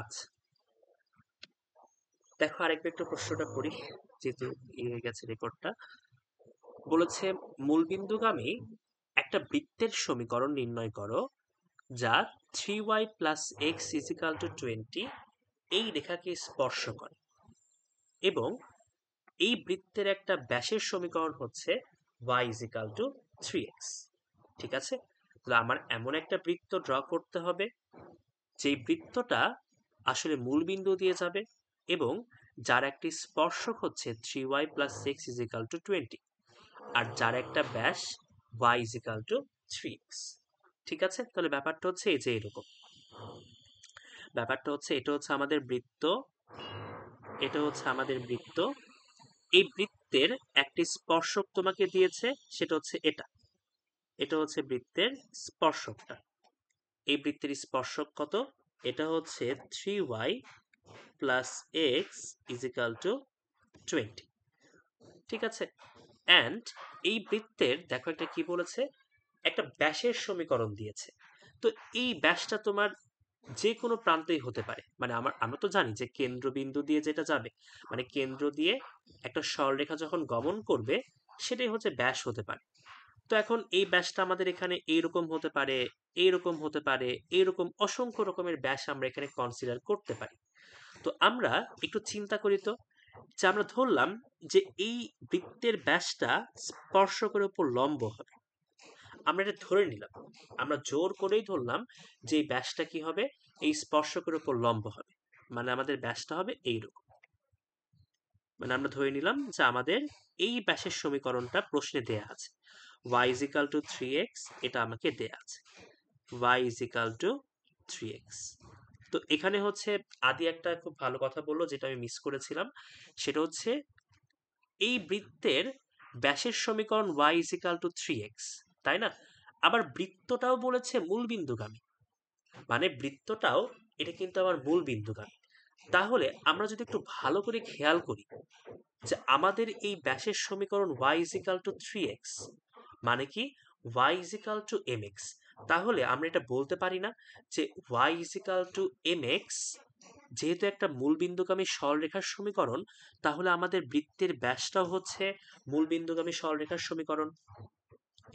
আচ্ছা, দেখো আরেকবার একটু প্রশ্নটা পড়ি, যেহেতু হয়ে গেছে রেকর্ডটা। বলেছে মূলবিন্দুগামী একটা বৃত্তের সমীকরণ নির্ণয় করো যা 3y plus X is equal to 20 এই রেখাকে স্পর্শ করে এবং এই বৃত্তের একটা ব্যাসের সমীকরণ হচ্ছে y ইজিক্যাল টু 3x। ঠিক আছে, তাহলে আমার এমন একটা বৃত্ত ড্র করতে হবে যেই বৃত্তটা আসলে মূলবিন্দু দিয়ে যাবে এবং যার একটি স্পর্শক হচ্ছে 3y plus X is equal to 20 আর যার একটা ব্যাস y ইজিক্যাল টু 3x। ঠিক আছে, তাহলে ব্যাপারটা হচ্ছে এই যে এরকম। ব্যাপারটা হচ্ছে এটা হচ্ছে আমাদের বৃত্ত, এটা হচ্ছে আমাদের বৃত্ত। এই বৃত্তের একটি স্পর্শক তোমাকে দিয়েছে, সেটা হচ্ছে এটা। এটা হচ্ছে বৃত্তের স্পর্শকটা। এই বৃত্তের স্পর্শক কত? এটা হচ্ছে 3y plus X is equal to 20। ঠিক আছে, অ্যান্ড এই বৃত্তের দেখো একটা কি বলেছে, একটা ব্যাসের সমীকরণ দিয়েছে। তো এই ব্যাসটা তোমার যে কোনো প্রান্তেই হতে পারে, মানে আমরা তো জানি যে কেন্দ্রবিন্দু দিয়ে যেটা যাবে, মানে কেন্দ্র দিয়ে একটা সরলরেখা যখন গমন করবে সেটাই হচ্ছে ব্যাস হতে পারে। তো এখন এই ব্যাসটা আমাদের এখানে এইরকম হতে পারে, এইরকম হতে পারে, এইরকম অসংখ্য রকমের ব্যাস আমরা এখানে কনসিডার করতে পারি। তো আমরা একটু চিন্তা করি তো, যে আমরা ধরলাম যে এই বৃত্তের ব্যাসটা স্পর্শকের উপর লম্ব হবে। আমরা এটা ধরে নিলাম, আমরা জোর করেই ধরলাম যে এই ব্যাসটা কি হবে, এই স্পর্শকের উপর লম্ব হবে। মানে আমাদের ব্যাসটা হবে এইরকম। মানে আমরা ধরে নিলাম যে আমাদের এই ব্যাসের সমীকরণটা প্রশ্নে দেয়া আছে, y is equal to 3x, এটা আমাকে দেয়া আছে y is equal to 3x। তো এখানে হচ্ছে আদি একটা খুব ভালো কথা বললো যেটা আমি মিস করেছিলাম, সেটা হচ্ছে এই বৃত্তের ব্যাসের সমীকরণ y is equal to 3x, তাই না? আবার বৃত্তটাও বলেছে মূল বিন্দুগামী, মানে বৃত্তটাও এটা কিন্তু আমার মূল বিন্দুগামী। তাহলে আমরা যদি একটু ভালো করে খেয়াল করি যে আমাদের এই ব্যাসের সমীকরণ y is equal to 3x মানে কি y is equal to mx। তাহলে আমরা এটা বলতে পারি না যে y is equal to mx, যেহেতু একটা মূলবিন্দুগামী সরলরেখার সমীকরণ, তাহলে আমাদের বৃত্তের ব্যাসটাও হচ্ছে মূলবিন্দুগামী সরলরেখার সমীকরণ।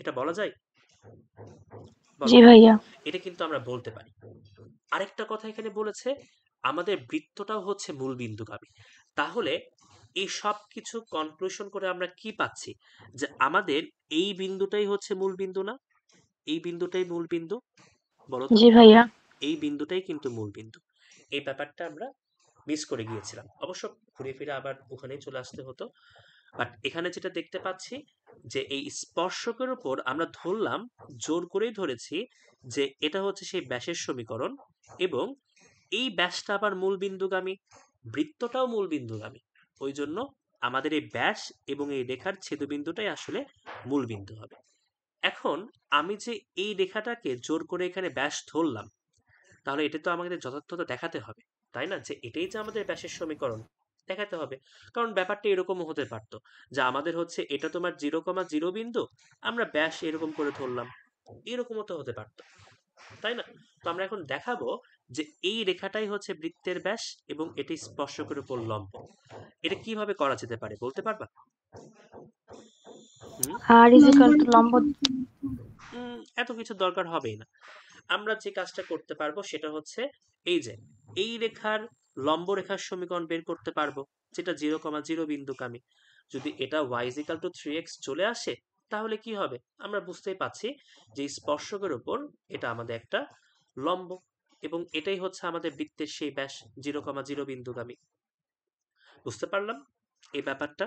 এটা বলা যায়? বলো। জি ভাইয়া। এটা কিন্তু আমরা বলতে পারি। আরেকটা কথা এখানে বলেছে আমাদের বৃত্তটাও হচ্ছে মূলবিন্দুগামী। তাহলে এই সব কিছু কনক্লুশন করে আমরা কি পাচ্ছি, যে আমাদের এই বিন্দুটাই হচ্ছে মূল বিন্দু না? এই বিন্দুটাই মূল বিন্দু, বলো তো? জি ভাইয়া। এই বিন্দুটাই কিন্তু মূল বিন্দু। এই ব্যাপারটা আমরা মিস করে গিয়েছিলাম, অবশ্য ঘুরে ফিরে আবার ওখানেই চলে আসতে হতো। বাট এখানে যেটা দেখতে পাচ্ছি যে এই স্পর্শকের উপর আমরা ধরলাম, জোর করেই ধরেছি যে এটা হচ্ছে সেই ব্যাসের সমীকরণ এবং এই ব্যাসটা আবার মূল বিন্দুগামী, বৃত্তটাও মূল বিন্দুগামী। ওই জন্য আমাদের এই ব্যাস এবং এই রেখার ছেদবিন্দুটাই আসলে মূল বিন্দু হবে। এখন আমি যে এই রেখাটাকে জোর করে এখানে ব্যাস ধরলাম, তাহলে এটা তো আমাদের যথার্থতা দেখাতে হবে, তাই না? যে এটাই যে আমাদের ব্যাসের সমীকরণ দেখাতে হবে। কারণ ব্যাপারটা এরকমও হতে পারতো যে আমাদের হচ্ছে এটা তোমার 0,0 বিন্দু, আমরা ব্যাস এরকম করে ধরলাম, এরকমও তো হতে পারতো, তাই না? তো আমরা এখন দেখাবো যে এই রেখাটাই হচ্ছে বৃত্তের ব্যাস এবং এটি স্পর্শকের উপর লম্ব। এটা কিভাবে করা যেতে পারে বলতে পারবা? হুম। আর ইজ ইকুয়াল টু লম্ব। এত কিছু দরকার হবেই না। আমরা যে কাজটা করতে পারবো সেটা হচ্ছে এই যে এই রেখার লম্ব রেখার সমীকরণ বের করতে পারবো, যেটা 0,0 বিন্দুগামী। যদি এটা y is equal to 3x চলে আসে, তাহলে কি হবে আমরা বুঝতেই পাচ্ছি যে স্পর্শকের উপর এটা আমাদের একটা লম্ব এবং এটাই হচ্ছে আমাদের বৃত্তের সেই ব্যাস 0,0 বিন্দুগামী। বুঝতে পারলাম এই ব্যাপারটা?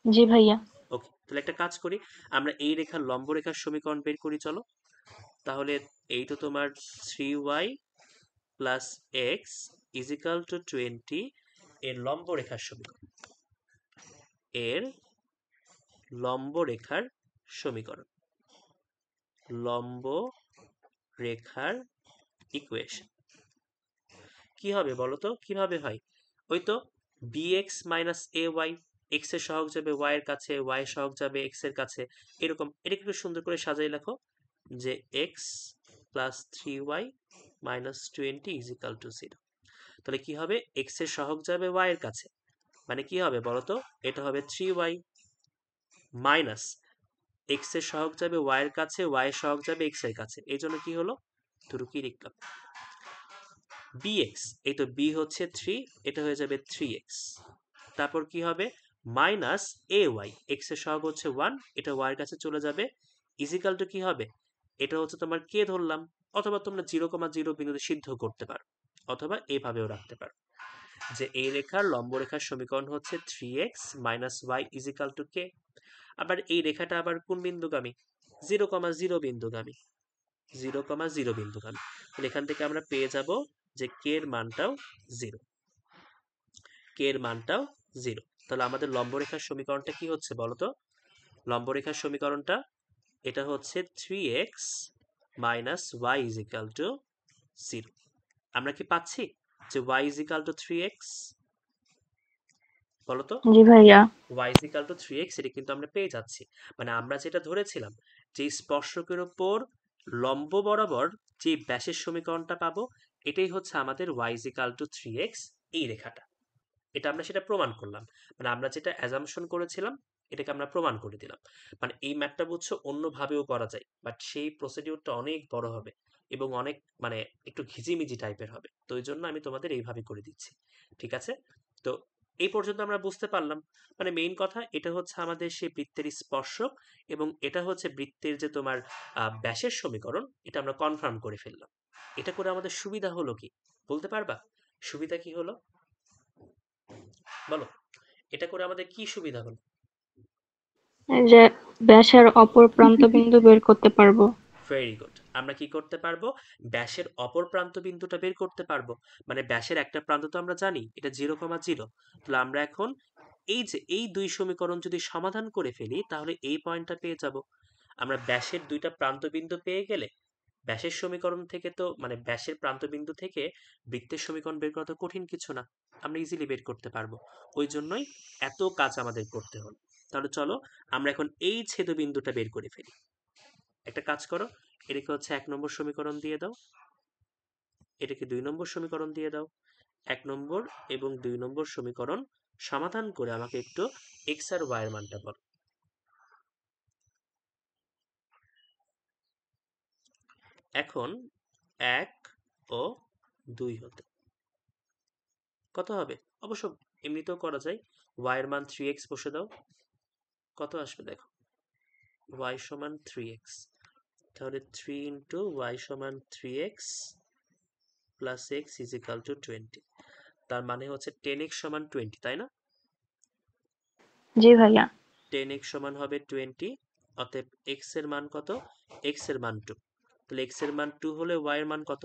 জি ভাইয়া। ওকে, তাহলে একটা কাজ করি, আমরা এই রেখার লম্ব রেখার সমীকরণ বের করি চলো। তাহলে এই তো তোমার 3y plus X is equal to 20 এর লম্ব রেখার সমীকরণ, এর লম্ব রেখার সমীকরণ, লম্ব রেখার ইকুয়েশন কি হবে বলো তো, কিভাবে হয়? ওই তো bx minus A Y, x এর সহগ যাবে y এর কাছে, y এর সহগ যাবে x এর কাছে, এরকম। এটা একটু সুন্দর করে সাজাই লেখো যে x plus 3y minus 20 is equal to 0। তাহলে কি হবে, এক্স এর সহগ যাবে ওয়াই এর কাছে, মানে কি হবে বলতো, এটা হবে 3y মাইনাস এক্স এর সহগ যাবে ওয়াই এর কাছে, ওয়াই এর সহগ যাবে এক্স এর কাছে, এই জন্য কি হলো, দুটো কি লিখলাম, bx, এই তো b হচ্ছে 3, এটা হয়ে যাবে 3x, তারপর কি হবে মাইনাস এ ওয়াই, এক্স এর সহগ হচ্ছে 1, এটা ওয়াই এর কাছে চলে যাবে, ইজিক্যাল টু কি হবে, এটা হচ্ছে তোমার কে ধরলাম, অথবা তোমরা 0,0 বিন্দুতে সিদ্ধ করতে পারো, অথবা এইভাবেও রাখতে পারো যে এই রেখার লম্ব রেখার সমীকরণ হচ্ছে 3x minus Y is equal to K. আবার এই রেখাটা আবার কোন বিন্দুগামী, 0,0 বিন্দুগামী, 0,0 বিন্দুগামী, তাহলে এখান থেকে আমরা পেয়ে যাব যে কে এর মানটাও 0, কে এর মানটাও 0। তাহলে আমাদের লম্বরেখার সমীকরণটা কি হচ্ছে বলতো, লম্বরেখার সমীকরণটা এটা হচ্ছে 3x minus Y is equal to 0। আমরা কি পাচ্ছি যে y is equal two 3x, বলতো জি ভাইয়া। y is equal two 3x, এটা কিন্তু আমরা পেয়ে যাচ্ছি। মানে আমরা যেটা ধরেছিলাম যে স্পর্শকের উপর লম্ব বরাবর যে ব্যাসের সমীকরণটা পাবো, এটাই হচ্ছে আমাদের y is equal two 3x, এই রেখাটা, এটা আমরা সেটা প্রমাণ করলাম। মানে আমরা যেটা অ্যাজাম্পশন করেছিলাম এটাকে আমরা প্রমাণ করে দিলাম। মানে এই ম্যাথটা বুঝছো অন্যভাবেও করা যায়, বাট সেই প্রসিডিউরটা অনেক বড় হবে এবং অনেক মানে একটু ঘিজিমিজি টাইপের হবে, তো ওই জন্য আমি তোমাদের এইভাবে করে দিচ্ছি। ঠিক আছে, তো এই পর্যন্ত আমরা বুঝতে পারলাম। মানে মেইন কথা এটা হচ্ছে আমাদের সেই বৃত্তের স্পর্শক, এবং এটা হচ্ছে বৃত্তের যে তোমার ব্যাসের সমীকরণ, এটা আমরা কনফার্ম করে ফেললাম। এটা করে আমাদের সুবিধা হলো কি, বলতে পারবা সুবিধা কি হলো বলো, এটা করে আমাদের কি সুবিধা হলো? এই যে ব্যাসের অপর প্রান্ত বিন্দু বের করতে পারবো। ভেরি গুড, আমরা কি করতে পারবো, ব্যাসের অপর প্রান্ত বিন্দুটা বের করতে পারবো। মানে ব্যাসের একটা প্রান্ত তো আমরা জানি এটা 0,0, তাহলে আমরা এখন এই যে এই দুই সমীকরণ যদি সমাধান করে ফেলি তাহলে এই পয়েন্টটা পেয়ে যাব। আমরা ব্যাসের দুইটা প্রান্ত বিন্দু পেয়ে গেলে ব্যাসের সমীকরণ থেকে তো মানে ব্যাসের প্রান্ত বিন্দু থেকে বৃত্তের সমীকরণ বের করা তো কঠিন কিছু না, আমরা ইজিলি বের করতে পারবো। ওই জন্যই এত কাজ আমাদের করতে হলো। তাহলে চলো আমরা এখন এই ছেদবিন্দুটা বের করে ফেলি। একটা কাজ করো, এটাকে হচ্ছে 1 নম্বর সমীকরণ দিয়ে দাও, এটাকে 2 নম্বর সমীকরণ দিয়ে দাও। 1 নম্বর এবং 2 নম্বর সমীকরণ সমাধান করে আমাকে একটু এক্স আর ওয়াই এর মানটা বল। এখন 1 ও 2 হতে কত হবে, অবশ্য এমনিতেও করা যায়, ওয়াই এর মান 3x বসে দাও, কত আসবে দেখো, y সমান 3x, তাহলে 3 ইন্টু ওয়াই সমান 3x plus x is equal two 20, তার মানে হচ্ছে 10x সমান 20, তাই না? জি ভাইয়া। 10x সমান হবে 20, অতএব x এর মান কত, x এর মান 2, তাহলে x এর মান 2 হলে y এর মান কত,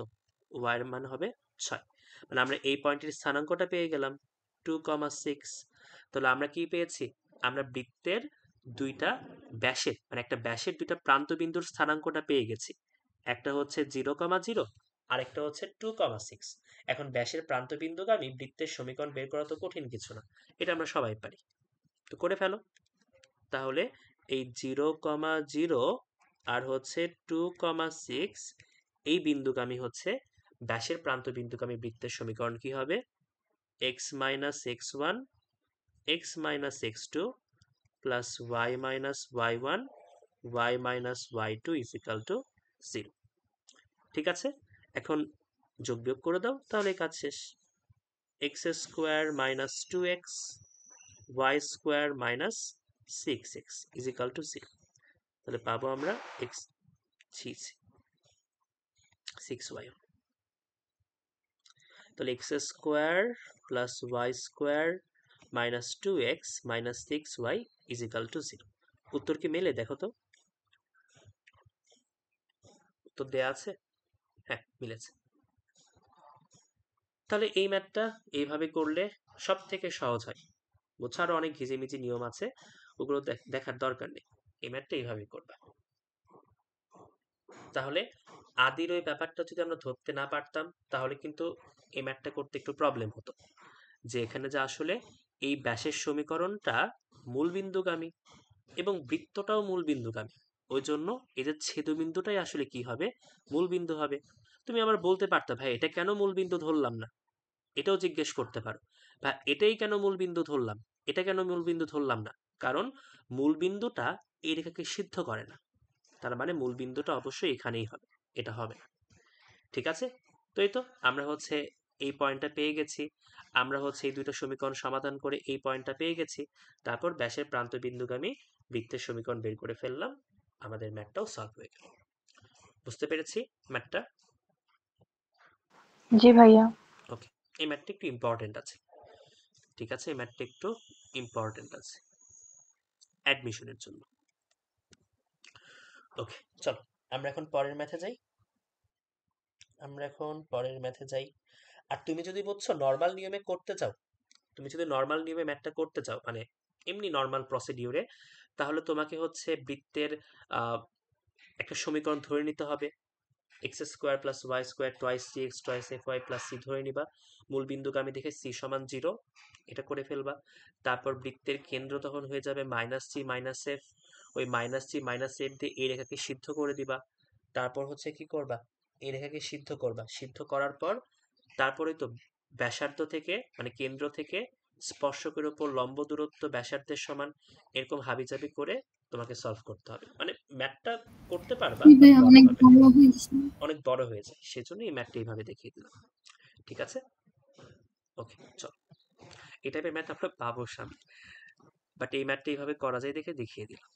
y এর মান হবে 6। মানে আমরা এই পয়েন্টের স্থানাঙ্কটা পেয়ে গেলাম 2,6। তাহলে আমরা কি পেয়েছি, আমরা বৃত্তের দুইটা ব্যাসের মানে একটা ব্যাসের দুইটা প্রান্ত বিন্দুর স্থানাঙ্কটা পেয়ে গেছি, একটা হচ্ছে 0,0 আর একটা হচ্ছে 2,6। এখন ব্যাসের প্রান্ত বিন্দুগামী বৃত্তের সমীকরণ বের করা তো কঠিন কিছু না, এটা আমরা সবাই পারি, তো করে ফেলো। তাহলে এই 0,0 আর হচ্ছে 2,6 এই বিন্দুগামী হচ্ছে ব্যাসের প্রান্ত বিন্দুগামী বৃত্তের সমীকরণ কি হবে, x minus x one X minus x two plus Y minus Y one Y minus Y two is equal to 0। ঠিক আছে, এখন যোগ বিয়োগ করে দাও, তাহলে কাজ শেষ। X square minus 2x Y square minus 6x is equal to 0। তাহলে পাবো আমরা এক্স 6y, তাহলে X square plus Y square minus 2x minus 6y is equal to 0। উত্তর কি মেলে দেখো তো, উত্তর দেয়া আছে, হ্যাঁ মিলেছে। তাহলে এই ম্যাথটা এইভাবে করলে সব থেকে সহজ হয়, বুঝছো, আরো অনেক ঘিজিমিজি নিয়ম আছে, ওগুলো দেখার দরকার নেই, এই ম্যাথটা এইভাবেই করবা। তাহলে আদির ওই ব্যাপারটা যদি আমরা ধরতে না পারতাম তাহলে কিন্তু এই ম্যাথটা করতে একটু প্রবলেম হতো, যে এখানে যে আসলে এই ব্যাসের সমীকরণটা মূলবিন্দুগামী এবং বৃত্তটাও মূলবিন্দুগামী, ওই জন্য এদের ছেদবিন্দুটাই আসলে কি হবে, মূলবিন্দু হবে। তুমি আবার বলতে পারতা ভাই এটা কেন মূলবিন্দু ধরলাম না, এটাও জিজ্ঞেস করতে পারো, বা এটাই কেন মূলবিন্দু ধরলাম, এটা কেন মূলবিন্দু ধরলাম না? কারণ মূলবিন্দুটা এই রেখাকে সিদ্ধ করে না, তার মানে মূলবিন্দুটা অবশ্যই এখানেই হবে, এটা হবে না। ঠিক আছে? তো এই তো আমরা হচ্ছে এই পয়েন্টটা পেয়ে গেছি, আমরা হচ্ছে এই দুটো সমীকরণ সমাধান করে এই পয়েন্টটা পেয়ে গেছি। তারপর ব্যাসের প্রান্তবিন্দুগামী বৃত্তের সমীকরণ বের করে ফেললাম, আমাদের ম্যাথটাও সলভ হয়ে গেল। বুঝতে পেরেছি ম্যাথটা? জি ভাইয়া। ওকে, এই ম্যাথটা একটু ইম্পর্টেন্ট আছে। ঠিক আছে, এই ম্যাথটা একটু ইম্পর্টেন্ট আছে অ্যাডমিশনের জন্য। ওকে, চলো আমরা এখন পরের ম্যাথে যাই। আর তুমি যদি বলছো নর্মাল নিয়মে করতে চাও, তুমি যদি নর্মাল নিয়মে ম্যাথটা করতে চাও, মানে এমনি নর্মাল প্রসিডিউরে, তাহলে তোমাকে হচ্ছে বৃত্তের আহ, একটা সমীকরণ ধরে নিতে হবে। X square plus Y square twice C X twice F Y plus C ধরে নিবা। মূল বিন্দুগামী দেখে সি সমান 0, এটা করে ফেলবা। তারপর বৃত্তের কেন্দ্র তখন হয়ে যাবে মাইনাস সি মাইনাস এফ, ওই মাইনাস সি মাইনাস এফ দিয়ে এই রেখাকে সিদ্ধ করে দিবা। তারপর হচ্ছে কি করবা, এই রেখাকে সিদ্ধ করবা, সিদ্ধ করার পর তারপরে তো ব্যাসার্ধ থেকে মানে কেন্দ্র থেকে স্পর্শকের উপর লম্ব দূরত্ব ব্যাসার্ধের সমান, এরকম হাবিজাবি করে তোমাকে সলভ করতে হবে। মানে ম্যাথটা করতে পারবা, বাট ভাইয়া বড় অনেক হবে, ভালো হয়েছে। অনেক বড় হয়ে যায়, সেজন্য এই ম্যাথটা এইভাবে দেখিয়ে দিলাম। ঠিক আছে? ওকে, চলো, এই টাইপের ম্যাথ আমরা পাবো সামনে, বাট এই ম্যাথটা এইভাবে করা যায় দেখে দেখিয়ে দিলাম।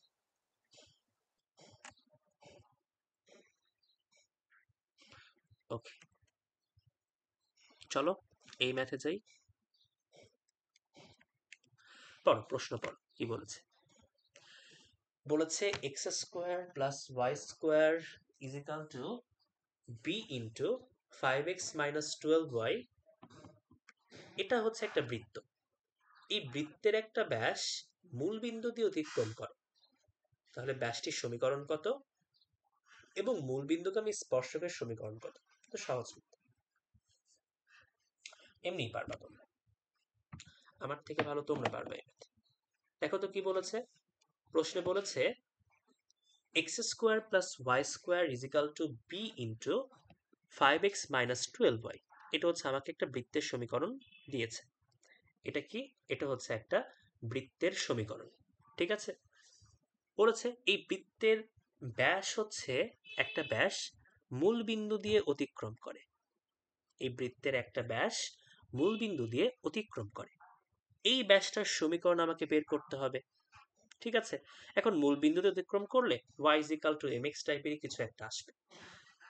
ওকে, চলো এই ম্যাথে যাই। পড়ো, প্রশ্ন পড়ো, কি বলেছে? বলেছে x square plus Y square is equal to B into 5x minus 12y। এটা হচ্ছে একটা বৃত্ত, এই বৃত্তের একটা ব্যাস মূল বিন্দু দিয়ে অতিক্রম করে, তাহলে ব্যাসটির সমীকরণ কত এবং মূল বিন্দুগামী স্পর্শকের সমীকরণ কত? তো সহজ, এমনিই পারবা তোমরা, আমার থেকে ভালো তোমরা পারবে। দেখো তো কি বলেছে, প্রশ্নে বলেছে x square plus Y square is equal to B into 5x minus 12y। এটা হচ্ছে আমাকে একটা বৃত্তের সমীকরণ দিয়েছে। এটা কি? এটা হচ্ছে একটা বৃত্তের সমীকরণ। ঠিক আছে? বলেছে এই বৃত্তের ব্যাস হচ্ছে একটা ব্যাস মূল বিন্দু দিয়ে অতিক্রম করে, এই বৃত্তের একটা ব্যাস মূল বিন্দু দিয়ে অতিক্রম করে, এই ব্যাসটার সমীকরণ আমাকে বের করতে হবে। ঠিক আছে? এখন মূল বিন্দুতে অতিক্রম করলে y is equal to mx টাইপেরই কিছু একটা আসবে।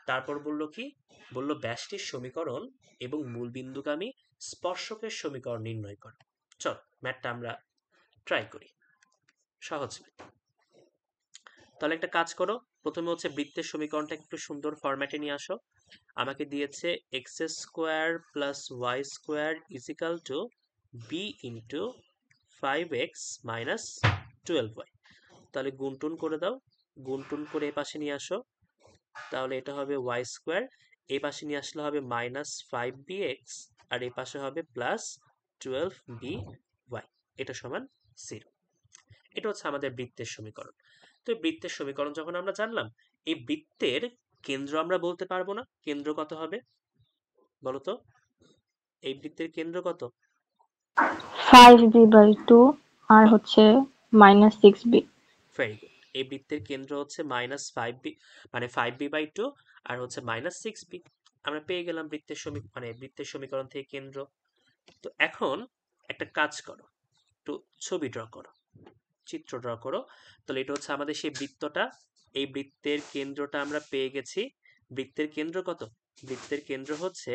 তারপর বলল কি, বলল ব্যাসটির সমীকরণ এবং মূল বিন্দুগামী স্পর্শকের সমীকরণ নির্ণয় করো। চল ম্যাথটা আমরা ট্রাই করি, সহজ ম্যাথ। তাহলে একটা কাজ করো, প্রথমে হচ্ছে বৃত্তের সমীকরণটা একটু সুন্দর ফরম্যাটে নিয়ে আসো। আমাকে দিয়েছে x square plus Y square is equal to B into 5x minus 12y। তাহলে গুণটুন করে দাও, গুণটুন করে এ পাশে নিয়ে আসো, তাহলে এটা হবে ওয়াই স্কোয়ার, এই পাশে নিয়ে আসলে হবে মাইনাস 5bx, আর এই পাশে হবে প্লাস 12by, এটা সমান 0। এটা হচ্ছে আমাদের বৃত্তের সমীকরণ। তো এই বৃত্তের সমীকরণ যখন আমরা জানলাম, এই বৃত্তের কেন্দ্র আমরা বলতে পারবো না, কেন্দ্র কত হবে বলতো? এই বৃত্তের কেন্দ্র কত? 5b/2 আর হচ্ছে -6b। ভেরি গুড, এই বৃত্তের কেন্দ্র হচ্ছে -5b, মানে 5b/2 আর হচ্ছে -6b। আমরা পেয়ে গেলাম বৃত্তের সমীকরণ থেকে কেন্দ্র। তো এখন একটা কাজ করো, একটু ছবি ড্র করো, চিত্র ড্র করো। তাহলে এটা হচ্ছে আমাদের সেই বৃত্তটা, এই বৃত্তের কেন্দ্রটা আমরা পেয়ে গেছি। বৃত্তের কেন্দ্র কত? বৃত্তের কেন্দ্র হচ্ছে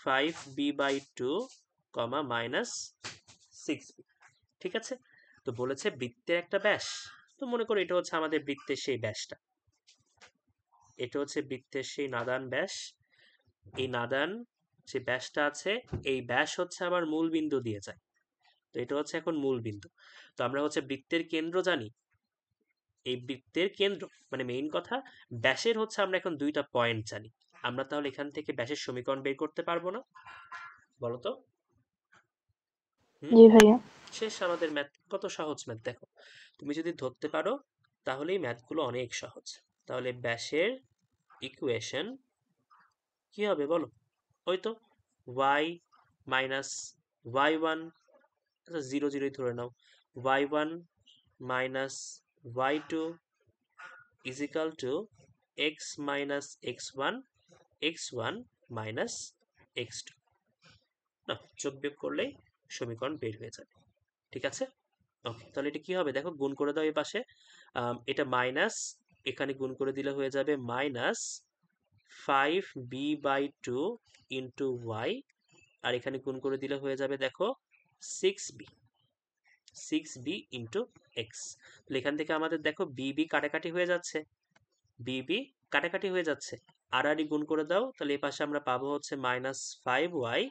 5b/2, -6b। ঠিক আছে? তো বলেছে বৃত্তের একটা ব্যাস, তো মনে করো এটা হচ্ছে আমাদের বৃত্তের সেই ব্যাসটা, এটা হচ্ছে বৃত্তের সেই নাদান ব্যাস। এই নাদান যে ব্যাসটা আছে, এই ব্যাস হচ্ছে আমার মূল বিন্দু দিয়ে যায়, তো এটা হচ্ছে এখন মূল বিন্দু। তো আমরা হচ্ছে বৃত্তের কেন্দ্র জানি, এই বৃত্তের কেন্দ্র মানে মেইন কথা, ব্যাসের হচ্ছে আমরা এখন দুইটা পয়েন্ট জানি। আমরা তাহলে এখান থেকে ব্যাসের সমীকরণ বের করতে পারবো না বলতো? হুম, জি ভাইয়া। শেষ আমাদের ম্যাথ। কত সহজ ম্যাথ দেখো, তুমি যদি ধরতে পারো তাহলেই ম্যাথগুলো অনেক সহজ। তাহলে ব্যাসের ইকুয়েশন কি হবে বলো? ওই তো y মাইনাস y1, আচ্ছা 0 0ই ধরে নাও, y1 minus y2 is equal two x minus x1 x1 minus x2। না, যোগ বিয়োগ করলেই সমীকরণ বের হয়ে যাবে। ঠিক আছে, ওকে। তাহলে এটা কি হবে দেখো, গুণ করে দাও এই পাশে। এটা মাইনাস, এখানে গুণ করে দিলে হয়ে যাবে মাইনাস 5b/2 ইন্টু y, আর এখানে গুণ করে দিলে হয়ে যাবে দেখো 6b ইন্টু এক্স। তাহলে এখান থেকে আমাদের দেখো বি কাটাকাটি হয়ে যাচ্ছে, বি কাটাকাটি হয়ে যাচ্ছে, আর গুণ করে দাও, তাহলে এই পাশে আমরা পাবো হচ্ছে -5y,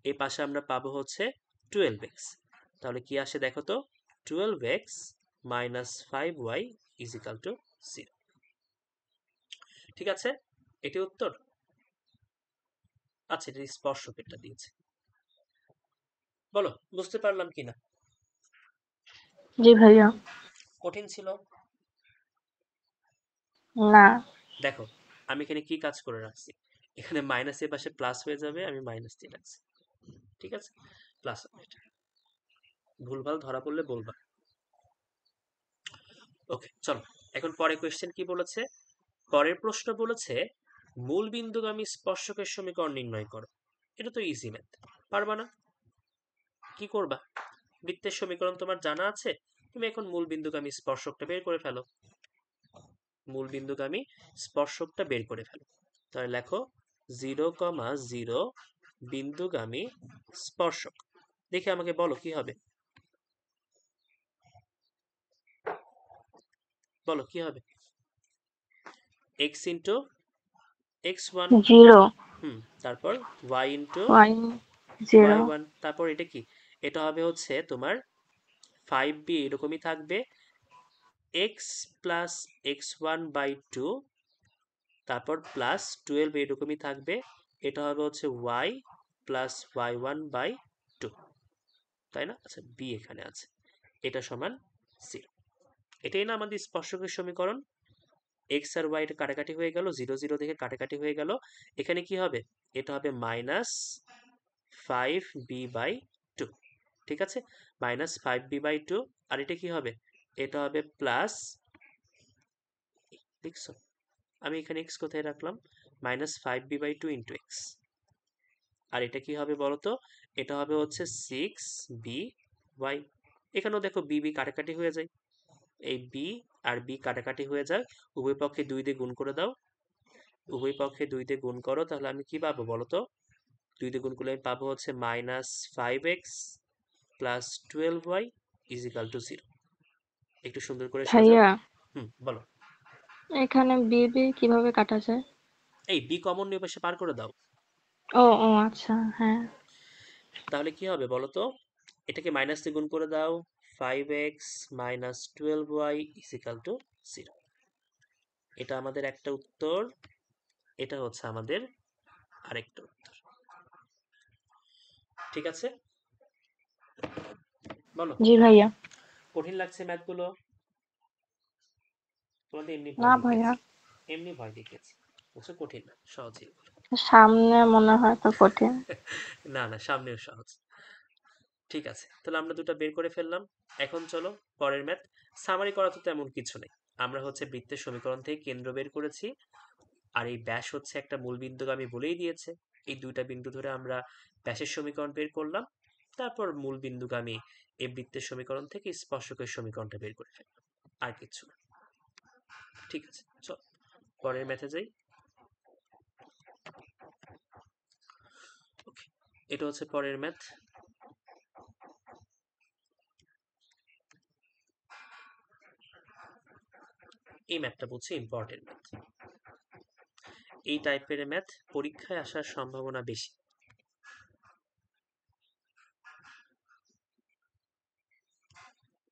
এই পাশে আমরা পাবো হচ্ছে 12x। তাহলে কি আসে দেখো তো, 12x minus 5y is equal to 0। ঠিক আছে, এটি উত্তর। আচ্ছা, এটা স্পর্শকেরটা দিয়েছে, বলো বুঝতে পারলাম কিনা? জি ভাইয়া। কঠিন ছিল না। দেখো, আমি এখানে কি কাজ করে রাখছি, এখানে মাইনাস এর পাশে প্লাস হয়ে যাবে, আমি মাইনাস দিয়ে রাখছি। ঠিক আছে, প্লাস হবে এটা, ভুলভাল ধরা পড়লে বলবা। ওকে, চলো এখন পরের কোয়েশ্চেন কি বলেছে। পরের প্রশ্ন বলেছে মূল বিন্দুগামী স্পর্শকের সমীকরণ নির্ণয় করো। এটা তো ইজি ম্যাথ, পারবা না? কি করবা, বৃত্তের সমীকরণ তোমার জানা আছে, তুমি এখন মূল বিন্দুগামী স্পর্শকটা বের করে ফেলো, মূল বিন্দুগামী স্পর্শকটা বের করে ফেলো। তাহলে লেখো 0,0 বিন্দুগামী স্পর্শক। দেখে আমাকে বলো কি হবে, বলো কি হবে। x ইন্টু x1, 0 তারপর y ইন্টু y 0 y1, তারপর এটা কি, এটা হবে হচ্ছে তোমার 5b, এরকমই থাকবে, x প্লাস x1/2, তারপর প্লাস 12 এরকমই থাকবে, এটা হবে হচ্ছে y প্লাস y1/2, তাই না? আচ্ছা, b এখানে আছে, এটা সমান 0। এটাই না আমাদের স্পর্শকের সমীকরণ। এক্স আর ওয়াই কাটাকাটি হয়ে গেল, 0 0 থেকে কাটাকাটি হয়ে গেল, এখানে কি হবে, এটা হবে -5b/2। ঠিক আছে, -5b/2, আর এটা কি হবে, এটা হবে প্লাস, দেখছো আমি এখানে এক্স কোথায় রাখলাম, -5b/2 ইন্টু এক্স, আর এটা কি হবে বলতো, এটা হবে হচ্ছে 6by। এখানেও দেখো বি কাটাকাটি হয়ে যায়, এই বি আর বি কাটাকাটি হয়ে যায়, উভয় পক্ষে 2 দিয়ে গুণ করে দাও, উভয় পক্ষে 2 দিয়ে গুণ করো, তাহলে আমি কি পাবো বলতো, 2 দিয়ে গুণ করলে আমি পাবো হচ্ছে -5x plus 12y is equal to 0। একটু সুন্দর করে সাজাও। ভাইয়া, বলো। এখানে বিবি কিভাবে কাটা যায়? এই বি কমন নিয়ে পাশে পার করে দাও, ও ও আচ্ছা, হ্যাঁ। তাহলে কি হবে বলো তো, এটাকে মাইনাস দিয়ে গুণ করে দাও, 5x minus 12y is equal to 0। এটা আমাদের একটা উত্তর, এটা হচ্ছে আমাদের আরেকটা উত্তর। ঠিক আছে, বলো। জি ভাইয়া। কঠিন লাগছে ম্যাথগুলো? তোমাদের এমনি না ভয় ভাইয়া, দেখিয়েছি, এমনি ভয় দেখিয়েছি, বুঝছো, কঠিন না, সহজই। সামনে মনে হয় তো কঠিন। না না, সামনেও সহজ। ঠিক আছে, তাহলে আমরা দুটো বের করে ফেললাম। এখন চলো পরের ম্যাথ। সামারি করা তো তেমন কিছু নেই, আমরা হচ্ছে বৃত্তের সমীকরণ থেকে কেন্দ্র বের করেছি, আর এই ব্যাস হচ্ছে একটা মূল বিন্দুগামী বলেই দিয়েছে, এই দুইটা বিন্দু ধরে আমরা ব্যাসের সমীকরণ বের করলাম, তারপর মূল বিন্দুগামী এই বৃত্তের সমীকরণ থেকে স্পর্শকের সমীকরণটা বের করে ফেললাম, আর কিছু না। ঠিক আছে, চল পরের ম্যাথে যাই। ওকে, এটা হচ্ছে পরের ম্যাথ। এই ম্যাথটা বলছি ইম্পর্টেন্ট ম্যাথ, এই টাইপের ম্যাথ পরীক্ষায় আসার সম্ভাবনা বেশি।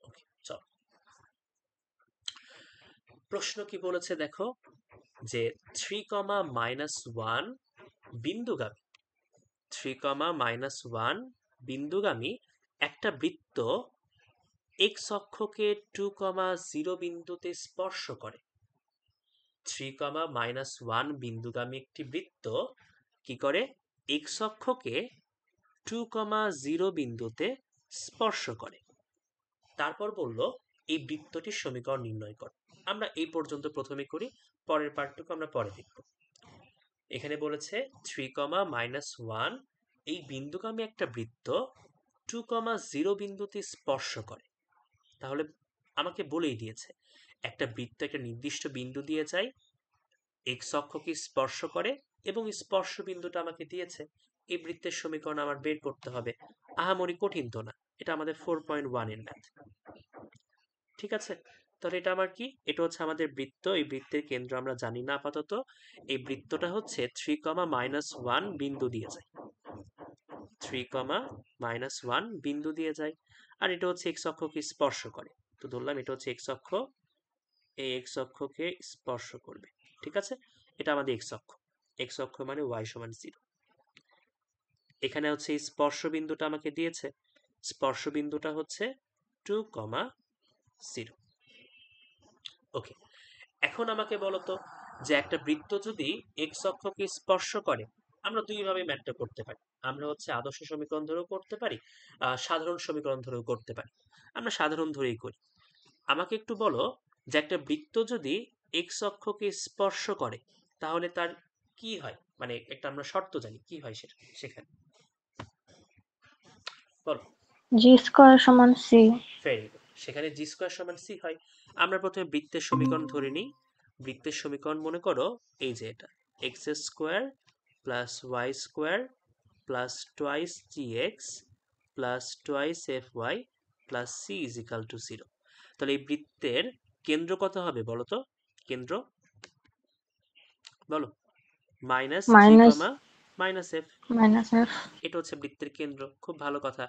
ওকে, চল প্রশ্ন কি বলেছে দেখো, যে 3,-1 বিন্দুগামী 3,-1 বিন্দুগামী একটা বৃত্ত এক্স অক্ষকে 2,0 বিন্দুতে স্পর্শ করে। 3,-1 বিন্দুগামী একটি বৃত্ত কি করে, এক্স অক্ষকে 2,0 বিন্দুতে স্পর্শ করে। তারপর বলল এই বৃত্তটির সমীকরণ নির্ণয় কর। আমরা এই পর্যন্ত প্রথমে করি, পরের পার্টটুকু আমরা পরে দেখব। এখানে বলেছে 3,-1 এই বিন্দুগামী একটা বৃত্ত 2,0 বিন্দুতে স্পর্শ করে। তাহলে আমাকে বলেই দিয়েছে একটা বৃত্ত একটা নির্দিষ্ট বিন্দু দিয়ে যায়, এক্স অক্ষকে স্পর্শ করে এবং স্পর্শ বিন্দুটা আমাকে দিয়েছে। এই বৃত্তের সমীকরণ আমার বের করতে হবে। আহামরি কঠিন তো না, এটা আমাদের 4.1 এর ম্যাথ। ঠিক আছে, তাহলে এটা আমার কি, এটা হচ্ছে আমাদের বৃত্ত। এই বৃত্তের কেন্দ্র আমরা জানি না আপাতত। এই বৃত্তটা হচ্ছে 3,-1 বিন্দু দিয়ে যায়, 3,-1 বিন্দু দিয়ে যায়। আর এটা হচ্ছে এক্স অক্ষকে স্পর্শ করে, তো ধরলাম এটা হচ্ছে এক্স অক্ষ, এই এক্স অক্ষকে স্পর্শ করবে। ঠিক আছে, এটা আমাদের এক্স অক্ষ, এক্স অক্ষ মানে ওয়াই সমান 0। এখানে হচ্ছে এই স্পর্শ বিন্দুটা আমাকে দিয়েছে, স্পর্শ বিন্দুটা হচ্ছে 2,0। ওকে, এখন আমাকে বলতো যে একটা বৃত্ত যদি এক্স অক্ষকে স্পর্শ করে, আমরা দুইভাবে ম্যাথটা করতে পারি। আমরা হচ্ছে আদর্শ সমীকরণ ধরেও করতে পারি, সাধারণ সমীকরণ ধরেও করতে পারি। আমরা সাধারণ ধরেই করি। আমাকে একটু বলো যে একটা বৃত্ত যদি এক্স অক্ষকে স্পর্শ করে তাহলে তার কি হয়, মানে একটা আমরা শর্ত জানি কি হয় সেটা, সেখানে বলো। জি স্কয়ার সমান সি। ভেরি গুড, সেখানে জি স্কোয়ার সমান সি হয়। আমরা প্রথমে বৃত্তের সমীকরণ ধরে নিই। বৃত্তের সমীকরণ মনে করো এই যে এটা, x square plus Y square plus twice G x plus twice F Y plus c is equal to 0। তাহলে এই বৃত্তের কেন্দ্র কত হবে বলো তো, কেন্দ্র বলো, minus G minus comma minus F. Minus F. এটা হচ্ছে বৃত্তের কেন্দ্র, খুব ভালো কথা।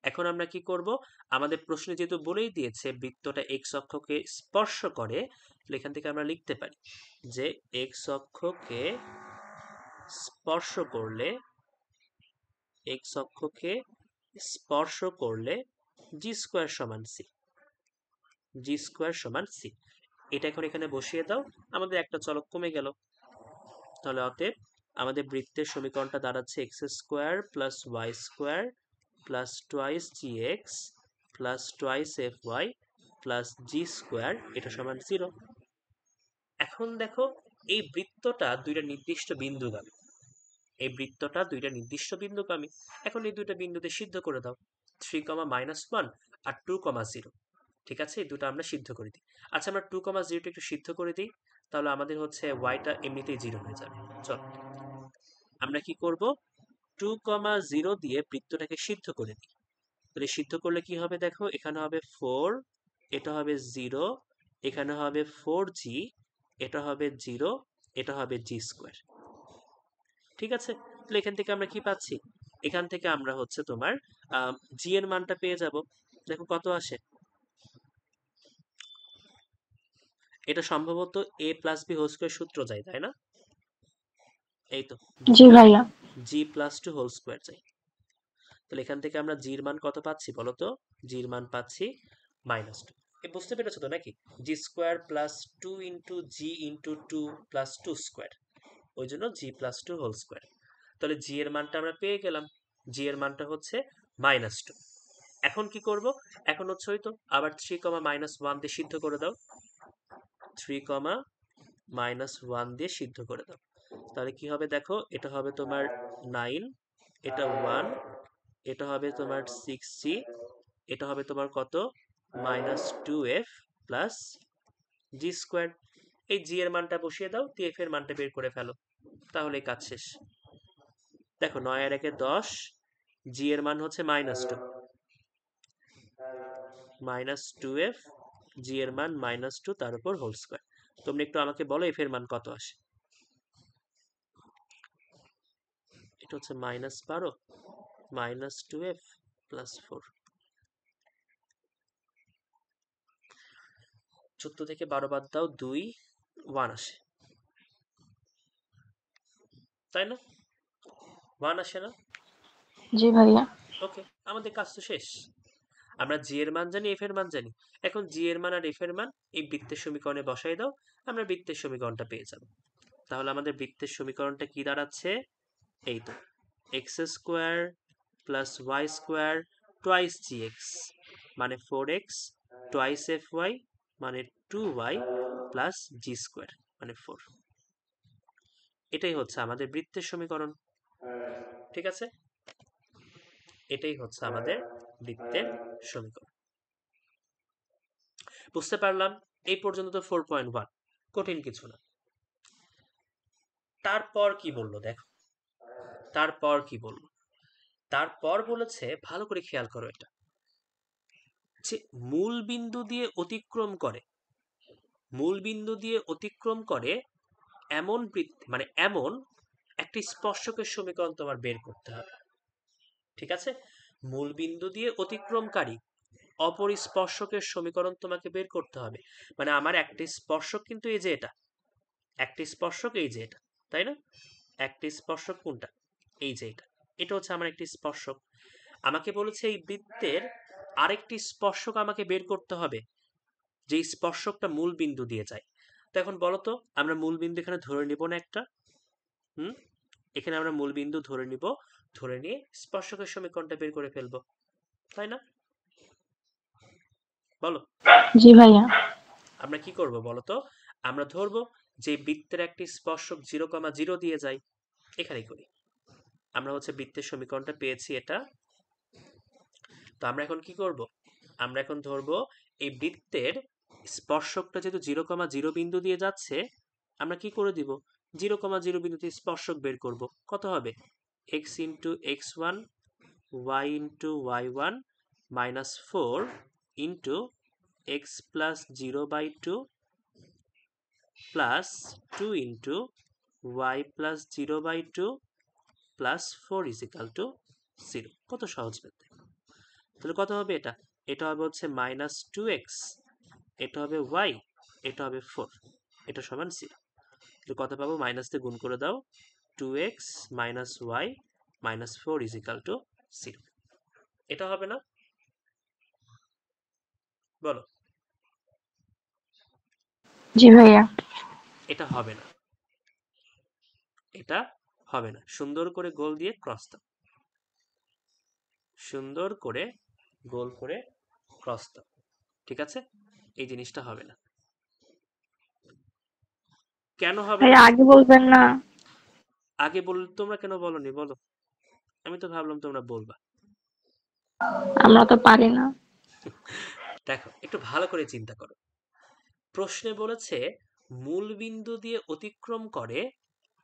এখন আমরা কি করব, আমাদের প্রশ্নে যেহেতু বলেই দিয়েছে বৃত্তটা এক্স অক্ষকে স্পর্শ করে, তাহলে এখান থেকে আমরা লিখতে পারি যে এক্স অক্ষকে স্পর্শ করলে, এক্স অক্ষকে স্পর্শ করলে জি স্কোয়ার সমান সি, জি স্কোয়ার সমান সি। এটা এখন এখানে বসিয়ে দাও, আমাদের একটা চলক কমে গেল। তাহলে অতএব আমাদের বৃত্তের সমীকরণটা দাঁড়াচ্ছে X square plus Y square plus twice জি x plus twice F Y plus G square, এটা সমান 0। এখন দেখো এই বৃত্তটা দুইটা নির্দিষ্ট বিন্দুগামী, এই বৃত্তটা দুইটা নির্দিষ্ট বিন্দুগামী। এখন এই দুইটা বিন্দুতে সিদ্ধ করে দাও, 3,-1 আর 2,0। ঠিক আছে, এই দুটো আমরা সিদ্ধ করে দিই। আচ্ছা, আমরা 2,0টা একটু সিদ্ধ করে দিই, তাহলে আমাদের হচ্ছে ওয়াইটা এমনিতেই 0 হয়ে যাবে। চল আমরা কি করব, 2,0 দিয়ে বৃত্তটাকে সিদ্ধ করে দিই। তাহলে সিদ্ধ করলে কি হবে দেখো, এখানে হবে 4, এটা হবে 0, এখানে হবে 4g, এটা হবে 0, এটা হবে জি স্কোয়ার। ঠিক আছে, তাহলে এখান থেকে আমরা কি পাচ্ছি, এখান থেকে আমরা হচ্ছে তোমার জি এর মানটা পেয়ে যাব। দেখো কত আসে, এটা সম্ভবত a plus b whole square সূত্র যায়, তাই না? এই তো, জি ভাইয়া। জি প্লাস টু হোল স্কোয়ার চাই। তাহলে এখান থেকে আমরা জির মান কত পাচ্ছি বলো তো, জির মান পাচ্ছি -2। বুঝতে পেরেছো তো নাকি, জি স্কোয়ার প্লাস 2 ইন্টু জি ইন্টু 2 প্লাস 2 স্কোয়ার, ওই জন্য জি প্লাস 2 হোল স্কোয়ার। তাহলে জি এর মানটা আমরা পেয়ে গেলাম, জি এর মানটা হচ্ছে -2। এখন কি করব, এখন হচ্ছে ওই তো আবার 3,-1 দিয়ে সিদ্ধ করে দাও, 3,-1 দিয়ে সিদ্ধ করে দাও। তাহলে কি হবে দেখো, এটা হবে তোমার 9, এটা 1, এটা হবে তোমার 6g, এটা হবে তোমার কত, -2f প্লাস জি স্কোয়ার। এই জি এর মানটা বসিয়ে দাও, এফ এর মানটা বের করে ফেলো, তাহলে কাজ শেষ। দেখো 9 আর 1 10, জি এর মান হচ্ছে -2, -2f, জি এর মান -2 তার উপর হোল স্কোয়ার। তোমরা একটু আমাকে বলো এফ এর মান কত আসে। এটা হচ্ছে -12 -2f প্লাস 4, 14 থেকে 12 বাদ দাও 2, 1 আসে, তাই না? 1 আসে না? জি ভাইয়া। ওকে, আমাদের কাজ তো শেষ। আমরা জি এর মান জানি, এফ এর মান জানি। এখন জি এর মান আর এফ এর মান এই বৃত্তের সমীকরণে বসাই দাও, আমরা বৃত্তের সমীকরণটা পেয়ে যাব। তাহলে আমাদের বৃত্তের সমীকরণটা কি দাঁড়াচ্ছে, এই তো x square plus Y square twice g x মানে 4x টোয়াইস fy মানে 2y প্লাস জি স্কোয়ার মানে 4। এটাই হচ্ছে আমাদের বৃত্তের সমীকরণ। ঠিক আছে, এটাই হচ্ছে আমাদের বৃত্তের সমীকরণ। বুঝতে পারলাম? এই পর্যন্ত তো 4.1 কঠিন কিছু না। তারপর কি বললো দেখো, তারপর কি বললো? তারপর বলেছে, ভালো করে খেয়াল করো এটা, যে মূল বিন্দু দিয়ে অতিক্রম করে, মূল বিন্দু দিয়ে অতিক্রম করে এমন বৃত্ত মানে এমন একটি স্পর্শকের সমীকরণ তোমার বের করতে হবে। ঠিক আছে, মূল বিন্দু দিয়ে অতিক্রমকারী অপর স্পর্শকের সমীকরণ তোমাকে বের করতে হবে। মানে আমার একটি স্পর্শক কিন্তু এই যে এটা, একটি স্পর্শক এই যে এটা, তাই না? একটি স্পর্শক কোনটা? এই যে এটা, এটা হচ্ছে আমার একটি স্পর্শক। আমাকে বলেছে এই বৃত্তের আরেকটি স্পর্শক আমাকে বের করতে হবে, যে স্পর্শকটা মূল বিন্দু দিয়ে যায়। তো এখন বলো তো, আমরা মূল বিন্দু এখানে ধরে নিব না একটা? এখানে আমরা মূল বিন্দু ধরে নিব, ধরে নিয়ে স্পর্শকের সমীকরণটা বের করে ফেলবো, তাই না? বলো। জি ভাইয়া। আমরা কি করব বলো তো? আমরা ধরবো যে বৃত্তের একটি স্পর্শক 0,0 দিয়ে যায়, এখানেই করি। আমরা হচ্ছে বৃত্তের সমীকরণটা পেয়েছি এটা। তো আমরা এখন কি করব? আমরা এখন ধরবো এই বৃত্তের স্পর্শকটা যেহেতু 0,0 বিন্দু দিয়ে যাচ্ছে, আমরা কি করে দিব? 0,0 বিন্দুতে স্পর্শক বের করব। কত হবে? x into x1 y into y1 minus 4 into x plus 0/2 plus 2 into y plus 0/2 plus 4 is equal to 0। কত সহজ ব্যাপার। তাহলে কত হবে এটা? এটা হবে হচ্ছে মাইনাস 2x, এটা হবে y, এটা হবে 4, এটা সমান 0। তাহলে কত পাবো? মাইনাস দিয়ে গুণ করে দাও, 2x minus y minus 4 is equal to 0। এটা হবে না? বলো। জি ভাইয়া। এটা হবে না, এটা হবে না। সুন্দর করে গোল দিয়ে ক্রস দাও, সুন্দর করে গোল করে ক্রস দাও। ঠিক আছে, এই জিনিসটা হবে না। কেন হবে না? ভাইয়া আগে বলবেন না? আগে বল, তোমরা কেন বলনি বলো? আমি তো ভাবলাম তোমরা বলবা। আমরা তো পারি না। দেখো, একটু ভালো করে চিন্তা করো। প্রশ্নে বলেছে মূল বিন্দু দিয়ে অতিক্রম করে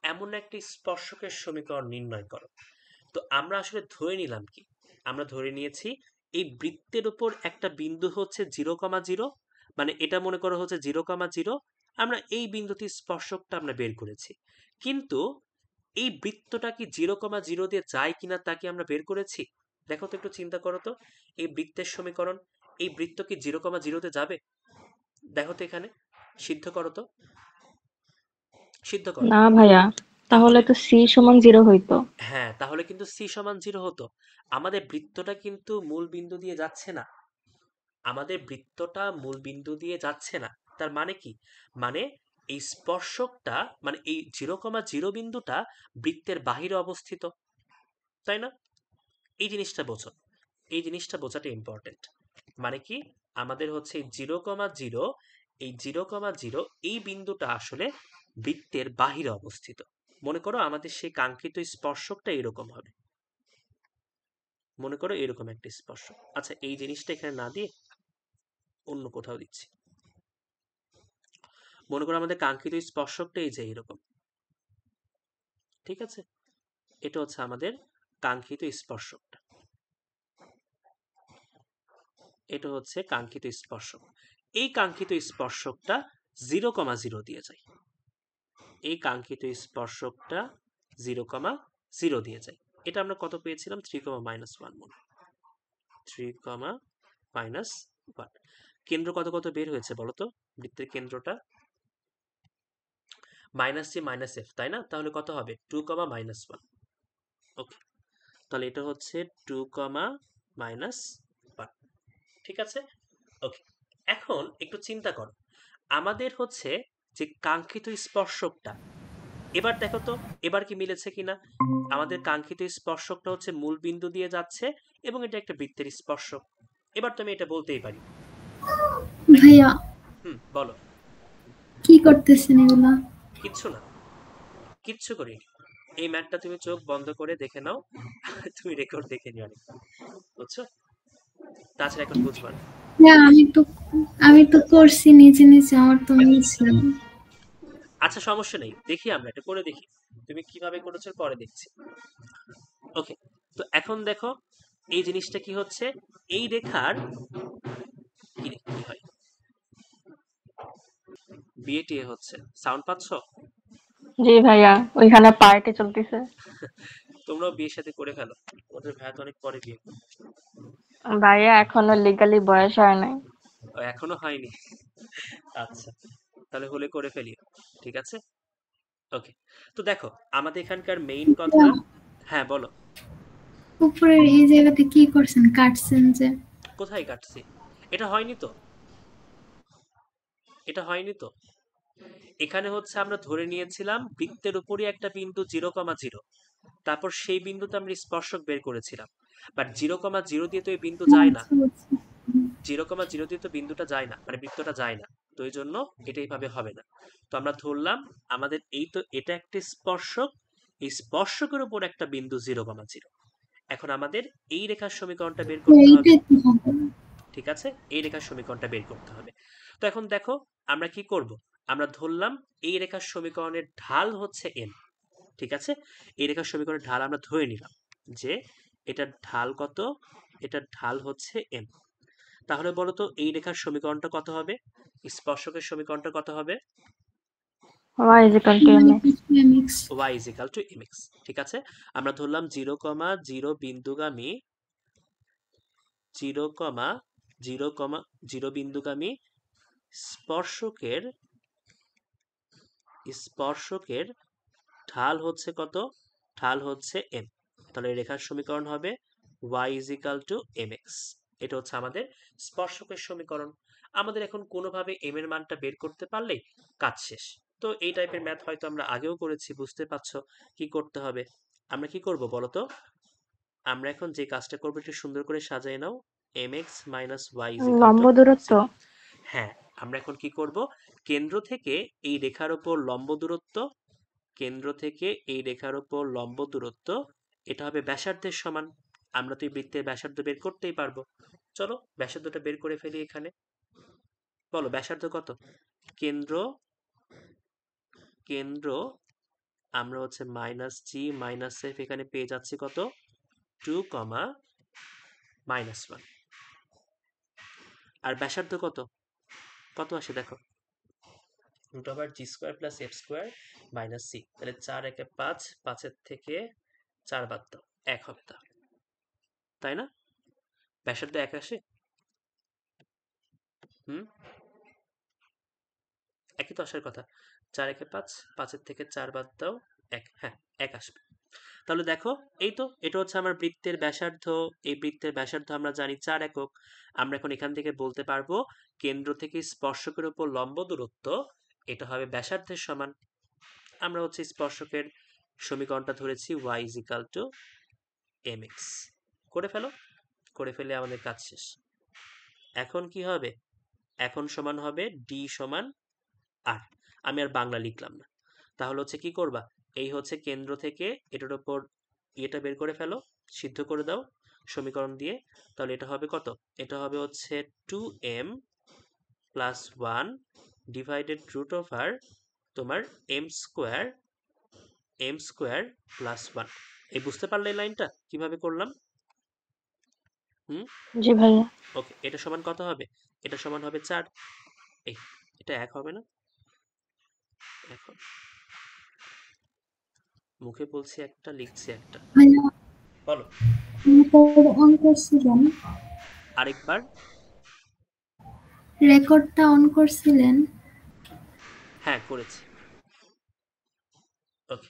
এমন একটি স্পর্শকের সমীকরণ নির্ণয় করো। তো আমরা আসলে ধরে নিলাম কি? আমরা ধরে নিয়েছি এই বৃত্তের উপর একটা বিন্দু হচ্ছে 0,0, মানে এটা মনে করো হচ্ছে 0,0। আমরা এই বিন্দুতে স্পর্শকটা আমরা বের করেছি, কিন্তু এই বৃত্তটা কি 0,0 দিয়ে যায় কিনা তা কি আমরা বের করেছি? দেখো তো, একটু চিন্তা করো তো, এই বৃত্তের সমীকরণ, এই বৃত্ত কি 0,0 যাবে? দেখো তো এখানে, সিদ্ধ করো তো, সিদ্ধ করো। না ভাইয়া, তাহলে তাহলে তো সি সমান 0 হইতো। হ্যাঁ, তাহলে কিন্তু সি সমান 0 হতো। আমাদের বৃত্তটা কিন্তু মূল বিন্দু দিয়ে যাচ্ছে না, আমাদের বৃত্তটা মূল বিন্দু দিয়ে যাচ্ছে না। তার মানে কি? মানে এই স্পর্শকটা, মানে এই 0,0 বিন্দুটা বৃত্তের বাহিরে অবস্থিত, তাই না? এই জিনিসটা বোঝো, এই জিনিসটা বোঝাটা ইম্পর্টেন্ট। মানে কি? আমাদের হচ্ছে 0,0, এই 0,0 এই বিন্দুটা আসলে বৃত্তের বাহিরে অবস্থিত। মনে করো আমাদের সেই কাঙ্ক্ষিত স্পর্শকটা এরকম হবে, মনে করো এরকম একটা স্পর্শক। আচ্ছা, এই জিনিসটা এখানে না দিয়ে অন্য কোথাও দিচ্ছি। মনে করো আমাদের কাঙ্ক্ষিত স্পর্শকটা এই যে এরকম। ঠিক আছে, এটা হচ্ছে আমাদের কাঙ্ক্ষিত স্পর্শকটা, এটা হচ্ছে কাঙ্ক্ষিত স্পর্শক। এই কাঙ্ক্ষিত স্পর্শকটা 0,0 দিয়ে যায়, এই কাঙ্ক্ষিত স্পর্শকটা 0,0 দিয়ে যায়। এটা আমরা কত পেয়েছিলাম? 3,-1 মনে, 3,-1। কেন্দ্র কত কত বের হয়েছে বলো তো? বৃত্তের কেন্দ্রটা -c-f, তাই না? তাহলে কত হবে? 2,-1। ওকে, তাহলে এটা হচ্ছে 2,-1। ঠিক আছে, ওকে। এখন একটু চিন্তা করো, আমাদের হচ্ছে যে কাঙ্ক্ষিত স্পর্শকটা, এবার দেখো তো, এবার কি মিলেছে কিনা। আমাদের কাঙ্ক্ষিত স্পর্শকটা হচ্ছে মূল বিন্দু দিয়ে যাচ্ছে এবং এটা একটা বৃত্তের স্পর্শক। এবার তো আমি এটা বলতেই পারি, নাকি? ভাইয়া বলো। কি করতেছেন এগুলা? কিচ্ছু না, কিচ্ছু করিনি। এই ম্যাটটা তুমি চোখ বন্ধ করে দেখে নাও। তুমি রেকর্ড দেখে নিও অনেক, বুঝছো? তাছাড়া এখন বুঝবা না। হ্যাঁ, আমি তো করছি নিজে নিজে, আমার তো মিলছে। আচ্ছা, সমস্যা নেই, দেখি আমরা এটা করে দেখি তুমি কিভাবে করেছো, পরে দেখছি। ওকে, তো এখন দেখো এই জিনিসটা কি হচ্ছে। এই রেখার কি হয়, বিএটিএ হচ্ছে, সাউন্ড পাচ্ছ? জি ভাইয়া, ওইখানে পার্টি চলতেছে। তোমরাও বিয়ে সাথে করে ফেলো, ওদের ভাইয়া তো অনেক পরে বিয়ে করবে। ভাইয়া এখনো লিগালি বয়স হয় নাই। ও, এখনো হয়নি? আচ্ছা, তাহলে হলে করে ফেলিও, ঠিক আছে। ওকে, তো দেখো আমাদের এখানকার মেইন কথা। হ্যাঁ বলো। উপরের এই জায়গাতে কি করছেন, কাটছেন যে? কোথায় কাটছি? এটা হয়নি তো, এটা হয়নি তো। এখানে হচ্ছে আমরা ধরে নিয়েছিলাম বৃত্তের উপরই একটা বিন্দু 0,0, তারপর সেই বিন্দুতে আমরা স্পর্শক বের করেছিলাম। বাট 0,0 দিয়ে তো এই বিন্দু যায় না, আচ্ছা, আচ্ছা। 0,0 দিয়ে তো বিন্দুটা যায় না, মানে বৃত্তটা যায় না। তো এই জন্য এটা এইভাবে হবে না। তো আমরা ধরলাম আমাদের এই তো এটা একটা স্পর্শক, এই স্পর্শকের উপর একটা বিন্দু 0,0। এখন আমাদের এই রেখার সমীকরণটা বের তো করতে হবে, এইটাই তো হবে। ঠিক আছে। এই রেখার সমীকরণটা বের করতে হবে। তো এখন দেখো আমরা কি করব। আমরা ধরলাম এই রেখার সমীকরণের ঢাল হচ্ছে m, ঠিক আছে। এই রেখার সমীকরণের ঢাল আমরা ধরে নিলাম যে এটার ঢাল কত, এটার ঢাল হচ্ছে m। তাহলে বলো তো এই রেখার সমীকরণটা কত হবে, স্পর্শকের সমীকরণটা কত হবে? y is equal to mx। mx। y is equal to mx, ঠিক আছে। আমরা ধরলাম 0,0 বিন্দুগামী, 0,0 বিন্দুগামী স্পর্শকের স্পর্শকের ঢাল হচ্ছে কত, ঢাল হচ্ছে m। তাহলে রেখার সমীকরণ হবে y is equal to mx। এটা হচ্ছে আমাদের স্পর্শকের সমীকরণ। আমাদের এখন কোনোভাবে m এর মানটা বের করতে পারলেই কাজ শেষ। তো এই টাইপের ম্যাথ হয়তো আমরা আগেও করেছি, বুঝতে পারছো কি করতে হবে। আমরা কি করব বলো তো। আমরা এখন যে কাজটা করবো একটু সুন্দর করে সাজিয়ে নাও। mx minus y is equal লম্ব to দূরত্ব। 0। হ্যাঁ, আমরা এখন কি করব, কেন্দ্র থেকে এই রেখার উপর লম্ব দূরত্ব, কেন্দ্র থেকে এই রেখার উপর লম্ব দূরত্ব, এটা হবে ব্যাসার্ধের সমান। আমরা তো এই বৃত্তের ব্যাসার্ধ বের করতেই পারবো। চলো ব্যাসার্ধটা বের করে ফেলি এখানে। বলো ব্যাসার্ধ কত। কেন্দ্র, কেন্দ্র আমরা হচ্ছে মাইনাস জি মাইনাস এফ, এখানে পেয়ে যাচ্ছি কত, 2,-1। আর ব্যাসার্ধ কত, কত আসে দেখো, root over G square plus F square minus C. তাহলে 4 × 1 = 5, 5-এর থেকে 4 বাদ দাও, 1 হবে তাহলে, তাই না? ব্যাসার্ধ 1 আসে। হুম, একই তো আসার কথা। 4 × 1 = 5, 5-এর থেকে 4 বাদ দাও, 1। হ্যাঁ, 1 আসবে। তাহলে দেখো এই তো এটা হচ্ছে আমার বৃত্তের ব্যাসার্ধ। এই বৃত্তের ব্যাসার্ধ আমরা জানি 4 একক। আমরা এখন এখান থেকে বলতে পারবো কেন্দ্র থেকে স্পর্শকের উপর লম্ব দূরত্ব এটা হবে ব্যাসার্ধের সমান। আমরা হচ্ছে স্পর্শকের সমীকরণটা ধরেছি y is equal to mx। করে ফেলো, করে ফেলে আমাদের কাজ শেষ। এখন কি হবে, এখন সমান হবে d সমান r। আমি আর বাংলা লিখলাম না। তাহলে হচ্ছে কি করবা, এই হচ্ছে কেন্দ্র থেকে এটার উপর এটা বের করে ফেলো, সিদ্ধ করে দাও সমীকরণ দিয়ে। তাহলে এটা হবে কত, এটা হবে হচ্ছে 2m plus 1 divided root over তোমার m স্কোয়ার প্লাস 1। এই বুঝতে পারলে এই লাইনটা কিভাবে করলাম? হুম, জি ভাইয়া। ওকে। এটা সমান কত হবে, এটা সমান হবে 4। এই এটা 1 হবে না? এখন মুখে বলছি একটা, লিখছি একটা। ভাইয়া, বলো রেকর্ড অন করছিলেন? আরেকবার। রেকর্ডটা অন করছিলেন? হ্যাঁ করেছি। ওকে,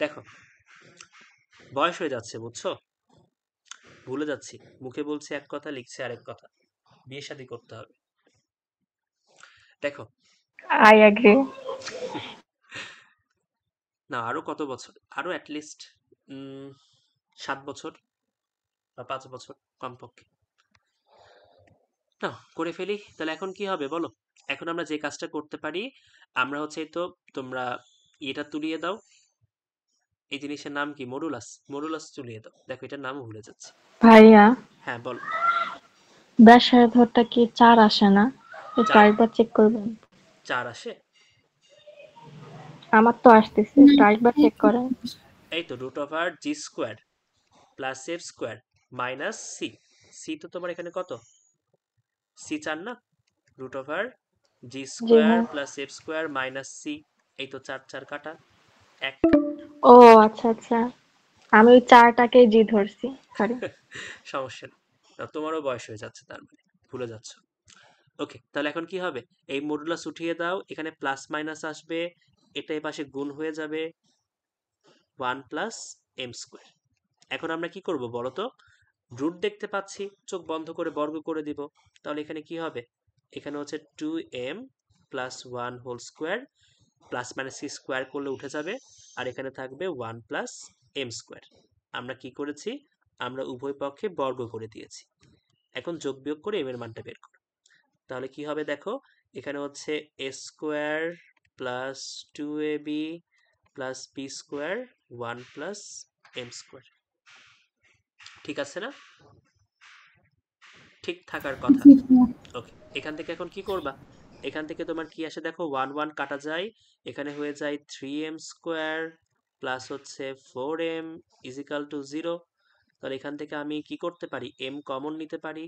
দেখো বয়স হয়ে যাচ্ছে বুঝছো, ভুলে যাচ্ছি, মুখে বলছি এক কথা লিখছি আরেক কথা। বিয়ে শাদী করতে হবে। দেখো I agree। না, আরো কত বছর, আরো অ্যাটলিস্ট 7 বছর বা 5 বছর কমপক্ষে। না, করে ফেলি তাহলে। এখন কি হবে বলো? এখন আমরা যে কাজটা করতে পারি, আমরা হচ্ছে এই তো, তোমরা এটা তুলিয়ে দাও। এই জিনিসের নাম কি? মডুলাস। মডুলাস তুলিয়ে দাও। দেখো এটার নামও ভুলে যাচ্ছি। ভাইয়া, হ্যাঁ বল। ব্যাসার্ধটা কি 4 আসে না? একটু 4? আরেকবার চেক করবেন। 4 আসে? আমার তো আসতেছে, না, একটু আরেকবার চেক করেন। এই তো root over G square plus F square minus C. C তো তোমার এখানে কত? সি 4 না? Root over G G square ভাই। Plus F square minus C. এই তো 4 4 কাটা 1। ও আচ্ছা আচ্ছা, আমি ওই 4টাকেই জি ধরছি, সরি। সমস্যা নেই। তোমারও বয়স হয়ে যাচ্ছে, তার মানে ভুলে যাচ্ছ। ওকে, তাহলে এখন কি হবে? এই মডুলাস উঠিয়ে দাও, এখানে প্লাস মাইনাস আসবে, এটা এই পাশে গুণ হয়ে যাবে 1 প্লাস এম স্কোয়ার। এখন আমরা কি করব বলো তো? রুট দেখতে পাচ্ছি, চোখ বন্ধ করে বর্গ করে দিব। তাহলে এখানে কি হবে? এখানে হচ্ছে 2m plus 1 whole square, plus minus c square করলে উঠে যাবে, আর এখানে থাকবে 1 প্লাস এম স্কোয়ার। আমরা কি করেছি? আমরা উভয় পক্ষে বর্গ করে দিয়েছি। এখন যোগ বিয়োগ করে এম এর মানটা বের করো। তাহলে কি হবে দেখো, এখানে হচ্ছে A square plus 2ab plus B square 1 plus M square. ঠিক আছে না? ঠিক থাকার কথা। জি ভাইয়া। ওকে, এখান থেকে এখন কি করবা? এখান থেকে তোমার কি আসে দেখো, 1 1 কাটা যায়, এখানে হয়ে যায় 3m স্কোয়ার প্লাস হচ্ছে 4m ইজিক্যাল টু 0। তাহলে এখান থেকে আমি কি করতে পারি? m কমন নিতে পারি।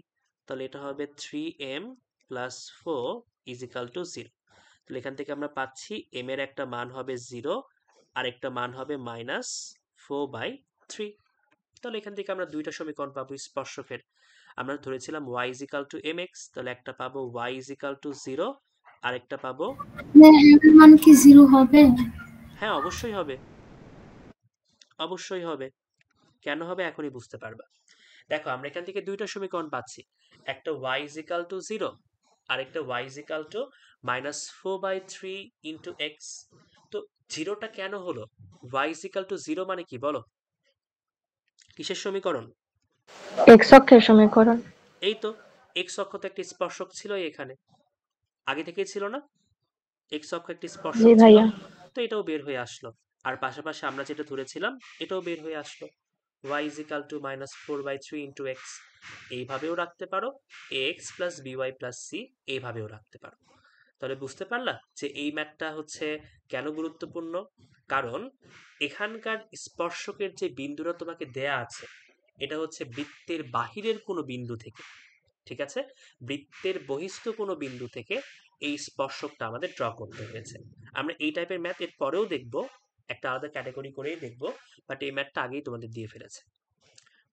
তাহলে এটা হবে 3m প্লাস 4 ইজিক্যাল টু 0। তাহলে এখান থেকে আমরা পাচ্ছি m এর একটা মান হবে 0, আর একটা মান হবে -4/3। তাহলে এখান থেকে আমরা দুইটা সমীকরণ পাবো স্পর্শকের। আমরা ধরেছিলাম y is equal to mx, তাহলে একটা পাবো y is equal to 0, আর একটা পাবো, এর মান কি 0 হবে? হ্যাঁ অবশ্যই হবে, অবশ্যই হবে। কেন হবে এখনই বুঝতে পারবা। দেখো আমরা এখান থেকে দুইটা সমীকরণ পাচ্ছি, একটা y is equal to 0, আর একটা y is equal to -4/3 into x। তো জিরোটা কেন হলো? y is equal to 0 মানে কি বলো? কিসের সমীকরণ? এক্স অক্ষের সমীকরণ। এই তো, x অক্ষ তো একটি স্পর্শক ছিল এখানে, আগে থেকেই ছিল না? x অক্ষ একটি জি স্পর্শক ছিল, ভাইয়া। তো এটাও বের হয়ে আসলো। আর পাশাপাশি আমরা যেটা ধরেছিলাম এটাও বের হয়ে আসলো, y is equal to -4/3 into x। এইভাবেও রাখতে পারো, ax plus by plus c, এইভাবেও রাখতে পারো। তাহলে বুঝতে পারলা যে এই ম্যাথটা হচ্ছে কেন গুরুত্বপূর্ণ? কারণ এখানকার স্পর্শকের যে বিন্দুটা তোমাকে দেয়া আছে, এটা হচ্ছে বৃত্তের বাহিরের কোনো বিন্দু থেকে, ঠিক আছে? বৃত্তের বহিস্থ কোনো বিন্দু থেকে এই স্পর্শকটা আমাদের ড্র করতে হয়েছে। আমরা এই টাইপের ম্যাথ এর পরেও দেখব, একটা আলাদা ক্যাটাগরি করেই দেখব, বাট এই ম্যাথটা আগেই তোমাদের দিয়ে ফেলেছে।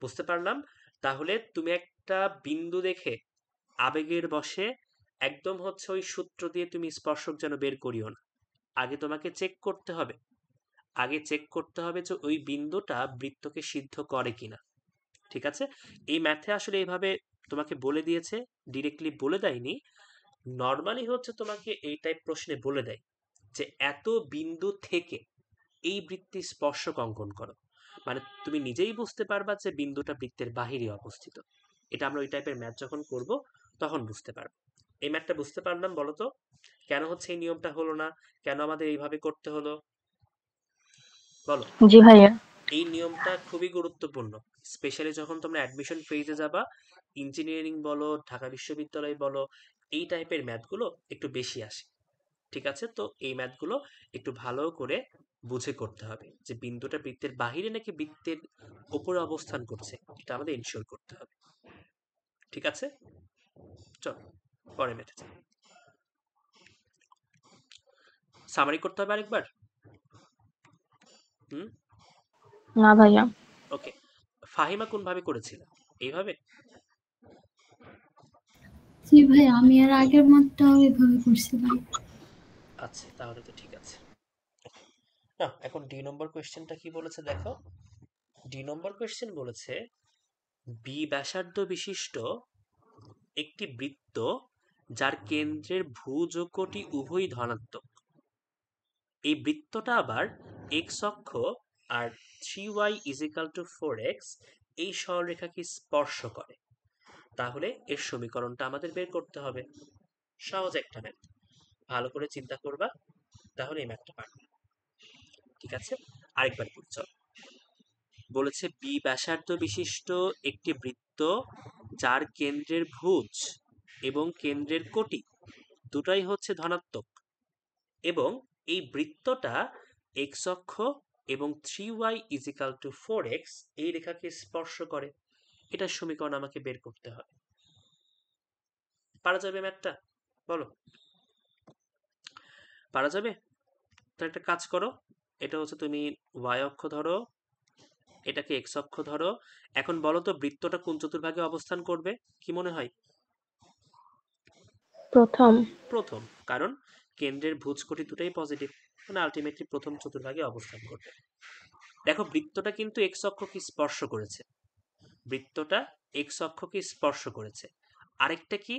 বুঝতে পারলাম। তাহলে তুমি একটা বিন্দু দেখে আবেগের বশে একদম হচ্ছে ওই সূত্র দিয়ে তুমি স্পর্শক যেন বের করিও না। আগে তোমাকে চেক করতে হবে, আগে চেক করতে হবে যে ওই বিন্দুটা বৃত্তকে সিদ্ধ করে কিনা। ঠিক আছে? এই ম্যাথে আসলে এইভাবে তোমাকে বলে দিয়েছে, ডিরেক্টলি বলে দেয়নি। নর্মালি হচ্ছে তোমাকে এই টাইপ প্রশ্নে বলে দেয় যে এত বিন্দু থেকে এই বৃত্তের স্পর্শক অঙ্কন করো। মানে তুমি নিজেই বুঝতে পারবা যে বিন্দুটা বৃত্তের বাহিরে অবস্থিত। এটা আমরা ওই টাইপের ম্যাথ যখন করব তখন বুঝতে পারবো। এই ম্যাথটা বুঝতে পারলাম বলো তো? কেন হচ্ছে এই নিয়মটা হলো না? কেন আমাদের এইভাবে করতে হলো? বলো। জি ভাইয়া। এই নিয়মটা খুবই গুরুত্বপূর্ণ, স্পেশালি যখন তোমরা অ্যাডমিশন ফেজে যাবা। ইঞ্জিনিয়ারিং বলো, ঢাকা বিশ্ববিদ্যালয় বলো, এই টাইপের ম্যাথগুলো একটু বেশি আসে। ঠিক আছে? তো এই ম্যাথগুলো একটু ভালো করে বুঝে করতে হবে যে বিন্দুটা বৃত্তের বাহিরে নাকি বৃত্তের উপরে অবস্থান করছে, এটা আমাদের এনশিওর করতে হবে। ঠিক আছে? চলো পরে ম্যাথে যাই। সামারি করতে হবে আরেকবার। হুম। না ভাইয়া। ওকে, ফাহিমা কোন ভাবে করেছিল? এইভাবে? জি ভাই, আমি এর আগের মতটাও এভাবে করছিলাম। আচ্ছা, তাহলে তো ঠিক আছে। না, এখন ডি নম্বর কোয়েশ্চেনটা কি বলেছে দেখো। ডি নম্বর কোয়েশ্চেন বলেছে বি ব্যাসার্ধ বিশিষ্ট একটি বৃত্ত যার কেন্দ্রের ভুজ ও কোটি উভয়ই ধনাত্মক। এই বৃত্তটা আবার এক্স অক্ষ আর 3y ইজিক্যাল টু 4x এই সরলরেখাকে স্পর্শ করে, তাহলে এর সমীকরণটা আমাদের বের করতে হবে। সহজ একটা ম্যাথ, ভালো করে চিন্তা করবা, তাহলে এই ম্যাথটা পারবে। ঠিক আছে, আরেকবার পড়ি চল। বলেছে বি ব্যাসার্ধ বিশিষ্ট একটি বৃত্ত যার কেন্দ্রের ভুজ এবং কেন্দ্রের কোটি দুটাই হচ্ছে ধনাত্মক, এবং এই বৃত্তটা এক্স অক্ষ এবং 3y ইজিক্যাল টু 4x এই রেখাকে স্পর্শ করে। এটার সমীকরণ আমাকে বের করতে হবে। পারা যাবে ম্যাথটা? বলো, পারা যাবে? তো একটা কাজ করো, এটা হচ্ছে তুমি y অক্ষ ধরো, এটাকে এক্স অক্ষ ধরো। এখন বলো তো বৃত্তটা কোন চতুর্ভাগে অবস্থান করবে? কি মনে হয়? প্রথম। প্রথম, কারণ কেন্দ্রের ভুজকোটি দুটাই পজিটিভ, মানে আলটিমেটলি প্রথম চতুর্ভাগে অবস্থান করবে। দেখো বৃত্তটা কিন্তু এক্স অক্ষকে স্পর্শ করেছে, বৃত্তটা এক্স অক্ষকে স্পর্শ করেছে। আরেকটা কি,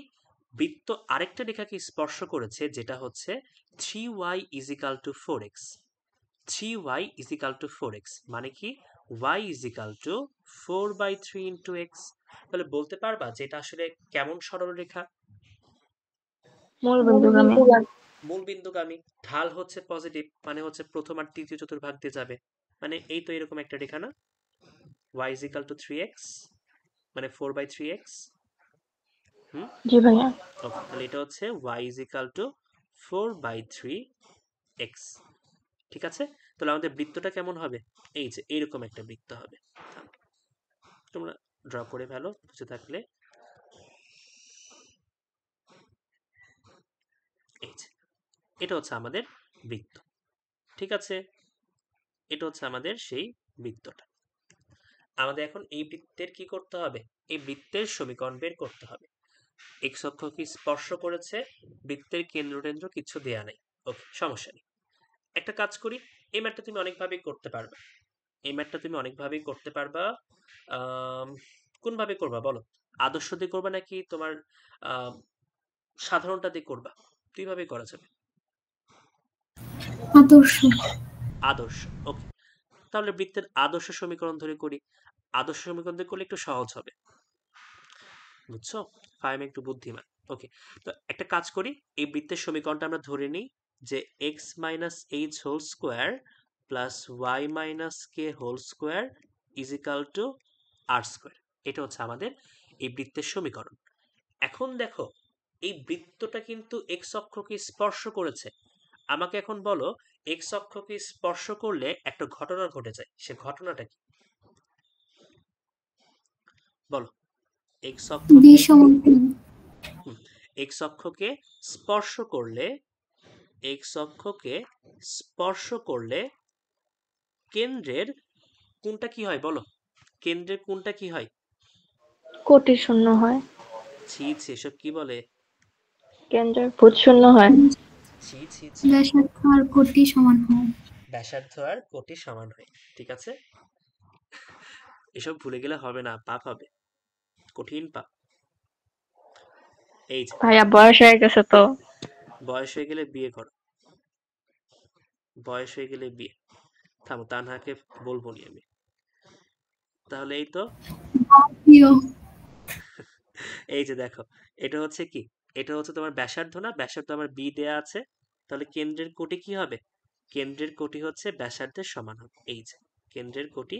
বৃত্ত আরেকটা রেখাকে স্পর্শ করেছে, যেটা হচ্ছে 3y is equal two 4x। 3y is equal two 4x মানে কি, y is equal to 4/3 into x. তাহলে বলতে পারবা যে এটা আসলে কেমন সরলরেখা? মূল বিন্দুগামী। মূল বিন্দুগামী। ঢাল হচ্ছে পজিটিভ, মানে হচ্ছে প্রথম আর তৃতীয় চতুর্ভাগ দিয়ে যাবে, মানে এই তো এরকম একটা রেখা না, y ইজিক্যাল টু 3x মানে 4/3x। জি ভাইয়া। ওকে, তাহলে এটা হচ্ছে y ইজিক্যাল টু 4/3x। ঠিক আছে, তাহলে আমাদের বৃত্তটা কেমন হবে? এই যে এইরকম একটা বৃত্ত হবে। তোমরা ড্র করে ফেলো বুঝে থাকলে। এই যে এটা হচ্ছে আমাদের বৃত্ত। ঠিক আছে, এটা হচ্ছে আমাদের সেই বৃত্তটা। আমাদের এখন এই বৃত্তের কি করতে হবে? এই বৃত্তের সমীকরণ বের করতে হবে। এক্স অক্ষ কি স্পর্শ করেছে, বৃত্তের কেন্দ্র টেন্দ্র কিছু দেয়া নেই। ওকে, সমস্যা নেই। একটা কাজ করি, এই ম্যাথটা তুমি অনেকভাবেই করতে পারবে, এই ম্যাথটা তুমি অনেকভাবেই করতে পারবা। কোনভাবে করবা বলো? আদর্শ দিয়ে করবা নাকি তোমার সাধারণটা দিয়ে করবা? দুইভাবেই করা যাবে। আদর্শ। আদর্শ, ওকে। তাহলে বৃত্তের আদর্শ সমীকরণ ধরে করি। আদর্শ সমীকরণ দিয়ে করলে একটু সহজ হবে, বুঝছো? আমি একটু বুদ্ধিমান। ওকে, তো একটা কাজ করি, এই বৃত্তের সমীকরণটা আমরা ধরে নিই যে X minus H whole square plus Y minus K whole square is equal to R square. এটা হচ্ছে আমাদের এই বৃত্তের সমীকরণ। এখন দেখো এই বৃত্তটা কিন্তু এক্স অক্ষকে স্পর্শ করেছে। আমাকে এখন বলো, এক্স অক্ষকে স্পর্শ করলে একটা ঘটনা ঘটে যায়, সে ঘটনাটা কি? বলো। এক্স বি অক্ষকে সমান এক্স অক্ষকে স্পর্শ করলে, এক্স অক্ষকে স্পর্শ করলে কেন্দ্রের কোনটা কি হয় বলো? কেন্দ্রের কোনটা কি হয়? কোটি শূন্য হয়। ছি ছি, এসব কি বলে? কেন্দ্রের ভুজ শূন্য হয়। ছি ছি ছি। ব্যাসার্ধ আর কোটি সমান হয়। ব্যাসার্ধ আর কোটি সমান হয়। ঠিক আছে, এসব ভুলে গেলে হবে না, পাপ হবে, কঠিন পাপ। এই যে ভাইয়া বয়স হয়ে গেছে তো। বয়স হয়ে গেলে বিয়ে করো, বয়স হয়ে গেলে বিয়ে। থামো, তানহাকে বলবো নি আমি। তাহলে এই তো, প্রিয়। এই যে দেখো, এটা হচ্ছে কি, এটা হচ্ছে তোমার ব্যাসার্ধ না, ব্যাসার্ধ আমার বি দেয়া আছে, তাহলে কেন্দ্রের কোটি কি হবে? কেন্দ্রের কোটি হচ্ছে ব্যাসার্ধের সমান হবে। এই যে কেন্দ্রের কোটি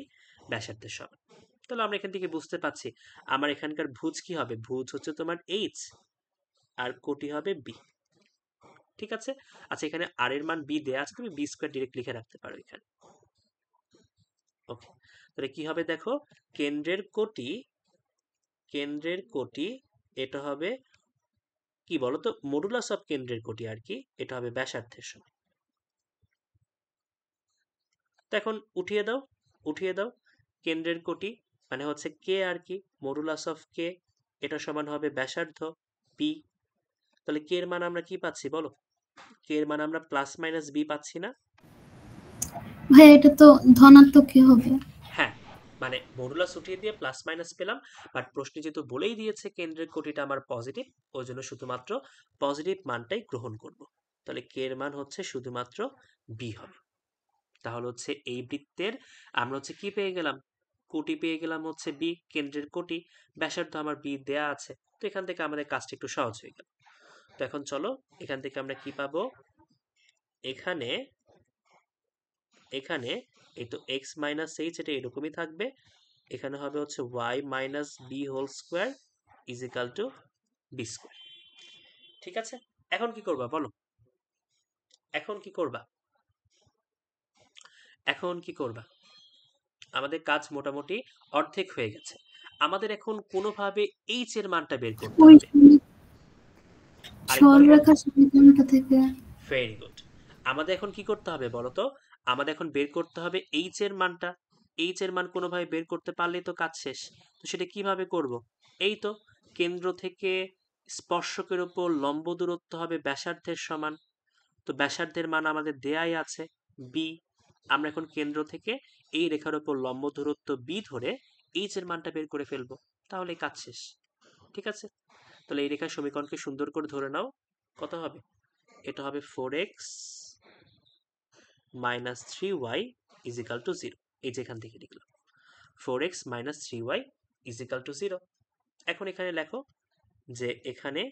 ব্যাসার্ধের সমান। তাহলে আমরা এখান থেকে বুঝতে পারছি আমার এখানকার ভুজ কি হবে, ভুজ হচ্ছে তোমার এইচ আর কোটি হবে বি। ঠিক আছে, আচ্ছা এখানে আর এর মান বি দেয়া আছে, তুমি বি স্কোয়ার ডিরেক্ট লিখে রাখতে পারো এখানে। ওকে, তাহলে কি হবে দেখো, কেন্দ্রের কোটি, কেন্দ্রের কোটি এটা হবে কি বলতো, মডুলাস অফ কেন্দ্রের কোটি আর কি, এটা হবে ব্যাসার্ধের সমান। তো এখন উঠিয়ে দাও, উঠিয়ে দাও, কেন্দ্রের কোটি মানে হচ্ছে কে আর কি, মডুলাস অফ কে এটা সমান হবে ব্যাসার্ধ বি। তাহলে কে এর মান আমরা কি পাচ্ছি বলো? কে এর মান আমরা প্লাস মাইনাস বি পাচ্ছি না? ভাই এটা তো ধনাত্মক কি হবে? হ্যাঁ, মানে মডুলাস উঠিয়ে দিয়ে প্লাস মাইনাস পেলাম, বাট প্রশ্নে যেহেতু বলেই দিয়েছে কেন্দ্রের কোটিটা আমার পজিটিভ, ওই জন্য শুধুমাত্র পজিটিভ মানটাই গ্রহণ করব। তাহলে কে এর মান হচ্ছে শুধুমাত্র বি হবে। তাহলে হচ্ছে এই বৃত্তের আমরা হচ্ছে কি পেয়ে গেলাম, কোটি পেয়ে গেলাম হচ্ছে বি, কেন্দ্রের কোটি, ব্যাসার্ধ আমার বি দেয়া আছে। তো এখান থেকে আমাদের কাজটা একটু সহজ হয়ে গেল। তো এখন চলো এখান থেকে আমরা কি পাবো, এখানে এখানে এই তো এক্স মাইনাস এইচ এটা এরকমই থাকবে, এখানে হবে হচ্ছে y minus b whole square is equal to b square. ঠিক আছে, এখন কি করবা বলো, এখন কি করবা, এখন কি করবা? আমাদের কাজ মোটামুটি অর্ধেক হয়ে গেছে। আমাদের এখন কোনোভাবে এইচ এর মানটা বের করতে ওই হবে। আরেকবার বলো। সরলরেখা সমীকরণটা থেকে। Very good. আমাদের এখন কি করতে হবে বলো তো, আমাদের এখন বের করতে হবে এইচ এর মানটা। এইচ এর মান কোনোভাবে বের করতে পারলেই তো কাজ শেষ। তো সেটা কিভাবে করব? এই তো কেন্দ্র থেকে স্পর্শকের উপর লম্ব দূরত্ব হবে ব্যাসার্ধের সমান। তো ব্যাসার্ধের মান আমাদের দেয়াই আছে বি। আমরা এখন কেন্দ্র থেকে এই রেখার উপর লম্ব দূরত্ব বি ধরে এইচ এর মানটা বের করে ফেলবো, তাহলে কাজ শেষ। ঠিক আছে, তাহলে এই রেখার সমীকরণকে সুন্দর করে ধরে নাও। কত হবে? এটা হবে 4x minus 3y is equal to 0। এই যে এখান থেকে লিখলাম 4x minus 3y is equal to 0। এখন এখানে লেখো যে এখানে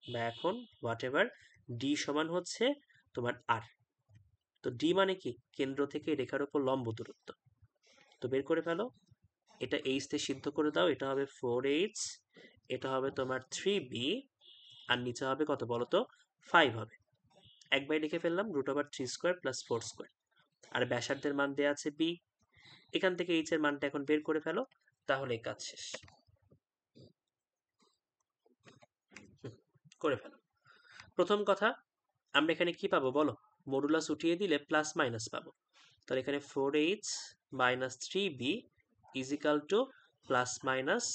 বা এখন হোয়াট এভার ডি সমান হচ্ছে তোমার আর। তো ডি মানে কি? কেন্দ্র থেকে রেখার উপর লম্ব দূরত্ব। তো বের করে ফেলো, এটা এইচ তে সিদ্ধ করে দাও, এটা হবে 4h, এটা হবে তোমার 3b, আর নিচে হবে কত বলো তো? 5 হবে। একবারে লিখে ফেললাম √3² প্লাস 4²। আর ব্যাসার্ধের মান দেওয়া আছে বি, এখান থেকে এইচ এর মানটা এখন বের করে ফেলো, তাহলে কাজ শেষ। করে ফেলো। প্রথম কথা, আমরা এখানে কি পাবো বলো? মডুলাস উঠিয়ে দিলে প্লাস মাইনাস পাবো। তাহলে এখানে 4h minus 3b is equal two plus minus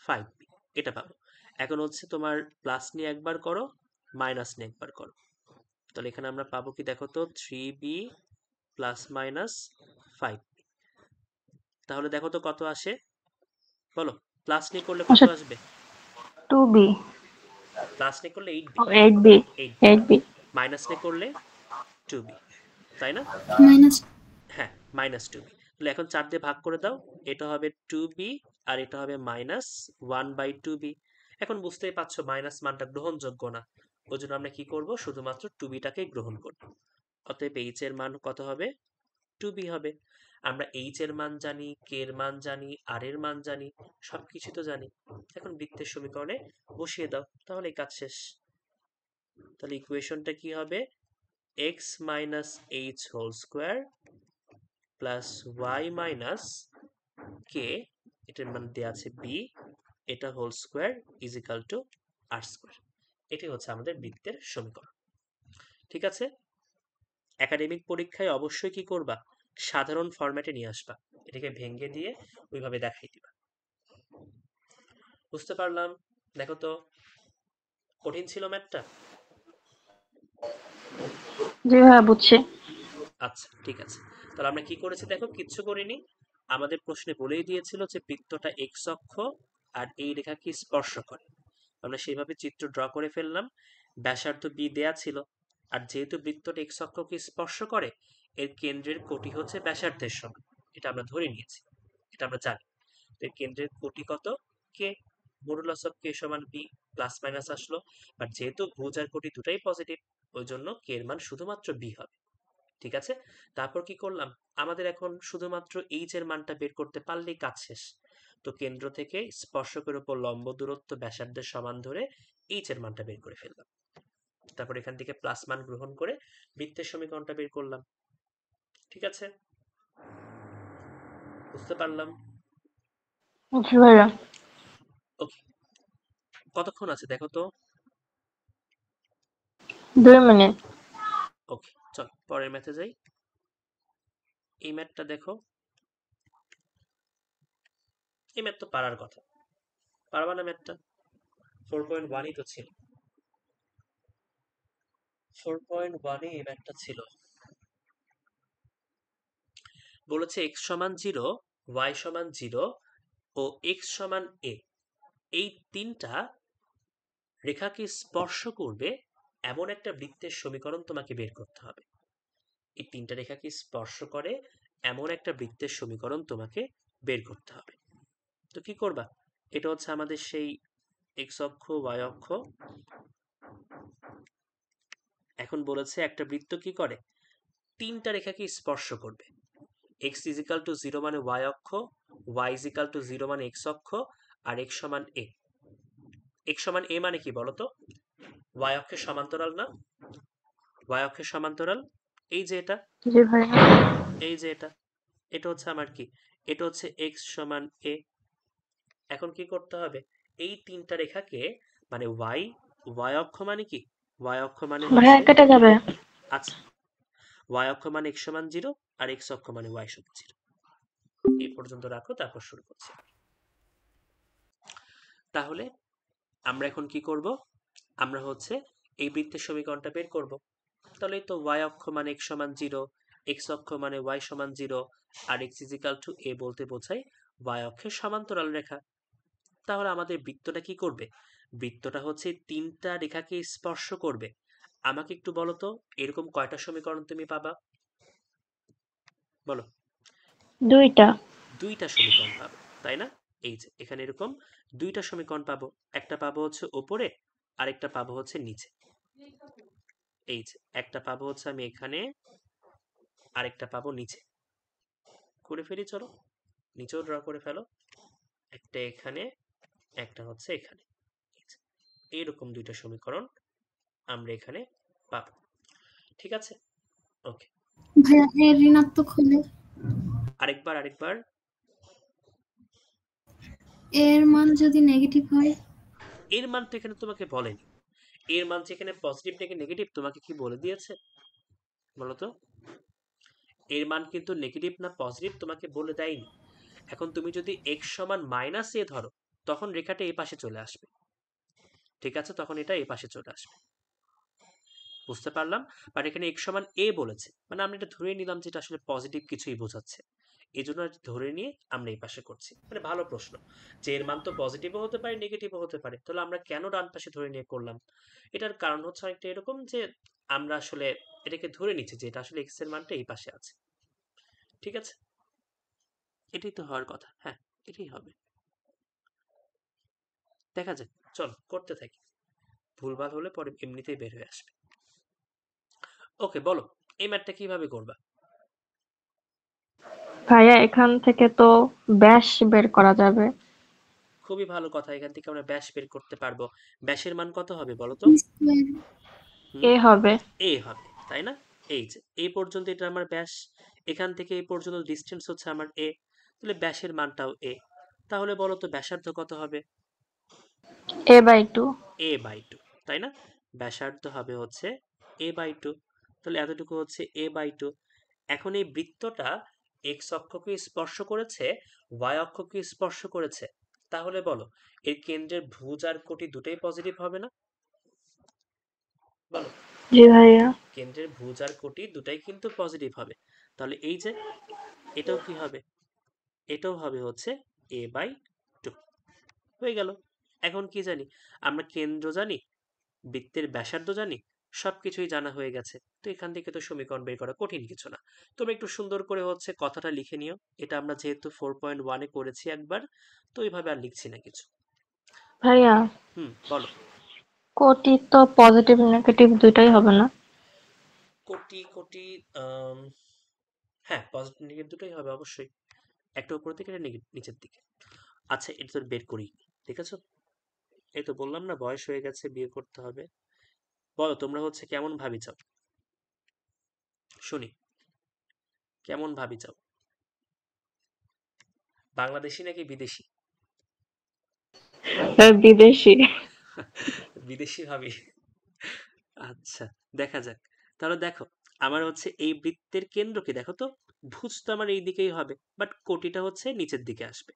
5b, এটা পাবো। এখন হচ্ছে তোমার প্লাস নিয়ে একবার করো, মাইনাস নিয়ে একবার করো। তাহলে এখানে আমরা পাবো কি দেখো তো, 3b প্লাস মাইনাস 5b। তাহলে দেখো তো কত আসে বলো, প্লাস নিয়ে করলে কত আচ্ছা, আসবে? 2b প্লাস নিয়ে করলে 8b, ও 8b 8b, 8b মাইনাস নিয়ে করলে 2b, তাই না? মাইনাস। হ্যাঁ, মাইনাস 2b। তাহলে এখন 4 দিয়ে ভাগ করে দাও, এটা হবে 2b আর এটা হবে মাইনাস 1/2b। এখন বুঝতেই পারছো মাইনাস মানটা গ্রহণযোগ্য না, ওই জন্য আমরা কি করব, শুধুমাত্র 2bটাকে গ্রহণ করব। অতএব এইচ এর মান কত হবে? 2b হবে। আমরা এইচ এর মান জানি, কে এর মান জানি, আর এর মান জানি, সবকিছু তো জানি। এখন বৃত্তের সমীকরণে বসিয়ে দাও, তাহলে কাজ শেষ। তাহলে ইকুয়েশনটা কি হবে? x minus H whole square plus Y minus K, এটার মান দেওয়া আছে বি, এটা whole square is equal to R square. এটি হচ্ছে আমাদের বৃত্তের সমীকরণ। ঠিক আছে, একাডেমিক পরীক্ষায় অবশ্যই কি করবা, সাধারণ ফরম্যাটে নিয়ে আসবা, এটাকে ভেঙে দিয়ে ওইভাবে দেখাই দিবা। বুঝতে পারলাম। দেখো তো, কঠিন ছিল ম্যাথটা? জি ভাইয়া, বুঝছি। আচ্ছা ঠিক আছে, তাহলে আমরা কি করেছি দেখো, কিচ্ছু করিনি। আমাদের প্রশ্নে বলেই দিয়েছিল যে বৃত্তটা এক্স অক্ষ আর এই রেখা কি স্পর্শ করে। আমরা সেইভাবে চিত্র ড্র করে ফেললাম, ব্যাসার্ধ বি দেয়া ছিল, আর যেহেতু বৃত্তটা এক্স অক্ষকে স্পর্শ করে, এর কেন্দ্রের কোটি হচ্ছে ব্যাসার্ধের সমান, এটা আমরা ধরে নিয়েছি, এটা আমরা জানি। এর কেন্দ্রের কোটি কত? কে। মডুলাস অফ কে সমান বি, প্লাস মাইনাস আসলো, বাট যেহেতু ভুজ আর কোটি দুটাই পজিটিভ, ওই জন্য কে এর মান শুধুমাত্র বি হবে। ঠিক আছে, তারপর কি করলাম, আমাদের এখন শুধুমাত্র এইচ এর মানটা বের করতে পারলেই কাজ শেষ। তো কেন্দ্র থেকে স্পর্শকের উপর লম্ব দূরত্ব ব্যাসার্ধের সমান ধরে এইচ এর মানটা বের করে ফেললাম। তারপর এখান থেকে প্লাস মান গ্রহণ করে বৃত্তের সমীকরণটা বের করলাম। ঠিক আছে, বুঝতে পারলাম। জি ভাইয়া। ওকে, কতক্ষণ আছে দেখো তো? 2 মিনিট। ওকে, চল পরের ম্যাথে যাই। এই ম্যাথটা দেখো, এই ম্যাথ তো পারার কথা, পারবা না ম্যাথটা? 4.1ই তো ছিল, 4.1 এই ম্যাথটা ছিল। বলেছে x সমান 0, y সমান 0 ও x সমান a, এই তিনটা রেখাকে স্পর্শ করবে এমন একটা বৃত্তের সমীকরণ তোমাকে বের করতে হবে। এই 3টা রেখাকে স্পর্শ করে এমন একটা বৃত্তের সমীকরণ তোমাকে বের করতে হবে। তো কি করবা? এটা হচ্ছে আমাদের সেই এক্স অক্ষ, ওয়াই অক্ষ। এখন বলেছে একটা বৃত্ত কি করে? 3টা রেখাকে স্পর্শ করবে। x ইজিক্যাল টু 0 মানে ওয়াই অক্ষ, y ইজিক্যাল টু 0 মানে এক্স অক্ষ, আর x সমান a। x সমান a মানে কি বলতো? y অক্ষের সমান্তরাল না? y অক্ষের সমান্তরাল এই যে এটা, জি ভাইয়া। এই যে এটা, এটা হচ্ছে আমার কি? এটা হচ্ছে x সমান a। এখন কি করতে হবে? এই 3টা রেখাকে মানে y অক্ষ মানে কি? y অক্ষ মানে ভাইয়া হচ্ছে, কেটে যাবে। আচ্ছা, y অক্ষ মানে x সমান 0 আর x অক্ষ মানে y সমান 0। এই পর্যন্ত রাখো, তারপর শুরু করছি। তাহলে আমরা এখন কি করব? আমরা হচ্ছে এই বৃত্তের সমীকরণটা বের করব। তাহলে তো y অক্ষ মানে x সমান 0, x অক্ষ মানে y সমান 0, আর x ইজিক্যাল টু a বলতে বোঝায় y অক্ষের সমান্তরাল রেখা। তাহলে আমাদের বৃত্তটা কি করবে? বৃত্তটা হচ্ছে 3টা রেখাকে স্পর্শ করবে। আমাকে একটু বলো তো, এরকম কয়টা সমীকরণ তুমি পাবা? বলো। 2টা। 2টা সমীকরণ পাবো, তাই না? এই যে এখানে এরকম 2টা সমীকরণ পাবো। একটা পাবো হচ্ছে ওপরে, আরেকটা পাবো হচ্ছে নিচে। এই যে একটা পাবো হচ্ছে আমি এখানে, আরেকটা পাবো নিচে। করে ফেলি, চলো নিচেও ড্র করে ফেলো। একটা এখানে, একটা হচ্ছে এখানে। এইরকম 2টা সমীকরণ আমরা এখানে পাবো। ঠিক আছে, ওকে। ভাইয়া এর ঋণাত্মক হলে আরেকবার। এর মান যদি নেগেটিভ হয়? এর মান তো এখানে তোমাকে বলেনি। এর মান যেখানে পজিটিভ নাকি নেগেটিভ তোমাকে কি বলে দিয়েছে বলো তো? এর মান কিন্তু নেগেটিভ না পজিটিভ তোমাকে বলে দেয়নি। এখন তুমি যদি x সমান মাইনাস a ধরো, তখন রেখাটা এই পাশে চলে আসবে। ঠিক আছে, তখন এটা এই পাশে চলে আসবে। বুঝতে পারলাম। বাট এখানে x সমান a বলেছে, মানে আমরা এটা ধরে নিলাম যে এটা আসলে পজিটিভ কিছুই বোঝাচ্ছে। এই জন্য ধরে নিয়ে আমরা এই পাশে করছি। মানে ভালো প্রশ্ন, যে এর মান তো পজিটিভও হতে পারে নেগেটিভও হতে পারে, তাহলে আমরা কেন ডান পাশে ধরে নিয়ে করলাম? এটার কারণ হচ্ছে অনেকটা এরকম যে আমরা আসলে এটাকে ধরে নিচ্ছি যে এটা আসলে x এর মানটা এই পাশে আছে। ঠিক আছে, এটাই তো হওয়ার কথা। হ্যাঁ, এটাই হবে। দেখা যাক, চল করতে থাকি। ভুলভাল হলে পরে এমনিতেই বের হয়ে আসবে। ওকে, বলো এই ম্যাথটা কিভাবে করবা? ভাইয়া এখান থেকে তো ব্যাস বের করা যাবে। খুবই ভালো কথা, এখান থেকে আমরা ব্যাস বের করতে পারবো। ব্যাসের মান কত হবে বলো তো? স্কোয়ার। হুম, এ হবে। এ হবে, তাই না? এই যে এই পর্যন্ত এটা আমার ব্যাস, এখান থেকে এই পর্যন্ত ডিস্টেন্স হচ্ছে আমার এ, তাহলে ব্যাসের মানটাও এ। তাহলে বলো তো ব্যাসার্ধ কত হবে? a/2। এ বাই টু, তাই না? ব্যাসার্ধ হবে হচ্ছে এ বাই টু। তাহলে এতটুকু হচ্ছে এ বাই টু। এখন এই বৃত্তটা এক্স অক্ষকে স্পর্শ করেছে, ওয়াই অক্ষকে স্পর্শ করেছে। তাহলে বলো এর কেন্দ্রের ভুজ আর কোটি দুটোই পজিটিভ হবে না? বলো। জি ভাইয়া। কেন্দ্রের ভুজ আর কোটি দুটাই কিন্তু পজিটিভ হবে। তাহলে এই যে এটাও কি হবে? এটাও হবে হচ্ছে এ বাই টু। হয়ে গেল। এখন কি জানি? আমরা কেন্দ্র জানি, বৃত্তের ব্যাসার্ধ জানি, সবকিছুই জানা হয়ে গেছে। তো এখান থেকে তো সমীকরণ বের করা কঠিন কিছু না। তবে একটু সুন্দর করে হচ্ছে কথাটা লিখে নিও। এটা আমরা যেহেতু 4.1-এ করেছি একবার, তো এইভাবে আর লিখছি না কিছু। ভাইয়া বলো। কোটি তো পজিটিভ নেগেটিভ দুইটাই হবে না? কোটি কোটি, হ্যাঁ পজিটিভ নেগেটিভ দুটোই হবে অবশ্যই। একটা উপর থেকে একটা নিচের দিকে। আচ্ছা, এটা তো বের করি। ঠিক আছে, এই তো বললাম না বয়স হয়ে গেছে, বিয়ে করতে হবে। বলো তোমরা হচ্ছে কেমন ভাবি চাও শুনি? কেমন ভাবি চাও? বাংলাদেশি নাকি বিদেশি? বিদেশি। বিদেশি ভাবি। আচ্ছা, দেখা যাক। তাহলে দেখো, আমার হচ্ছে এই বৃত্তের কেন্দ্রকে দেখো তো, ভুজ তো আমার এই দিকেই হবে, বাট কোটিটা হচ্ছে নিচের দিকে আসবে।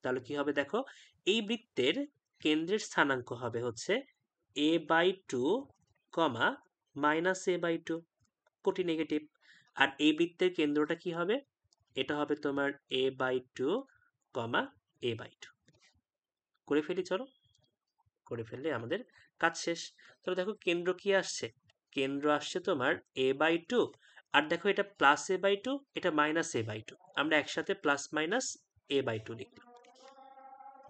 তাহলে কি হবে দেখো, এই বৃত্তের কেন্দ্রের স্থানাঙ্ক হবে হচ্ছে A by two comma minus A by two, কোটি নেগেটিভ। আর এই বৃত্তের কেন্দ্রটা কি হবে? এটা হবে তোমার A by two comma A by two. করে ফেলি চলো, করে ফেললে আমাদের কাজ শেষ। তাহলে দেখো কেন্দ্র কি আসছে? কেন্দ্র আসছে তোমার এ বাই টু, আর দেখো এটা প্লাস এ বাই টু, এটা মাইনাস এ বাই টু, আমরা একসাথে plus minus A by two লিখলাম।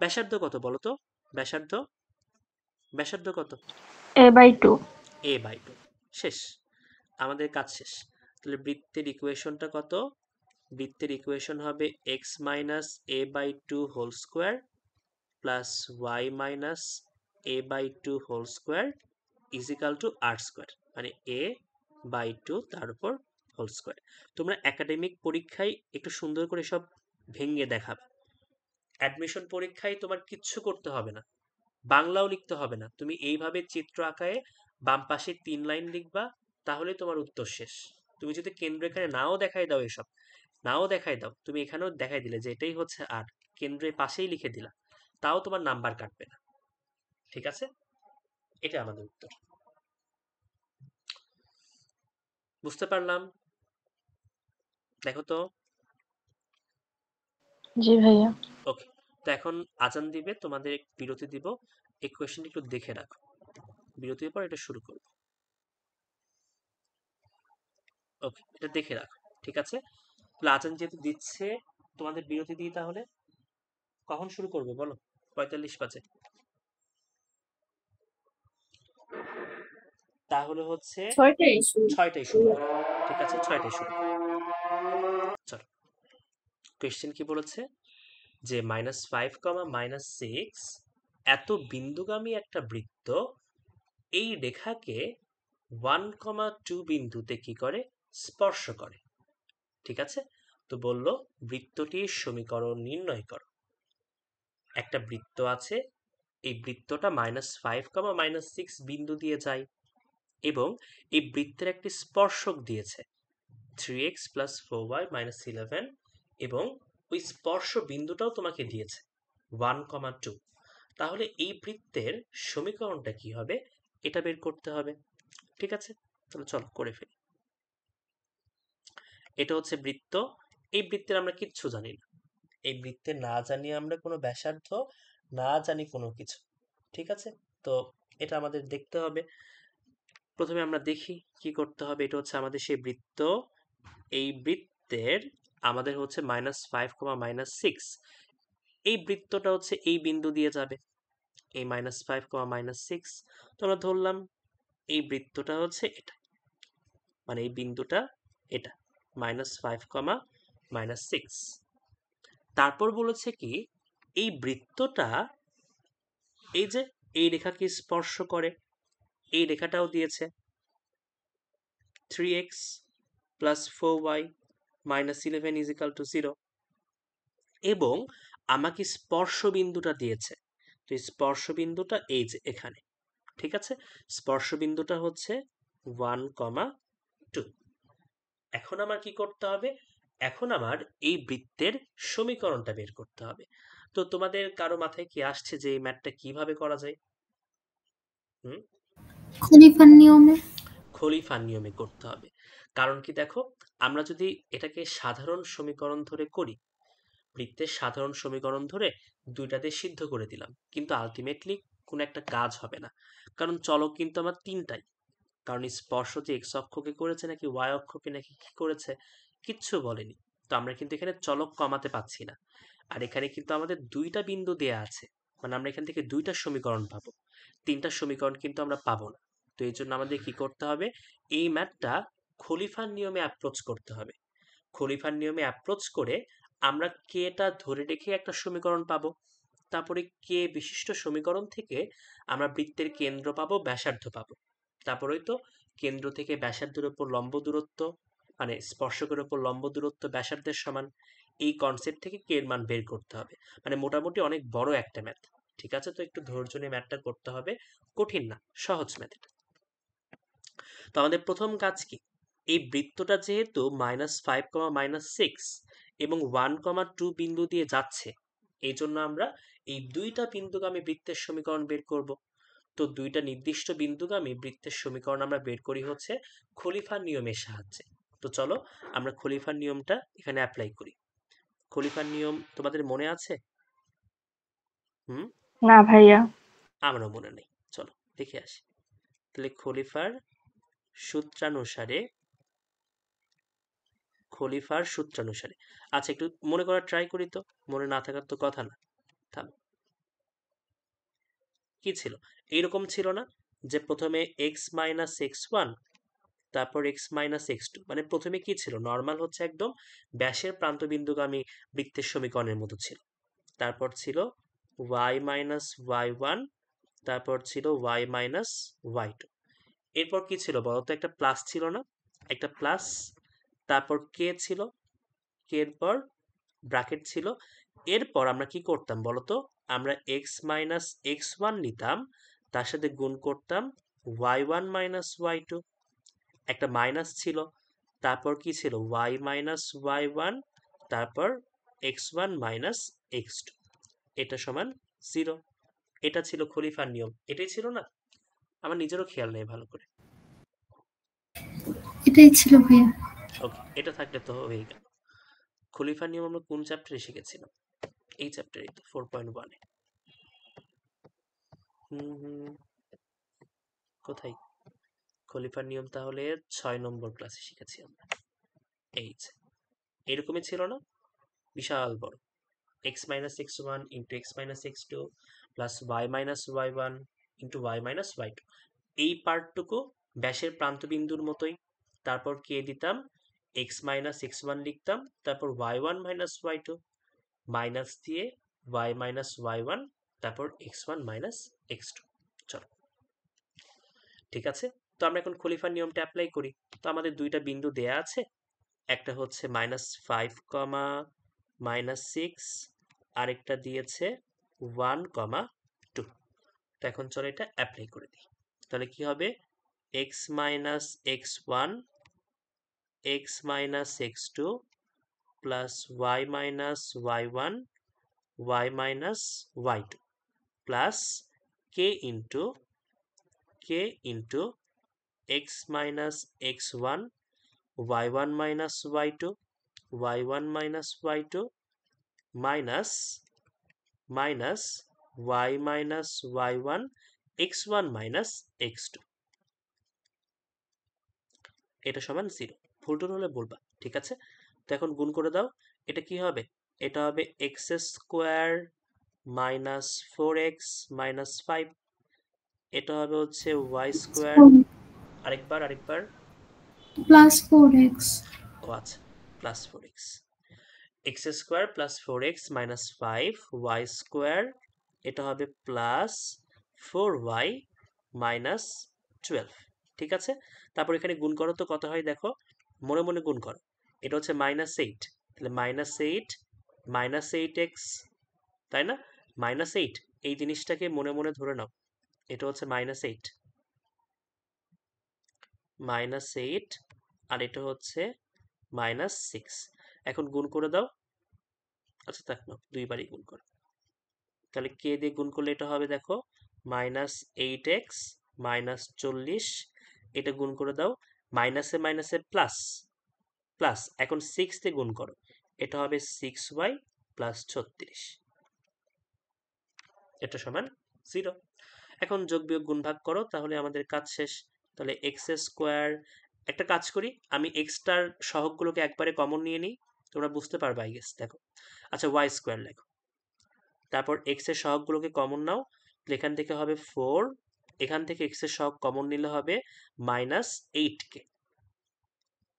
ব্যাসার্ধ কত বলো তো? ব্যাসার্ধ ব্যাসার্ধ কত? a/2। A by two. শেষ, আমাদের কাজ শেষ। তাহলে বৃত্তের ইকুয়েশনটা কত? বৃত্তের ইকুয়েশন হবে x minus A by two whole square plus Y minus A by two whole square is equal to R square, মানে এ বাই টু তার উপর হোল স্কোয়ার। তোমরা একাডেমিক পরীক্ষায় একটু সুন্দর করে সব ভেঙে দেখাবে। অ্যাডমিশন পরীক্ষায় তোমার কিচ্ছু করতে হবে না, বাংলাও লিখতে হবে না, তুমি এইভাবে চিত্র আঁকায় বাম পাশে 3 লাইন লিখবা, তাহলে তোমার উত্তর শেষ। তুমি যদি কেন্দ্র এখানে নাও দেখাই দাও, এসব নাও দেখাই দাও, তুমি এখানেও দেখাই দিলে যে এটাই হচ্ছে আর, কেন্দ্রের পাশেই লিখে দিলা, তাও তোমার নাম্বার কাটবে না। ঠিক আছে, এটা আমাদের উত্তর। বুঝতে পারলাম? দেখো তো। জি ভাইয়া। ওকে, তো এখন আজান দিবে, তোমাদের বিরতি দিব, এই কোয়েশ্চেনটা একটু দেখে রাখো, বিরতির পর এটা শুরু করবো। ওকে, এটা দেখে রাখো, ঠিক আছে? তাহলে আজান যেহেতু দিচ্ছে, তোমাদের বিরতি দিই তাহলে। কখন শুরু করবো বলো? 45 বাজে। তাহলে হচ্ছে 6টায় শুরু করো। ঠিক আছে, 6টায় শুরু করো। চলো, কোয়েশ্চেন কি বলেছে যে -5, -6 এত বিন্দুগামী একটা বৃত্ত এই রেখাকে 1, 2 বিন্দুতে কি করে? স্পর্শ করে। ঠিক আছে, তো বলল বৃত্তটির সমীকরণ নির্ণয় করো। একটা বৃত্ত আছে, এই বৃত্তটা -5, -6 বিন্দু দিয়ে যায় এবং এই বৃত্তের একটি স্পর্শক দিয়েছে 3x + 4y - 11 এবং ওই স্পর্শ বিন্দুটাও তোমাকে দিয়েছে 1, 2। তাহলে এই বৃত্তের সমীকরণটা কি হবে এটা বের করতে হবে। ঠিক আছে, তাহলে চলো করে ফেলি। এটা হচ্ছে বৃত্ত, এই বৃত্তের আমরা কিচ্ছু জানি না, এই বৃত্তে না জানি আমরা কোনো ব্যাসার্ধ, না জানি কোনো কিছু। ঠিক আছে, তো এটা আমাদের দেখতে হবে। প্রথমে আমরা দেখি কি করতে হবে। এটা হচ্ছে আমাদের সেই বৃত্ত, এই বৃত্তের আমাদের হচ্ছে -5, -6, এই বৃত্তটা হচ্ছে এই বিন্দু দিয়ে যাবে, এই -5, -6। তো আমরা ধরলাম এই বৃত্তটা হচ্ছে এটা, মানে এই বিন্দুটা এটা -5, তারপর বলেছে কি এই বৃত্তটা এই যে এই রেখাকে স্পর্শ করে, এই রেখাটাও দিয়েছে 3x + 4y - 11 = 0 এবং আমাকে স্পর্শ বিন্দুটা দিয়েছে, তো স্পর্শ বিন্দুটা এই যে এখানে। ঠিক আছে, স্পর্শ বিন্দুটা হচ্ছে 1, 2। এখন আমার কি করতে হবে? এখন আমার এই বৃত্তের সমীকরণটা বের করতে হবে। তো তোমাদের কারো মাথায় কি আসছে যে এই ম্যাথটা কিভাবে করা যায়? হুম, খলিফার নিয়মে। খলিফার নিয়মে করতে হবে। কারণ কি দেখো, আমরা যদি এটাকে সাধারণ সমীকরণ ধরে করি, বৃত্তের সাধারণ সমীকরণ ধরে দুইটাতে সিদ্ধ করে দিলাম, কিন্তু আলটিমেটলি কোনো একটা কাজ হবে না। কারণ চলক কিন্তু আমার তিনটাই, কারণ স্পর্শ যে এক্স অক্ষকে করেছে নাকি ওয়াই অক্ষকে নাকি কি করেছে কিচ্ছু বলেনি। তো আমরা কিন্তু এখানে চলক কমাতে পাচ্ছি না। আর এখানে কিন্তু আমাদের দুইটা বিন্দু দেয়া আছে, মানে আমরা এখান থেকে দুইটা সমীকরণ পাবো, তিনটা সমীকরণ কিন্তু আমরা পাবো না। তো এই জন্য আমাদের কি করতে হবে? এই ম্যাথটা খলিফার নিয়মে অ্যাপ্রোচ করতে হবে। খলিফার নিয়মে অ্যাপ্রোচ করে আমরা কেটা ধরে রেখে একটা সমীকরণ পাবো, তারপরে কে বিশিষ্ট সমীকরণ থেকে আমরা বৃত্তের কেন্দ্র পাবো, ব্যাসার্ধ পাবো। তারপরেই তো কেন্দ্র থেকে ব্যাসার্ধের উপর লম্ব দূরত্ব, মানে স্পর্শকের উপর লম্ব দূরত্ব ব্যাসার্ধের সমান, এই কনসেপ্ট থেকে কে এর মান বের করতে হবে। মানে মোটামুটি অনেক বড় একটা ম্যাথ। ঠিক আছে, তো একটু ধৈর্য নিয়ে ম্যাথটা করতে হবে, কঠিন না, সহজ ম্যাথ এটা। তো আমাদের প্রথম কাজ কি? এই বৃত্তটা যেহেতু -5, এবং 1, 2 বিন্দু দিয়ে যাচ্ছে, এই জন্য আমরা এই দুইটা বিন্দুগামী বৃত্তের সমীকরণ বের করব। তো দুইটা নির্দিষ্ট বিন্দুগামী বৃত্তের সমীকরণ আমরা বের করি হচ্ছে খলিফার নিয়মের সাহায্যে। তো চলো আমরা খলিফার নিয়মটা এখানে অ্যাপ্লাই করি। খলিফার নিয়ম তোমাদের মনে আছে? হুম, না ভাইয়া। আমারও মনে নেই, চলো দেখে আসি। তাহলে খলিফার সূত্রানুসারে খলিফার সূত্রানুসারে। আচ্ছা, একটু মনে করার ট্রাই করি তো, মনে না থাকার তো কথা না। থাম, কি ছিল? এইরকম ছিল না যে প্রথমে এক্স মাইনাস এক্স ওয়ান, তারপর এক্স মাইনাস এক্স টু, মানে প্রথমে কি ছিল? নর্মাল হচ্ছে একদম ব্যাসের প্রান্তবিন্দুগামী বৃত্তের সমীকরণের মতো ছিল। তারপর ছিল ওয়াই মাইনাস ওয়াই ওয়ান, তারপর ছিল ওয়াই মাইনাস ওয়াই টু। এরপর কি ছিল বলতো? একটা প্লাস ছিল না? একটা প্লাস, তারপর কে ছিল, কে এর পর ব্র্যাকেট ছিল। এরপর আমরা কি করতাম বলতো? আমরা এক্স মাইনাস এক্স ওয়ান নিতাম, তার সাথে গুণ করতাম y one minus Y two. একটা মাইনাস ছিল, তারপর কি ছিল? ওয়াই মাইনাস ওয়াই ওয়ান, তারপর x one minus x two, এটা সমান 0। এটা ছিল খলিফার নিয়ম। এটাই ছিল না? আমার নিজেরও খেয়াল নেই ভালো করে। এটাই ছিল ভাইয়া। ওকে, এটা থাকলে তো হয়ে গেল। খলিফার নিয়ম আমরা কোন চ্যাপ্টারে শিখেছিলাম? এই চ্যাপ্টারে তো 4.1-এ। কোথায় খলিফার নিয়ম? তাহলে 6 নম্বর ক্লাসে শিখেছি আমরা। এই যে এরকমই ছিল না? বিশাল বড় x minus x one into x minus x two plus Y minus Y one into y minus Y two. এই পার্টটুকু ব্যাসের প্রান্তবিন্দুর মতোই। তারপর কে দিতাম? এক্স মাইনাস এক্স ওয়ান লিখতাম, তারপর y one minus Y two, minus দিয়ে ওয়াই মাইনাস ওয়াই ওয়ান, তারপর x one minus x two. চলো, ঠিক আছে। তো আমরা এখন খলিফার নিয়মটা অ্যাপ্লাই করি। তো আমাদের দুইটা বিন্দু দেয়া আছে, একটা হচ্ছে -5, -6, আরেকটা দিয়েছে 1, 2। তো এখন চলো এটা অ্যাপ্লাই করে দিই। তাহলে কি হবে? x minus x one, X minus x two plus Y minus Y one, Y minus Y two plus K into x minus x one, Y one minus Y two, Y one minus Y two minus Y minus Y one, X one minus x two, এটা সমান 0। ভুল টুল হলে বলবা, ঠিক আছে? তো এখন গুণ করে দাও। এটা কি হবে? এটা হবে x square minus 4x minus 5। এটা হবে হচ্ছে ওয়াই স্কোয়ার। আরেকবার প্লাস 4x। ও আচ্ছা, plus 4x, x square plus 4x minus 5 y square, এটা হবে প্লাস 4y মাইনাস 12। ঠিক আছে? তারপর এখানে গুণ করো তো কত হয় দেখো, মনে মনে গুণ করো। এটা হচ্ছে -8, তাহলে -8 তাই না? -8, এই জিনিসটাকে মনে মনে ধরে নাও। এটা হচ্ছে -8, আর এটা হচ্ছে -6। এখন গুণ করে দাও। আচ্ছা থাক না, দুইবারই গুণ করো। তাহলে কে দিয়ে গুণ করলে এটা হবে দেখো -8x -40, এটা গুণ করে দাও। মাইনাসে মাইনাসে প্লাস, এখন 6 দিয়ে গুণ করো, এটা হবে 6y প্লাস 36, এটা সমান 0। এখন যোগ বিয়োগ গুণ ভাগ করো, তাহলে আমাদের কাজ শেষ। তাহলে এক্স স্কোয়ার, একটা কাজ করি, আমি এক্সটার সহগগুলোকে একবারে কমন নিয়ে নিই, তোমরা বুঝতে পারবে আই গেস। দেখো, আচ্ছা ওয়াই স্কোয়ার লেখো, তারপর এক্স এর সহগগুলোকে কমন নাও, এখান থেকে হবে 4, এখান থেকে এক্স এর সহগ কমন নিলে হবে -8k,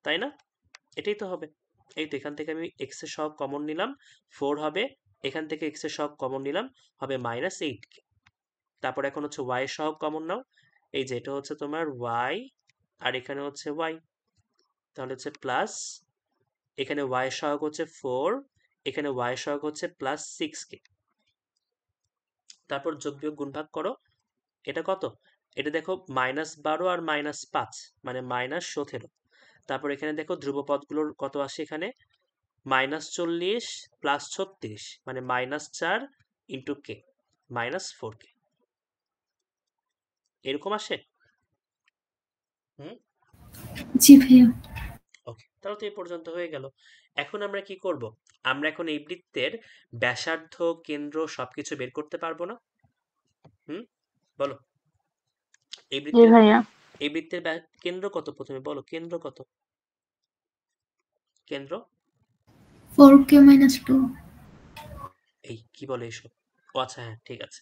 তাই না? এটাই তো হবে। এই তো এখান থেকে আমি এক্স এর সহগ কমন নিলাম, 4 হবে, এখান থেকে এক্স এর সহগ কমন নিলাম, হবে -8k। তারপর এখন হচ্ছে ওয়াই এর সহগ কমন নাও, এই যে এটা হচ্ছে তোমার ওয়াই, আর এখানে হচ্ছে ওয়াই, তাহলে হচ্ছে প্লাস, এখানে ওয়াই এর সহগ হচ্ছে 4, এখানে ওয়াই এর সহগ হচ্ছে +6k। তারপর যোগ বিয়োগ গুণ ভাগ করো, এটা কত? এটা দেখো -12 আর -5 মানে -17। তারপর এখানে দেখো ধ্রুবপদগুলোর কত আসে, এখানে -40 প্লাস 36 মানে -4 ইন্টু কে, -4k, এরকম আসে। জি ভাইয়া। ওকে, তাহলে তো এই পর্যন্ত হয়ে গেল। এখন আমরা কি করব? আমরা এখন এই বৃত্তের ব্যাসার্ধ, কেন্দ্র সবকিছু বের করতে পারবো না? বলো, এই জি বৃত্তের ভাইয়া। কেন্দ্র কত? প্রথমে বলো কেন্দ্র কত? কেন্দ্র 4k minus 2. এই কি বলে এসব? ও আচ্ছা, হ্যাঁ ঠিক আছে।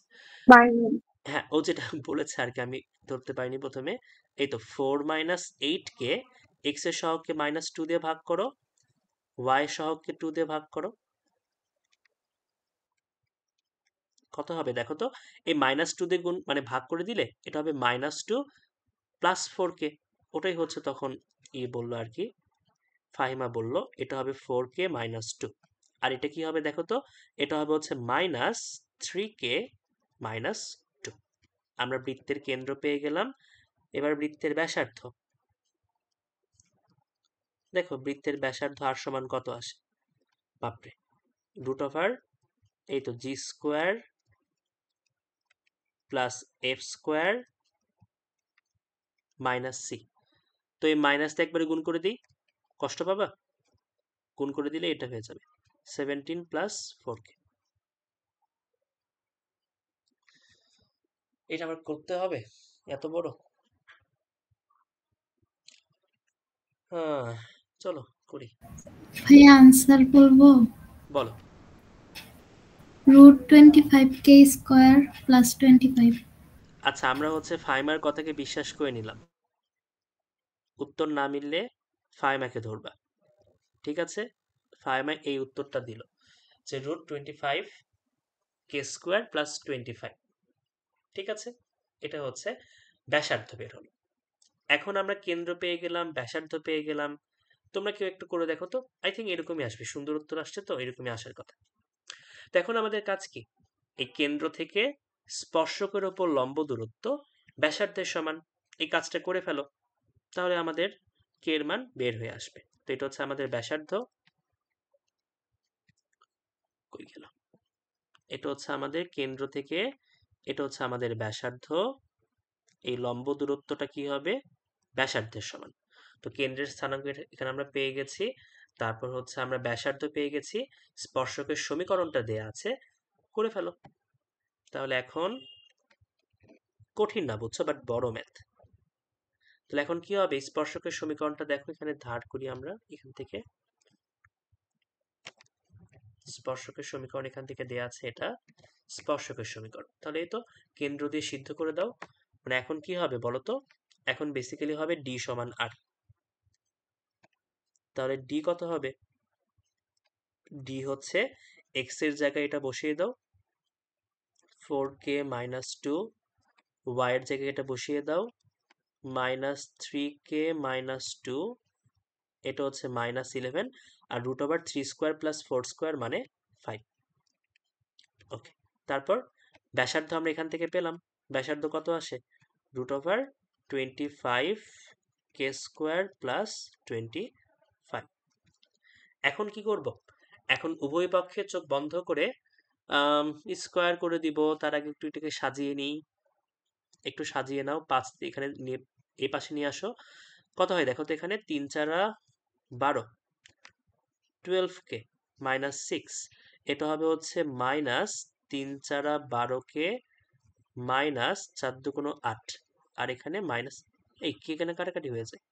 পারবেন। হ্যাঁ, ও যেটা বলেছে আর কি আমি ধরতে পারিনি প্রথমে। এই তো 4 মাইনাস 8 কে এক্স এর সহগকে -2 দিয়ে ভাগ করো, ওয়াই এর সহগকে 2 দিয়ে ভাগ করো। কত হবে দেখো তো? এই -2 দিয়ে গুণ মানে ভাগ করে দিলে এটা হবে -2 প্লাস 4k। ওটাই হচ্ছে তখন বললো আর কি, ফাহিমা বলল এটা হবে 4k -2। আর এটা কি হবে দেখো তো? এটা হবে হচ্ছে -3k -2। আমরা বৃত্তের কেন্দ্র পেয়ে গেলাম। এবার বৃত্তের ব্যাসার্ধ দেখো, বৃত্তের ব্যাসার্ধ আর সমান কত আসে? বাপরে, √, এই তো G square plus F square minus C. তো এই মাইনাস দিয়ে একবারে গুণ করে দিই, কষ্ট পাবা? গুণ করে দিলে এটা হয়ে যাবে 17 প্লাস 4k। এটা আমার করতে হবে এত বড়? হ্যাঁ, চলো করি। ভাইয়া আনসার বলবো। বলো। √25k square plus 25. আচ্ছা, আমরা হচ্ছে ফাইমার কথাকে বিশ্বাস করে নিলাম। উত্তর না মিললে ফাইমাকে ধরবা, ঠিক আছে? ফাইমা এই উত্তরটা দিল যে √25k² প্লাস 25। ঠিক আছে, এটা হচ্ছে ব্যাসার্ধ বের হলো। এখন আমরা কেন্দ্র পেয়ে গেলাম, ব্যাসার্ধ পেয়ে গেলাম। তোমরা কেউ একটু করে দেখো তো, আই থিঙ্ক এরকমই আসবে, সুন্দর উত্তর আসছে তো, এরকমই আসার কথা। তো এখন আমাদের কাজ কি? এই কেন্দ্র থেকে স্পর্শকের ওপর লম্ব দূরত্ব ব্যাসার্ধের সমান, এই কাজটা করে ফেলো, তাহলে আমাদের কে এর মান বের হয়ে আসবে। তো এটা হচ্ছে আমাদের ব্যাসার্ধ, কই গেল? এটা হচ্ছে আমাদের কেন্দ্র থেকে, এটা হচ্ছে আমাদের ব্যাসার্ধ। এই লম্ব দূরত্বটা কি হবে? ব্যাসার্ধের সমান। তো কেন্দ্রের স্থানাঙ্ক এখানে আমরা পেয়ে গেছি, তারপর হচ্ছে আমরা ব্যাসার্ধ পেয়ে গেছি, স্পর্শকের সমীকরণটা দেয়া আছে, করে ফেলো। তাহলে এখন কঠিন না বুঝছো, বাট বড় ম্যাথ। তাহলে এখন কি হবে? স্পর্শকের সমীকরণটা দেখো, এখানে ধার করি আমরা এখান থেকে। স্পর্শকের সমীকরণ এখান থেকে দেয়া আছে, এটা স্পর্শকের সমীকরণ। তাহলে এই তো কেন্দ্র দিয়ে সিদ্ধ করে দাও। মানে এখন কি হবে বলো তো? এখন বেসিক্যালি হবে ডি সমান আর। তাহলে ডি কত হবে? ডি হচ্ছে এক্স এর জায়গায় এটা বসিয়ে দাও, 4k -2, ওয়াই এর জায়গায় এটা বসিয়ে দাও, -3k -2, এটা হচ্ছে -11, আর √3² প্লাস 4² মানে 5। ওকে, তারপর ব্যাসার্ধ আমরা এখান থেকে পেলাম। ব্যাসার্ধ কত আসে? √25k² plus 25। এখন কি করব? এখন উভয় পক্ষে চোখ বন্ধ করে স্কোয়ার করে দিব। তার আগে একটু এটাকে সাজিয়ে নিই। একটু সাজিয়ে নাও, 5 এখানে নিয়ে এই পাশে নিয়ে আসো। কত হয় দেখো তো? এখানে 3 4 12, 12k -6। এটা হবে হচ্ছে -3 4 12k -4 2 8। আর এখানে মাইনাস, এই কি এখানে কাটাকাটি হয়ে যায়,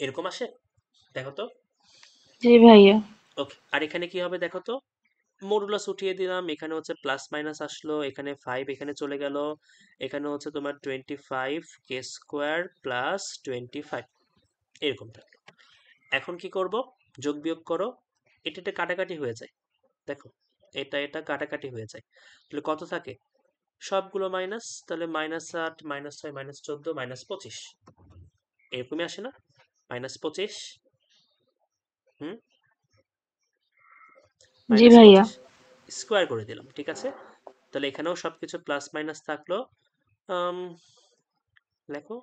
এরকম আসে দেখো তো। জি ভাইয়া। ওকে, আর এখানে কি হবে দেখো তো? মডুলাস উঠিয়ে দিলাম, এখানে হচ্ছে প্লাস মাইনাস আসলো, এখানে 5 এখানে চলে গেল, এখানে হচ্ছে তোমার 25k² প্লাস 25 এরকম থাকলো। এখন কি করব? যোগ বিয়োগ করো, এটা এটা কাটাকাটি হয়ে যায় দেখো, এটা এটা কাটাকাটি হয়ে যায়। তাহলে কত থাকে? সবগুলো মাইনাস, তাহলে -8 -6 -14 -25 এরকমই আসে না? -25, হুম, জি ভাইয়া। -25 স্কোয়ার করে দিলাম, ঠিক আছে? তাহলে এখানেও সবকিছু প্লাস মাইনাস থাকলো। আম, লেখো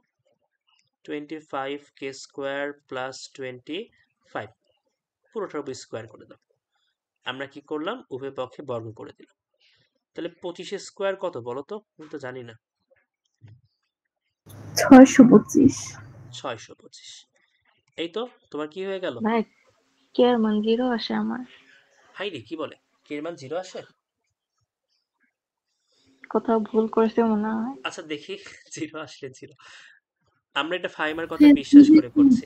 25k² প্লাস 25, পুরোটার উপর স্কোয়ার করে দাও। আমরা কি করলাম? উভয় পক্ষে বর্গ করে দিলাম। তাহলে 25 স্কোয়ার কত বলো তো? আমি তো জানি না। 625. 625। এই তো তোমার কি হয়ে গেল? ভাই, কে এর মান 0 আসে আমার। হাই রে, কি বলে? কে এর মান 0 আসে? কোথাও ভুল করেছে মনে হয়। আচ্ছা দেখি 0 আসলে 0। আমরা এটা ফাইমার কথা হ্যাঁ, বিশ্বাস করে করছি।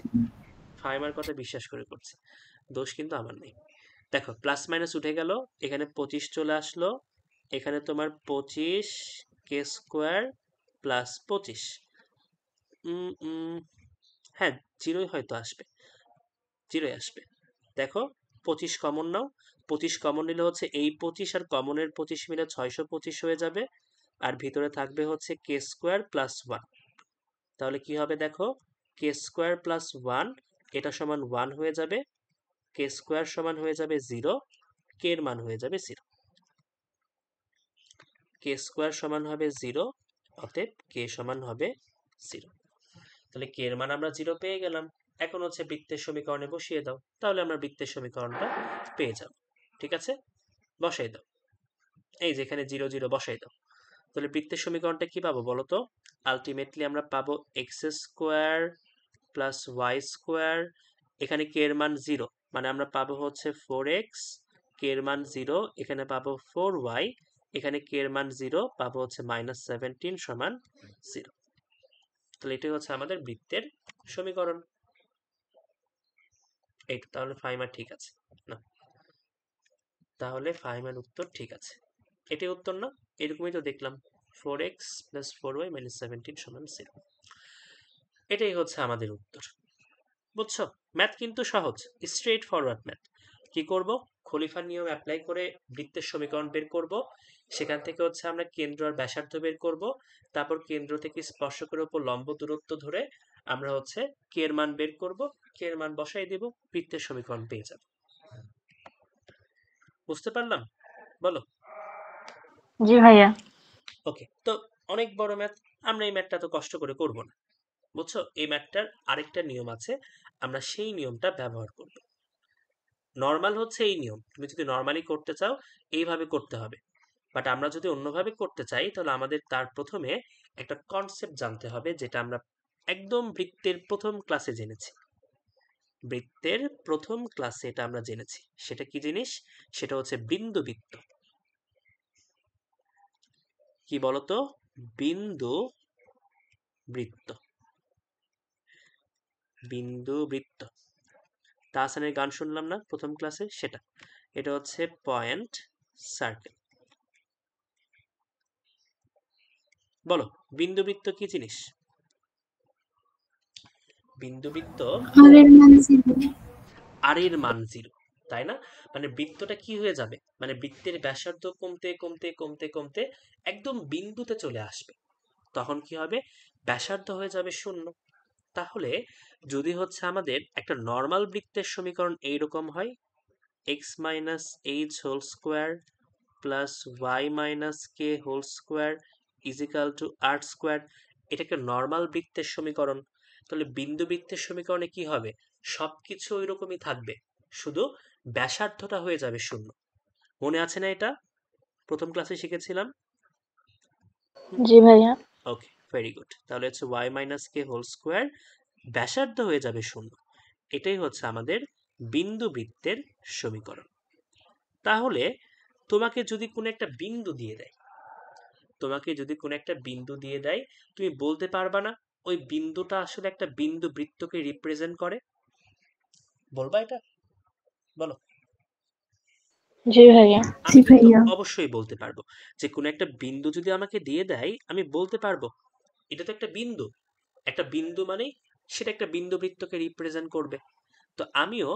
ফাইমার কথা বিশ্বাস করে করছি, দোষ কিন্তু আমার নেই। দেখো প্লাস মাইনাস উঠে গেল, এখানে 25 চলে আসলো, এখানে তোমার 25 কে স্কোয়ার প্লাস 25, হ্যাঁ জিরোই হয়তো আসবে, জিরোই আসবে। দেখো 25 কমন নাও, 25 কমন নিলে হচ্ছে এই 25 আর কমনের 25 মিলে 625 হয়ে যাবে, আর ভিতরে থাকবে হচ্ছে কে স্কোয়ার প্লাস 1। তাহলে কি হবে দেখো, কে স্কোয়ার প্লাস 1 এটা সমান 1 হয়ে যাবে, কে স্কোয়ার সমান হয়ে যাবে 0, কে এর মান হয়ে যাবে 0, কে স্কোয়ার সমান হবে 0, অতএব কে সমান হবে 0। তাহলে কে এর মান আমরা 0 পেয়ে গেলাম। এখন হচ্ছে বৃত্তের সমীকরণে বসিয়ে দাও, তাহলে আমরা বৃত্তের সমীকরণটা পেয়ে যাব। ঠিক আছে, বসাই দাও, এই যেখানে 0 0 বসাই দাও। তাহলে বৃত্তের সমীকরণটা কি পাবো বলো তো? আলটিমেটলি আমরা পাবো x square plus Y square, এখানে কে এর মান 0, মানে আমরা পাবো হচ্ছে 4x, কে এর মান 0, এখানে পাবো 4y, এখানে কে এর মান 0, পাবো হচ্ছে -17 সমান 0। তাহলে এটাই হচ্ছে আমাদের বৃত্তের সমীকরণ। এইটা তাহলে ফাইমার ঠিক আছে না? তাহলে ফাইমার উত্তর ঠিক আছে, এটাই উত্তর না? এরকমই তো দেখলাম, 4x প্লাস 4y মাইনাস 17 সমান 0। এটাই হচ্ছে আমাদের উত্তর। বুঝছো, ম্যাথ কিন্তু সহজ, স্ট্রেট ফরওয়ার্ড ম্যাথ। কি করব, খলিফার নিয়ম অ্যাপ্লাই করে বৃত্তের সমীকরণ বের করব, সেখান থেকে হচ্ছে আমরা কেন্দ্র আর ব্যাসার্ধ বের করব, তারপর কেন্দ্র থেকে স্পর্শকের উপর লম্ব দূরত্ব ধরে আমরা হচ্ছে কে এর মান বের করব, কে এর মান বসাই দেব, বৃত্তের সমীকরণ পেয়ে যাব। বুঝতে পারলাম? বলো। জি ভাইয়া। ওকে, তো অনেক বড় ম্যাথ, আমরা এই ম্যাথটা তো কষ্ট করে করব না। বুঝছো, এই ম্যাথটার আরেকটা নিয়ম আছে, আমরা সেই নিয়মটা ব্যবহার করব। নর্মাল হচ্ছে এই নিয়ম, তুমি যদি নর্মালি করতে চাও এইভাবে করতে হবে, বাট আমরা যদি অন্যভাবে করতে চাই তাহলে আমাদের তার প্রথমে একটা কনসেপ্ট জানতে হবে, যেটা আমরা একদম বৃত্তের প্রথম ক্লাসে জেনেছি। বৃত্তের প্রথম ক্লাসে এটা আমরা জেনেছি। সেটা কি জিনিস? সেটা হচ্ছে বিন্দু বৃত্ত। কি বলতো? বিন্দু বৃত্ত, বিন্দু বৃত্ত। তাহসানের গান শুনলাম না প্রথম ক্লাসে, সেটা, এটা হচ্ছে পয়েন্ট সার্কেল। বলো, বিন্দুবৃত্ত কি জিনিস? বিন্দুবৃত্ত আর এর মান 0। আর এর মান 0, তাই না? মানে বৃত্তটা কি হয়ে যাবে, মানে বৃত্তের ব্যাসার্ধ কমতে কমতে কমতে কমতে একদম বিন্দুতে চলে আসবে, তখন কি হবে, ব্যাসার্ধ হয়ে যাবে 0। তাহলে যদি হচ্ছে আমাদের একটা নর্মাল বৃত্তের সমীকরণ এইরকম হয়, X minus H whole square plus Y minus K whole square is equal to R square, এটা একটা নর্মাল বৃত্তের সমীকরণ। তাহলে বিন্দু বৃত্তের সমীকরণে কি হবে, সবকিছু ওই রকমই থাকবে, শুধু ব্যাসার্ধটা হয়ে যাবে 0। মনে আছে না এটা? প্রথম ক্লাসে শিখেছিলাম। জি ভাইয়া। ওকে, ভেরি গুড। তাহলে হচ্ছে y minus K whole square, ব্যাসার্ধ হয়ে যাবে 0। এটাই হচ্ছে আমাদের বিন্দু বৃত্তের সমীকরণ। তাহলে তোমাকে যদি কোনো একটা বিন্দু দিয়ে দেয়, তোমাকে যদি কোনো একটা বিন্দু দিয়ে দেয়, তুমি বলতে পারবা না ওই বিন্দুটা আসলে একটা বিন্দু বৃত্তকে রিপ্রেজেন্ট করে? বলবা এটা? বলো। জি ভাইয়া। জি আমি কিন্তু ভাইয়া। অবশ্যই বলতে পারবো, যে কোনো একটা বিন্দু যদি আমাকে দিয়ে দেয় আমি বলতে পারবো এটা তো একটা বিন্দু, একটা বিন্দু মানেই সেটা একটা বিন্দু বৃত্তকে রিপ্রেজেন্ট করবে। তো আমিও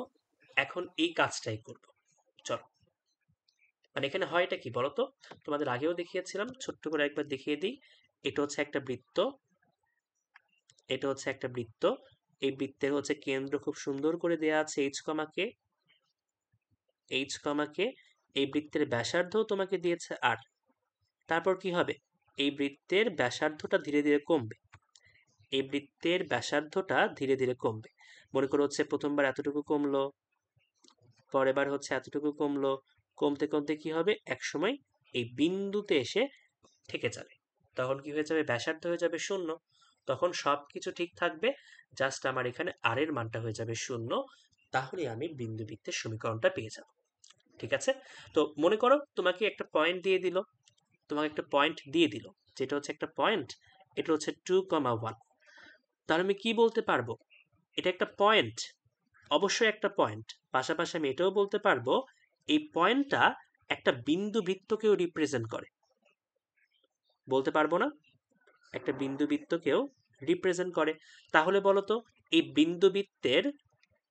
এখন এই কাজটাই করব। চলো, মানে এখানে হয়টা কি বলতো, তোমাদের আগেও দেখিয়েছিলাম, ছোট্ট করে একবার দেখিয়ে দিই। এটা হচ্ছে একটা বৃত্ত, এটা হচ্ছে একটা বৃত্ত, এই বৃত্তের হচ্ছে কেন্দ্র খুব সুন্দর করে দেয়া আছে এইচ কমা কে, এইচ কমা কে। এই বৃত্তের ব্যাসার্ধও তোমাকে দিয়েছে আর। তারপর কি হবে, এই বৃত্তের ব্যাসার্ধটা ধীরে ধীরে কমবে, এই বৃত্তের ব্যাসার্ধটা ধীরে ধীরে কমবে। মনে করো হচ্ছে প্রথমবার এতটুকু কমলো, পরের বার হচ্ছে এতটুকু কমলো, কমতে কমতে কি হবে, একসময় এই বিন্দুতে এসে ঠেকে যাবে, তখন কি হয়ে যাবে, ব্যাসার্ধ হয়ে যাবে 0। তখন সবকিছু ঠিক থাকবে, জাস্ট আমার এখানে আর এর মানটা হয়ে যাবে 0, তাহলে আমি বিন্দু বৃত্তের সমীকরণটা পেয়ে যাব। ঠিক আছে? তো মনে করো তোমাকে একটা পয়েন্ট দিয়ে দিল, তোমাকে একটা পয়েন্ট দিয়ে দিল, যেটা হচ্ছে একটা পয়েন্ট, এটা হচ্ছে 2,1। তাহলে আমি কি বলতে পারবো, এটা একটা পয়েন্ট, অবশ্যই একটা পয়েন্ট, পাশাপাশি আমি এটাও বলতে পারবো এই পয়েন্টটা একটা বিন্দু বৃত্তকেও রিপ্রেজেন্ট করে। বলতে পারবো না, একটা বিন্দু বৃত্তকেও রিপ্রেজেন্ট করে। তাহলে বলো তো এই বিন্দু বৃত্তের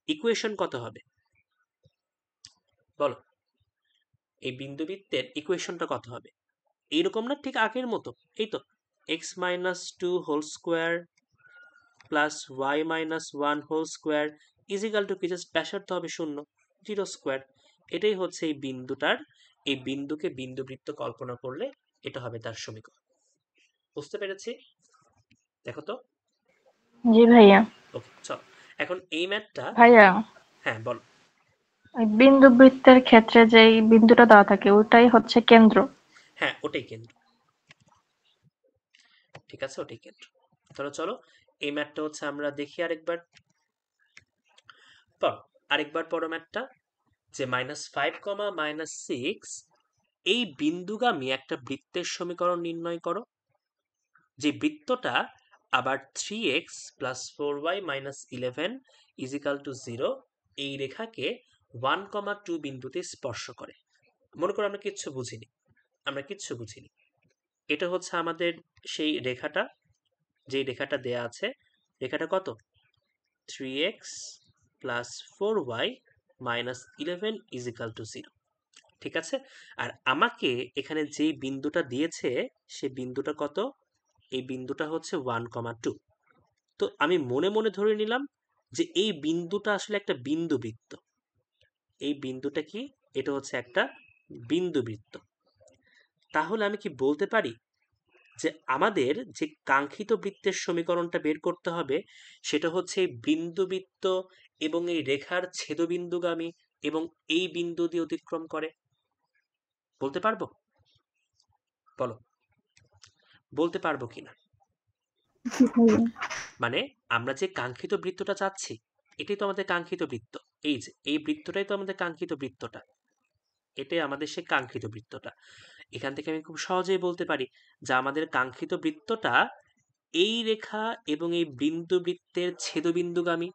ইকুয়েশন কত হবে? বলো, এই বিন্দু বৃত্তের ইকুয়েশনটা কত হবে? এইরকম না, ঠিক আগের মতো। এই তো x minus two whole square plus Y minus one whole square is equal to কি, জাস্ট ব্যাসার্ধ হবে 0, 0 স্কোয়ার। এটাই হচ্ছে এই বিন্দুটার, এই বিন্দুকে বিন্দুবৃত্ত কল্পনা করলে এটা হবে তার সমীকরণ। বুঝতে পেরেছি? দেখো তো। জি ভাইয়া। ওকে, চল এখন এই ম্যাথটা। ভাইয়া, হ্যাঁ বল। ওই বিন্দু বৃত্তের ক্ষেত্রে যে বিন্দুটা দেওয়া থাকে ওটাই হচ্ছে কেন্দ্র। হ্যাঁ, ওটাই কেন্দ্র। ঠিক আছে, ওটাই কেন্দ্র। তাহলে চলো এই ম্যাথটা হচ্ছে আমরা দেখি আরেকবার। পড়ো, আরেকবার পড়ো ম্যাথটা, যে -5, -6 এই বিন্দুগামী একটা বৃত্তের সমীকরণ নির্ণয় করো, যে বৃত্তটা আবার 3x + 4y - 11 = 0 এই রেখাকে 1, 2 বিন্দুতে স্পর্শ করে। মনে করো আমরা কিচ্ছু বুঝিনি, এটা হচ্ছে আমাদের সেই রেখাটা, যেই রেখাটা দেয়া আছে। রেখাটা কত? 3x + 4y - 11 = 0। ঠিক আছে? আর আমাকে এখানে যেই বিন্দুটা দিয়েছে সে বিন্দুটা কত? এই বিন্দুটা হচ্ছে 1, 2। তো আমি মনে মনে ধরে নিলাম যে এই বিন্দুটা আসলে একটা বিন্দু বৃত্ত। এই বিন্দুটা কি? এটা হচ্ছে একটা বিন্দু বৃত্ত। তাহলে আমি কি বলতে পারি যে আমাদের যে কাঙ্ক্ষিত বৃত্তের সমীকরণটা বের করতে হবে সেটা হচ্ছে এই বিন্দু বৃত্ত এবং এই রেখার ছেদবিন্দুগামী এবং এই বিন্দু দিয়ে অতিক্রম করে। বলতে পারবো? বলো, বলতে পারবো কিনা? জি ভাইয়া। মানে আমরা যে কাঙ্ক্ষিত বৃত্তটা চাচ্ছি এটাই তো আমাদের কাঙ্ক্ষিত বৃত্ত। এই যে এই বৃত্তটাই তো আমাদের কাঙ্ক্ষিত বৃত্তটা, এটাই আমাদের সে কাঙ্ক্ষিত বৃত্তটা। এখান থেকে আমি খুব সহজেই বলতে পারি যে আমাদের কাঙ্ক্ষিত বৃত্তটা এই রেখা এবং এই বিন্দু বৃত্তের ছেদবিন্দুগামী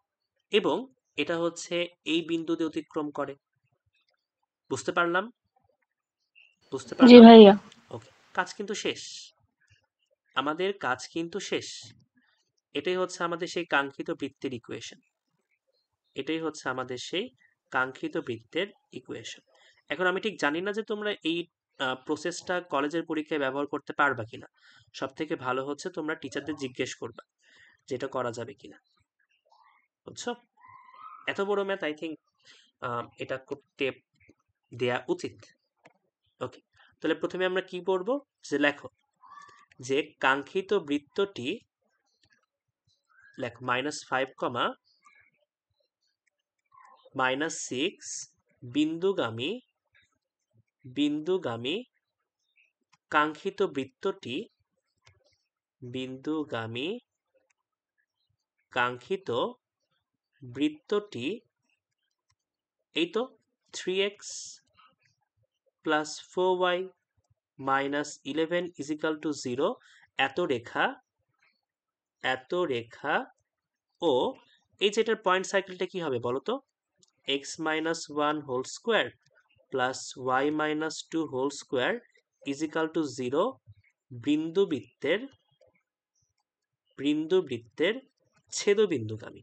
এবং এটা হচ্ছে এই বিন্দু দিয়ে অতিক্রম করে। বুঝতে পারলাম? বুঝতে জি পারলাম? ভাইয়া। ওকে, কাজ কিন্তু শেষ। আমাদের কাজ কিন্তু শেষ। এটাই হচ্ছে আমাদের সেই কাঙ্ক্ষিত বৃত্তের ইকুয়েশন। এটাই হচ্ছে আমাদের সেই কাঙ্ক্ষিত বৃত্তের ইকুয়েশন। এখন আমি ঠিক জানি না যে তোমরা এই প্রসেসটা কলেজের পরীক্ষায় ব্যবহার করতে পারবা কিনা। সব থেকে ভালো হচ্ছে তোমরা টিচারদের জিজ্ঞেস করবা যেটা করা যাবে কিনা। বুঝছো? এত বড় ম্যাথ আই থিঙ্ক এটা করতে দেয়া উচিত। ওকে, তাহলে প্রথমে আমরা কি করব, যে লেখো যে কাঙ্ক্ষিত বৃত্তটি, লেখো -5, -6 বিন্দুগামী কাঙ্ক্ষিত বৃত্তটি বিন্দুগামী কাঙ্ক্ষিত বৃত্তটি এই তো 3x + 4y - 11 = 0 এত রেখা ও এই যে এটার পয়েন্ট সার্কেলটা কি হবে বলো তো? x - 1 whole square plus y - 2 whole square = 0 বৃত্তের ছেদবিন্দুগামী।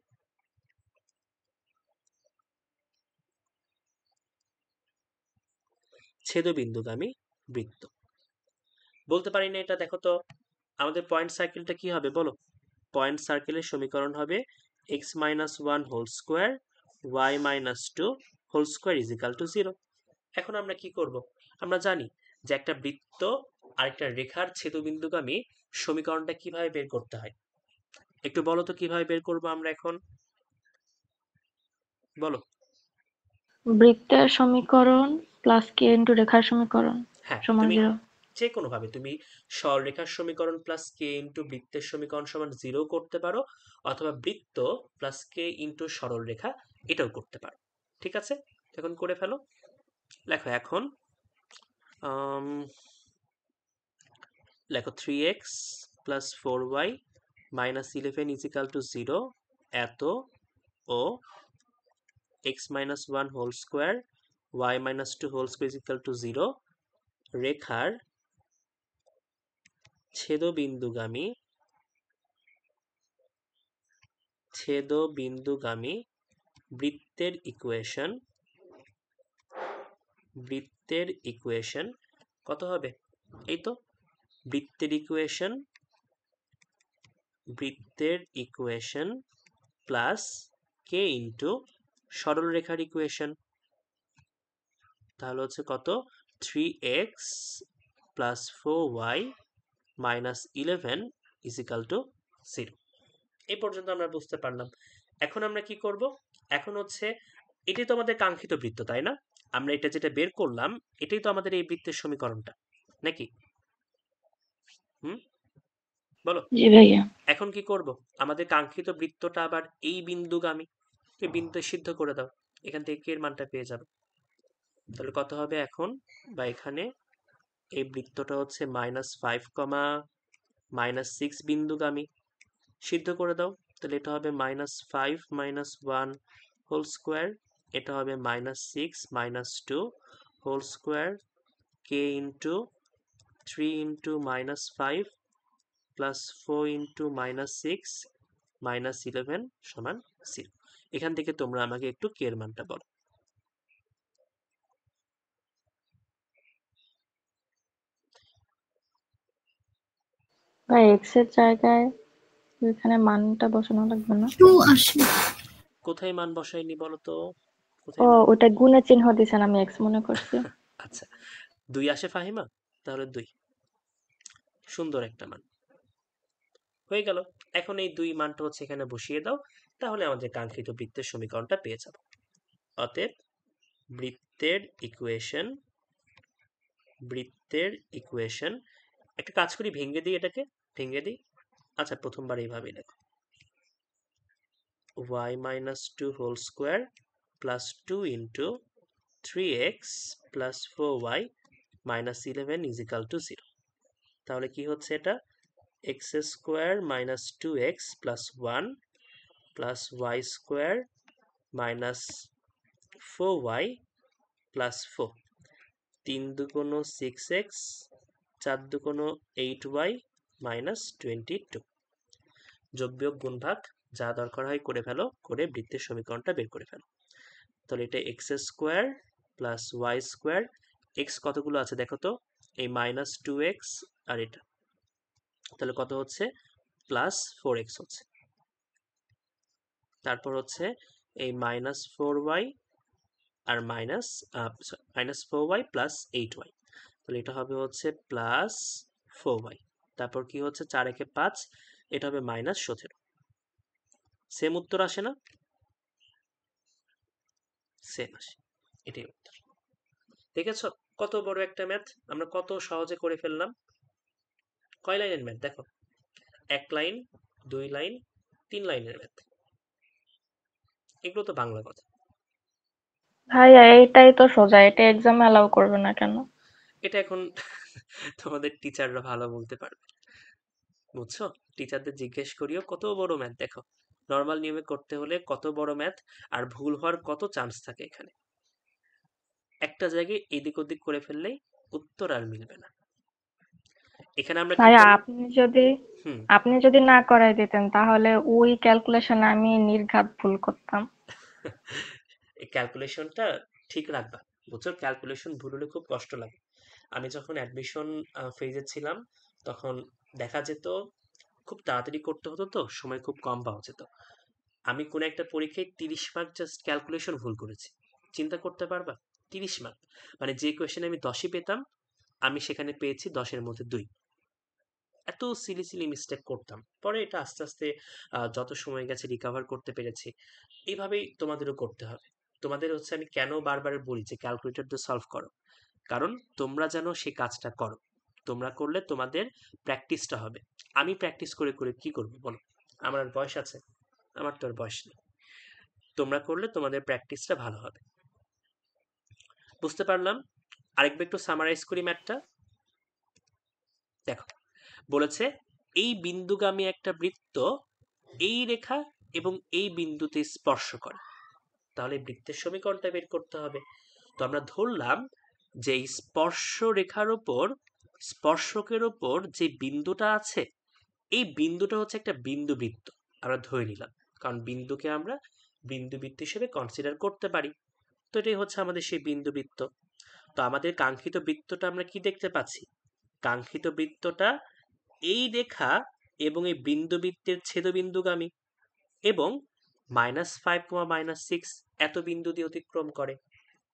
বৃত্ত। বলতে পারি না এটা? দেখো তো আমাদের পয়েন্ট সার্কেলটা কি হবে বলো? পয়েন্ট সার্কেলের সমীকরণ হবে x - 1 whole square y - 2 whole square = 0। এখন আমরা কি করব? আমরা জানি যে একটা বৃত্ত আরেকটা রেখার ছেদবিন্দুগামী সমীকরণটা কিভাবে বের করতে হয়। একটু বলো তো কিভাবে বের করব আমরা এখন? বলো। বৃত্তের সমীকরণ প্লাস কে ইন্টু রেখার সমীকরণ হ্যাঁ, সমান তুমি 0। যে কোনো ভাবে তুমি সরলরেখার সমীকরণ প্লাস কে ইন্টু বৃত্তের সমীকরণ সমান 0 করতে পারো, অথবা বৃত্ত প্লাস কে ইন্টু সরলরেখা এটাও করতে পারো। ঠিক আছে, এখন করে ফেলো। লেখো এখন লেখো 3x + 4y - 11 = 0 এত ও X minus one whole square Y minus two whole square equal to 0 রেখার ছেদবিন্দুগামী বৃত্তের ইকুয়েশন কত হবে? এই তো বৃত্তের ইকুয়েশন প্লাস কে ইন্টু সরল রেখার ইকুয়েশন, তাহলে হচ্ছে কত? 3x plus 4y minus 11 is equal to 0। এই পর্যন্ত আমরা বুঝতে পারলাম। এখন আমরা কি করব? এখন হচ্ছে এটাই তো আমাদের কাঙ্ক্ষিত বৃত্ত, তাই না? আমরা এটা যেটা বের করলাম এটাই তো আমাদের এই বৃত্তের সমীকরণটা, নাকি? বলো। জি ভাইয়া। এখন কি করব? আমাদের কাঙ্ক্ষিত বৃত্তটা আবার এই বিন্দুগামী, এই বিন্দু সিদ্ধ করে দাও, এখান থেকে কে এর মানটা পেয়ে যাবে। তাহলে কত হবে এখন, বা এখানে এই বৃত্তটা হচ্ছে -5, -6 বিন্দুগামী, সিদ্ধ করে দাও। তাহলে এটা হবে -5 - 1 হোল স্কোয়ার, এটা হবে -6 - 2 হোল স্কোয়ার, কে ইন্টু 3 ইন্টু -5 প্লাস 4 ইন্টু -6 -11 সমান 0। এখান থেকে তোমরা আমাকে একটু কে এর মানটা বলো। ভাই এক্স এর জায়গায় এখানে মানটা বসানো লাগবে না? 2 আসে। কোথায় মান বসাইনি বলো তো? ও কোথায় মান? ওটা গুণের চিহ্ন দিছেন, আমি এক্স মনে করছি। আচ্ছা, 2 আসে ফাহিমা, তাহলে 2 সুন্দর একটা মান হয়ে গেল। এখন এই 2 মানটা হচ্ছে এখানে বসিয়ে দাও, তাহলে আমাদের কাঙ্ক্ষিত বৃত্তের সমীকরণটা পেয়ে যাব। অতএব বৃত্তের ইকুয়েশন একটা কাজ করি, ভেঙে দিই, এটাকে ভেঙে দিই। আচ্ছা, প্রথমবার এইভাবেই দেখো, y minus 2 whole square plus 2 into 3x plus 4y minus 11 is equal to 0। তাহলে কি হচ্ছে এটা? x square minus 2x plus 1 plus y square minus 4y plus 4, 3 দুগুণ 6x, 4 দুগুণ 8y minus 22। যোগ বিয়োগ গুণ ভাগ যা দরকার হয় করে ফেলো, করে বৃত্তের সমীকরণটা বের করে ফেলো। তাহলে এটা x square plus Y square, x কতগুলো আছে দেখো তো, এই -2x আর এটা, তাহলে কত হচ্ছে? +4x হচ্ছে। তারপর হচ্ছে এই -4y আর -4y প্লাস 8y, তাহলে এটা হবে হচ্ছে +4y। তারপর কি হচ্ছে? 4 একে 5, এটা হবে -17। সেম উত্তর আসে না? সেম আসে, এটাই উত্তর। দেখেছ কত বড় একটা ম্যাথ আমরা কত সহজে করে ফেললাম। কয় লাইনের ম্যাথ দেখো, 1 লাইন, 2 লাইন, 3 লাইনের ম্যাথ। এগুলো তো বাংলা কথা। ভাইয়া এইটাই তো সোজা, এটা এক্সামে অ্যালাউ করবে না কেন? এটা এখন তোমাদের টিচাররা ভালো বলতে পারবে, বুঝছো? টিচারদের জিজ্ঞেস করিও কত বড় ম্যাথ দেখো, নর্মাল নিয়মে করতে হলে কত বড় ম্যাথ, আর ভুল হওয়ার কত চান্স থাকে এখানে। একটা জায়গায় এদিক ওদিক করে ফেললেই উত্তর আর মিলবে না। এখানে আমরা কি ভাইয়া করব? হুম আপনি যদি না করাই দিতেন তাহলে ওই ক্যালকুলেশন আমি নির্ঘাত ভুল করতাম। এই ক্যালকুলেশনটা ঠিক রাখবা, বুঝছো? ক্যালকুলেশন ভুল হলে খুব কষ্ট লাগে। আমি যখন অ্যাডমিশন ফেজে ছিলাম তখন দেখা যেত খুব তাড়াতাড়ি করতে হতো, তো সময় খুব কম পাওয়া যেত। আমি কোনো একটা পরীক্ষায় 30 মার্ক জাস্ট ক্যালকুলেশন ভুল করেছি। চিন্তা করতে পারবা? 30 মার্ক, মানে যে কোয়েশ্চেনে আমি 10ই পেতাম আমি সেখানে পেয়েছি 10-এর মধ্যে 2। এত সিলি সিলি মিস্টেক করতাম। পরে এটা আস্তে আস্তে যত সময় গেছে রিকভার করতে পেরেছি। এইভাবেই তোমাদেরও করতে হবে। তোমাদের হচ্ছে আমি কেন বারবার বলি যে ক্যালকুলেটর দিয়ে সলভ করো, কারণ তোমরা যেন সেই কাজটা করো। তোমরা করলে তোমাদের প্র্যাকটিসটা হবে। আমি প্র্যাকটিস করে করে কি করবো বলো? আমার আর বয়স আছে? আমার তো আর বয়স নেই। তোমরা করলে তোমাদের প্র্যাকটিসটা ভালো হবে। বুঝতে পারলাম। আরেকবার একটু সামারাইজ করি ম্যাথটা। দেখো, বলেছে এই বিন্দুগামী একটা বৃত্ত এই রেখা এবং এই বিন্দুতে স্পর্শ করে। তাহলে বৃত্তের সমীকরণটা বের করতে হবে। তো আমরা ধরলাম যে এই স্পর্শকের ওপর যে বিন্দুটা আছে, এই বিন্দুটা হচ্ছে একটা বিন্দু বৃত্ত আমরা ধরে নিলাম, কারণ বিন্দুকে আমরা বিন্দু বৃত্ত হিসেবে কনসিডার করতে পারি। তো এটাই হচ্ছে আমাদের সেই বিন্দু বৃত্ত। তো আমাদের কাঙ্ক্ষিত বৃত্তটা আমরা কি দেখতে পাচ্ছি? কাঙ্ক্ষিত বৃত্তটা এই রেখা এবং এই বিন্দু বৃত্তের ছেদবিন্দুগামী এবং -5, -6 এত বিন্দু দিয়ে অতিক্রম করে।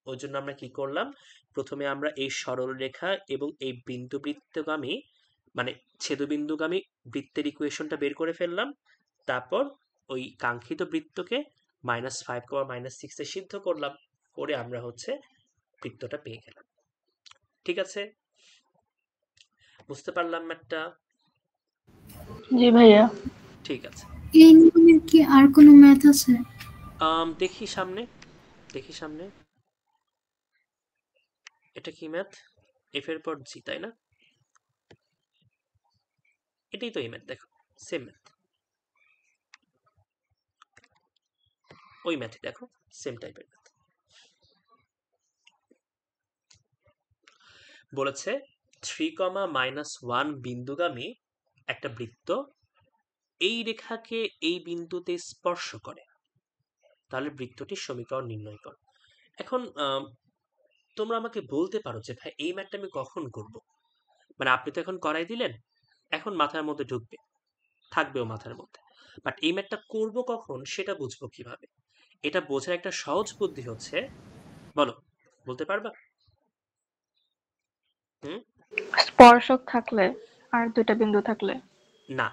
ওই জন্য আমরা কি করলাম, প্রথমে আমরা এই সরল রেখা এবং এই বিন্দু বৃত্তগামী মানে ছেদবিন্দুগামী বৃত্তের ইকুয়েশনটা বের করে ফেললাম। তারপর ওই কাঙ্ক্ষিত বৃত্তকে -5, -6 সিদ্ধ করলাম, করে আমরা হচ্ছে বৃত্তটা পেয়ে গেলাম। ঠিক আছে, বুঝতে পারলাম ম্যাথটা? জি ভাইয়া। ঠিক আছে, এই নিয়মের কি আর কোনো ম্যাথ আছে? দেখি সামনে, এটা কি ম্যাথ? এফ এর পর জি, তাই না? এটাই তো এই ম্যাথ, দেখো সেম ম্যাথ, ওই ম্যাথই দেখো, সেম টাইপের ম্যাথ। বলেছে 3, -1 বিন্দুগামী একটা বৃত্ত এই রেখাকে এই বিন্দুতে স্পর্শ করে, তাহলে বৃত্তটির সমীকরণ নির্ণয় করো। এখন তোমরা আমাকে বলতে পারো যে ভাই এই ম্যাথটা আমি কখন করব? মানে আপনি তো এখন করাই দিলেন, এখন মাথার মধ্যে ঢুকবে, থাকবেও মাথার মধ্যে, বাট এই ম্যাথটা করব কখন সেটা বুঝবো কিভাবে? এটা বোঝার একটা সহজ বুদ্ধি হচ্ছে, বলো, বলতে পারবা? হুম? স্পর্শক থাকলে আর দুইটা বিন্দু থাকলে। না,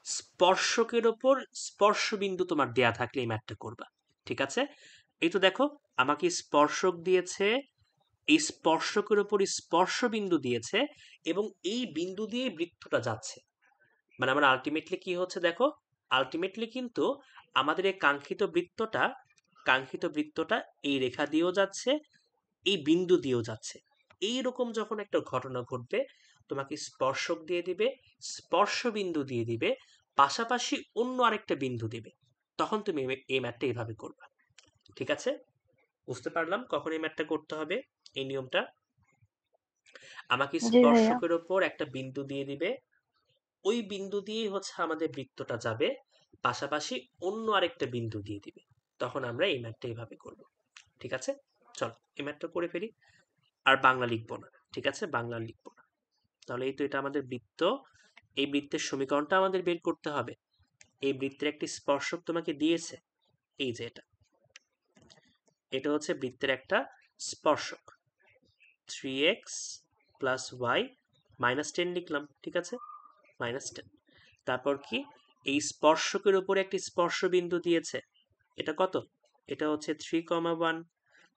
স্পর্শকের ওপর স্পর্শ বিন্দু তোমার দেয়া থাকলে এই ম্যাথটা করবা। ঠিক আছে, এই তো দেখো, আমাকে স্পর্শক দিয়েছে, এই স্পর্শকের ওপর স্পর্শ বিন্দু দিয়েছে এবং এই বিন্দু দিয়ে বৃত্তটা যাচ্ছে। মানে আমার আলটিমেটলি কি হচ্ছে দেখো, আলটিমেটলি কিন্তু আমাদের এই কাঙ্ক্ষিত বৃত্তটা এই রেখা দিয়েও যাচ্ছে, এই বিন্দু দিয়েও যাচ্ছে। এইরকম যখন একটা ঘটনা ঘটবে, তোমাকে স্পর্শক দিয়ে দিবে, স্পর্শ বিন্দু দিয়ে দিবে, পাশাপাশি অন্য আরেকটা বিন্দু দিবে, তখন তুমি এই ম্যাথটা এইভাবে করবা। ঠিক আছে, বুঝতে পারলাম কখন এই ম্যাথটা করতে হবে, এই নিয়মটা। আমাকে জি ভাইয়া। স্পর্শকের ওপর একটা বিন্দু দিয়ে দিবে, ওই বিন্দু দিয়েই হচ্ছে আমাদের বৃত্তটা যাবে, পাশাপাশি অন্য আরেকটা বিন্দু দিয়ে দিবে, তখন আমরা এই ম্যাথটা এইভাবে করব। ঠিক আছে, চলো এই ম্যাথটা করে ফেলি। আর বাংলা লিখবো না, ঠিক আছে, বাংলা লিখবো না। তাহলে এই তো এটা আমাদের বৃত্ত, এই বৃত্তের সমীকরণটা আমাদের বের করতে হবে। এই বৃত্তের একটি স্পর্শক তোমাকে দিয়েছে, এই যে এটা হচ্ছে বৃত্তের একটা স্পর্শক, 3x + y -10 লিখলাম, ঠিক আছে, -10। তারপর কি, এই স্পর্শকের উপরে একটি স্পর্শ বিন্দু দিয়েছে, এটা কত? এটা হচ্ছে 3, 1।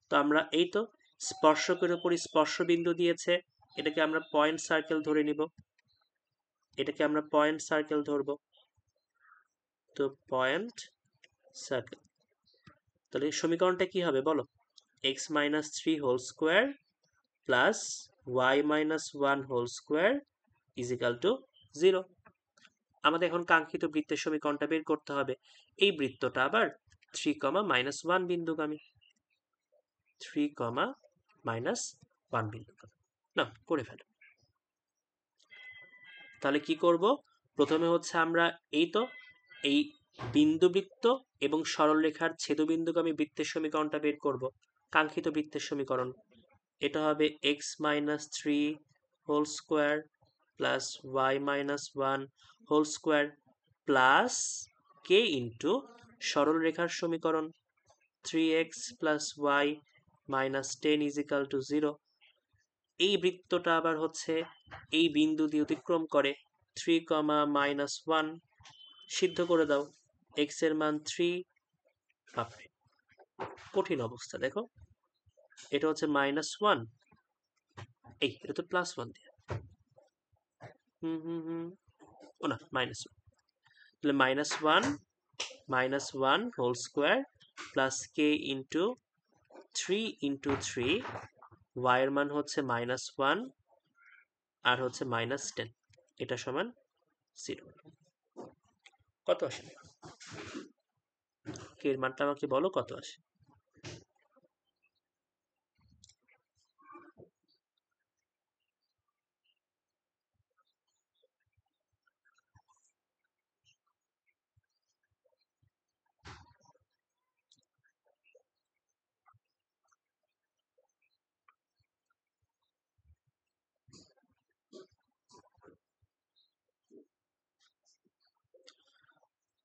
তো আমরা এই তো স্পর্শকের উপর স্পর্শ বিন্দু দিয়েছে, এটাকে আমরা পয়েন্ট সার্কেল ধরে নিব, এটাকে আমরা পয়েন্ট সার্কেল ধরবো। তো পয়েন্ট সার্কেল, তাহলে সমীকরণটা কি হবে বলো? x - 3 whole square plus y - 1 whole square is equal to 0। আমাদের এখন কাঙ্ক্ষিত বৃত্তের সমীকরণটা বের করতে হবে। এই বৃত্তটা আবার 3, -1 বিন্দুগামী, 3, -1 বিন্দুগামী। না, করে ফেলো। তাহলে কি করব, প্রথমে হচ্ছে আমরা এই তো এই বিন্দুবৃত্ত এবং সরলরেখার ছেদবিন্দুগামী বৃত্তের সমীকরণটা বের করব, কাঙ্ক্ষিত বৃত্তের সমীকরণ। এটা হবে x - 3 whole square plus y - 1 whole square plus k into সরলরেখার সমীকরণ 3x + y - 10 is equal to 0। এই বৃত্তটা আবার হচ্ছে এই বিন্দু দিয়ে অতিক্রম করে, 3, -1 সিদ্ধ করে দাও, x এর মান 3। বাপরে, কঠিন অবস্থা দেখো, এটা হচ্ছে -1, এই এটা তো +1 দিয়ে, ও না, -1, তাহলে -1 whole square plus k into 3 into 3, y এর মান হচ্ছে -1 আর হচ্ছে -10, এটা সমান 0। কত আসে? k এর মানটা আমাকে বলো কত আসে?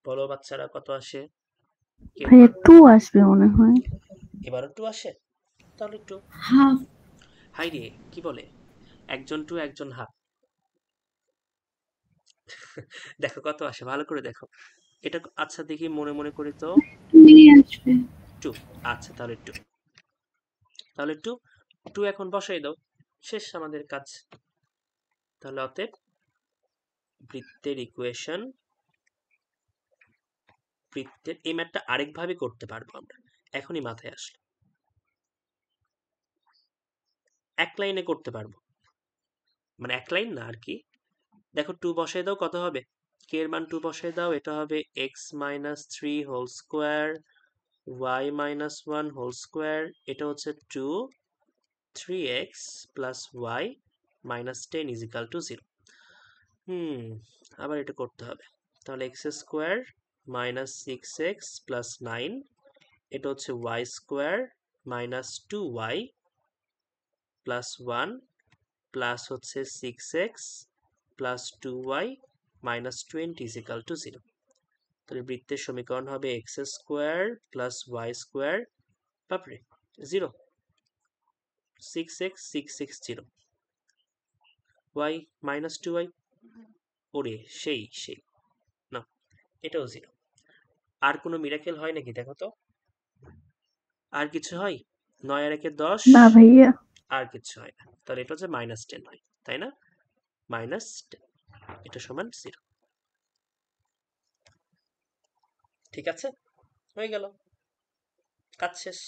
বলো বাচ্চারা কত আসে? ভাইয়া 2 আসবে মনে হয়। এবারও 2 আসে? তাহলে 2। হাফ। হাই রে, কি বলে? একজন 2 একজন হাফ। দেখো কত আসে, ভালো করে দেখো। এটা আচ্ছা দেখি মনে মনে করি তো। 2 আসবে। 2। আচ্ছা তাহলে 2। তাহলে 2 2 এখন বসাই দাও, শেষ আমাদের কাজ। তাহলে অতএব বৃত্তের ইকুয়েশন, বৃত্তের এই ম্যাথটা আরেকভাবে করতে পারবো আমরা, এখনই মাথায় আসলো। এক লাইনে করতে পারবো, মানে এক লাইন না আর কি। দেখো 2 বসাই দাও, কত হবে? কে এর মান 2 বসাই দাও, এটা হবে x minus 3 whole square y minus 1 whole square, এটা হচ্ছে 2 3x plus y minus 10 is equal to 0। আবার এটা করতে হবে। তাহলে x square minus 6x plus 9, এটা হচ্ছে y square minus 2y plus 1 plus হচ্ছে 6x plus 2y minus 20 is equal to 0। তাহলে বৃত্তের সমীকরণ হবে x square plus Y square, বাপরে 0, 6x 6x 0, y minus 2y, ওরে সেই সেই, না এটাও 0। আর কোনো মিরাকেল হয় নাকি দেখো তো? আর কিছু হয়? 9 আর 1 10, না ভাইয়া। আর কিছু হয় না। তাহলে এটা হচ্ছে মাইনাস 10 হয়, তাই না? মাইনাস 10, এটা সমান 0। ঠিক আছে, হয়ে গেল, কাজ শেষ।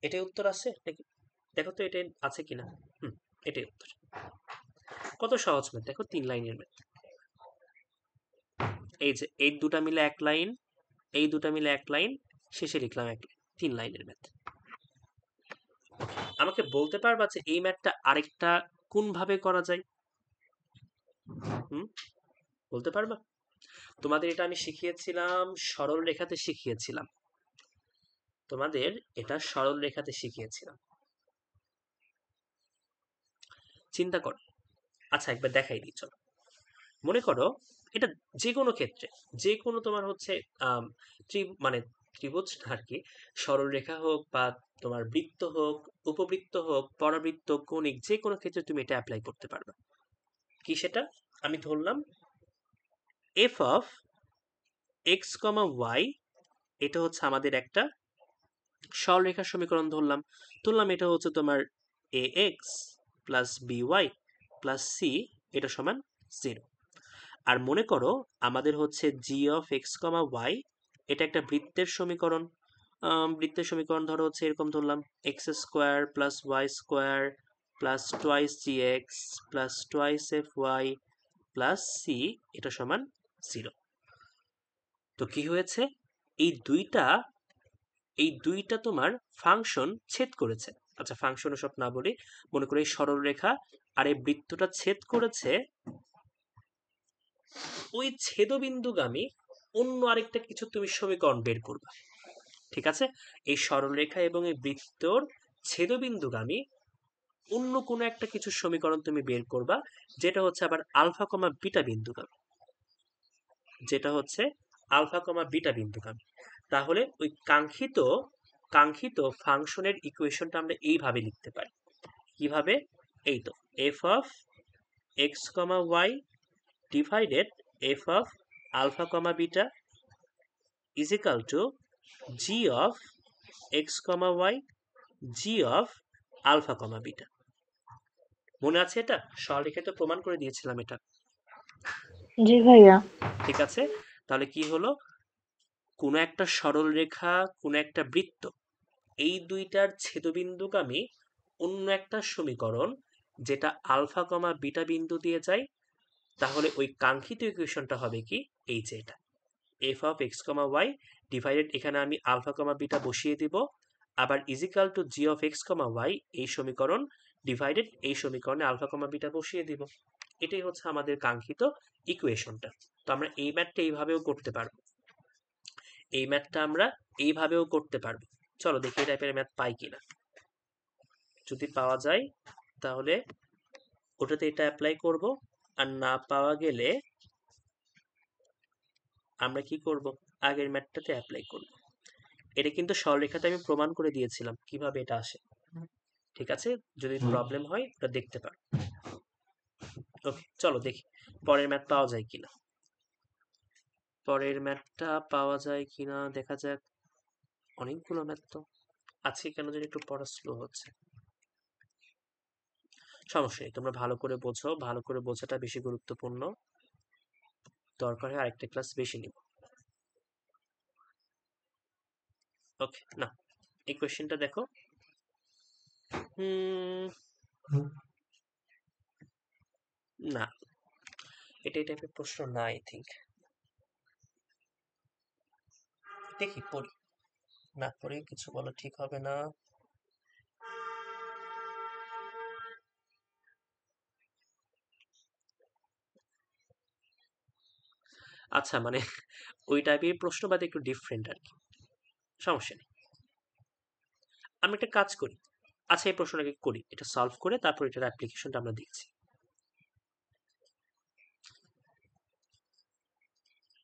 এটাই উত্তর আছে নাকি দেখো তো, এটাই আছে কিনা। এটাই উত্তর। কত সহজ ম্যাথ দেখো, 3 লাইনের ম্যাথ। এই যে এই দুটা মিলে এক লাইন, এই দুটা মিলে এক লাইন, শেষে লিখলাম এক লাইন, 3 লাইনের ম্যাথ। আমাকে বলতে পারবা যে এই ম্যাথটা আরেকটা কোন ভাবে করা যায়? বলতে পারবা? তোমাদের এটা আমি শিখিয়েছিলাম সরল রেখাতে, শিখিয়েছিলাম তোমাদের এটা সরল রেখাতে শিখিয়েছিলাম, চিন্তা করো। আচ্ছা একবার দেখাই দিই, চলো। মনে করো এটা যে কোনো ক্ষেত্রে, যে কোনো তোমার হচ্ছে মানে ত্রিভুজ আর কি, সরল রেখা হোক বা তোমার বৃত্ত হোক, উপবৃত্ত হোক, পরাবৃত্ত, কৌণিক, যে কোনো ক্ষেত্রে তুমি এটা অ্যাপ্লাই করতে পারবে। কি সেটা? আমি ধরলাম F of x comma Y, এটা হচ্ছে আমাদের একটা সরলরেখার সমীকরণ ধরলাম এটা হচ্ছে তোমার A X plus B Y plus C, এটা সমান 0। আর মনে করো আমাদের হচ্ছে G of x comma Y, এটা একটা বৃত্তের সমীকরণ। বৃত্তের সমীকরণ ধরো হচ্ছে এরকম ধরলাম X square plus Y square plus twice জি x plus twice F Y plus C, এটা সমান 0। তো কি হয়েছে? এই দুইটা তোমার ফাংশন ছেদ করেছে। আচ্ছা ফাংশন সব না বলি, মনে করি এই সরল রেখা আর এই বৃত্তটা ছেদ করেছে, ওই ছেদবিন্দুগামী অন্য আরেকটা কিছু তুমি সমীকরণ বের করবা। ঠিক আছে, এই সরলরেখা এবং এই বৃত্তর ছেদবিন্দুগামী অন্য কোনো একটা কিছু সমীকরণ তুমি বের করবা, যেটা হচ্ছে আবার আলফা কমা বিটা বিন্দুগামী, যেটা হচ্ছে আলফা কমা বিটা বিন্দুগামী। তাহলে ওই কাঙ্ক্ষিত ফাংশনের ইকুয়েশনটা আমরা এইভাবে লিখতে পারি। কিভাবে? এই তো f of x comma y divided f of alpha comma beta is equal to g of x comma y g of alpha comma beta। মনে আছে? এটা সরলরেখায় তো প্রমাণ করে দিয়েছিলাম এটা। জি ভাইয়া। ঠিক আছে, তাহলে কি হলো? কোন একটা সরল রেখা, কোন একটা বৃত্ত, এই দুইটার ছেদবিন্দুগামী অন্য একটা সমীকরণ যেটা আলফা কমা বিটা বিন্দু দিয়ে যায়, তাহলে ওই কাঙ্ক্ষিত ইকুয়েশনটা হবে কি? এই যে এটা f of x comma y divided, এখানে আমি আলফা কমা বিটা বসিয়ে দিব, আবার is equal to g of x comma y, এই সমীকরণ ডিভাইডেড এই সমীকরণে আলফা কমা বিটা বসিয়ে দিব। এটাই হচ্ছে আমাদের কাঙ্ক্ষিত ইকুয়েশনটা। তো আমরা এই ম্যাথটা এইভাবেও করতে পারবো, এই ম্যাথটা আমরা এইভাবেও করতে পারবো। চলো দেখি এই টাইপের ম্যাথ পাই কিনা। যদি পাওয়া যায় তাহলে ওটাতে এটা অ্যাপ্লাই করব, আর না পাওয়া গেলে আমরা কি করব, আগের ম্যাথটাতে অ্যাপ্লাই করব। এটা কিন্তু সরলরেখাতে আমি প্রমাণ করে দিয়েছিলাম কিভাবে এটা আসে। ঠিক আছে, যদি প্রবলেম হয় ওটা দেখতে পারো। ওকে, চলো দেখি পরের ম্যাথ পাওয়া যায় কিনা। পরের ম্যাথটা পাওয়া যায় কিনা দেখা যাক। অনেকগুলো ম্যাথ তো আজকে কেন জানি একটু পড়া স্লো হচ্ছে। সমস্যা নেই, তোমরা ভালো করে বোঝো, ভালো করে বোঝাটা বেশি গুরুত্বপূর্ণ। দরকার হয় আরেকটা ক্লাস বেশি নিব। ওকে, না এই কোয়েশ্চেনটা দেখো। না, এটা এই টাইপের প্রশ্ন না, আই থিঙ্ক। দেখি পড়ি, না পড়ে কিছু বলা ঠিক হবে না। আচ্ছা, মানে ওই টাইপের প্রশ্ন বাদে একটু ডিফারেন্ট আর কি। সমস্যা নেই, আমি একটা কাজ করি। আচ্ছা, এই প্রশ্নটাকে করি, এটা সলভ করে তারপর এটার অ্যাপ্লিকেশনটা আমরা দেখছি।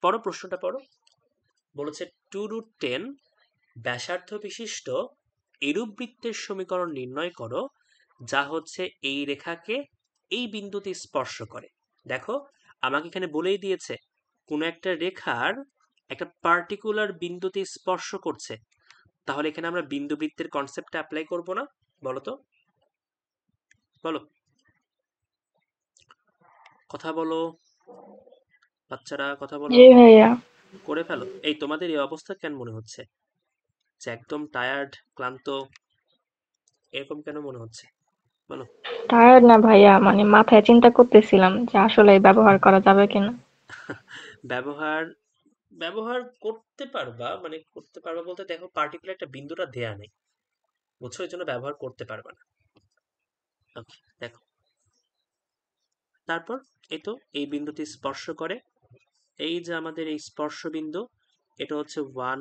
পড়ো, প্রশ্নটা পড়ো। বলেছে 2√10 ব্যাসার্ধ বিশিষ্ট এরূপ বৃত্তের সমীকরণ নির্ণয় করো যা হচ্ছে এই রেখাকে এই বিন্দুতে স্পর্শ করে। দেখো, আমাকে এখানে বলেই দিয়েছে কোন একটা রেখার একটা পার্টিকুলার বিন্দুতে স্পর্শ করছে। তাহলে এখানে আমরা বিন্দু বৃত্তের কনসেপ্টটা অ্যাপ্লাই করব না? বলো তো, বলো, কথা বলো বাচ্চারা, কথা বলো। জি ভাইয়া। করে ফেলো। এই তোমাদের এই অবস্থা কেন মনে হচ্ছে যে একদম টায়ার্ড, ক্লান্ত, এরকম কেন মনে হচ্ছে বলো? টায়ার্ড না ভাইয়া, মানে মাথায় চিন্তা করতেছিলাম যে আসলে ব্যবহার করা যাবে কিনা। ব্যবহার ব্যবহার করতে পারবা, মানে করতে পারবা বলতে দেখো পার্টিকুলার একটা বিন্দুটা দেয়া নেই, বুঝছো, এই জন্য ব্যবহার করতে পারবা না। ওকে, দেখো তারপর এই তো এই বিন্দুটি স্পর্শ করে। এই যে আমাদের এই স্পর্শ বিন্দু, এটা হচ্ছে 1,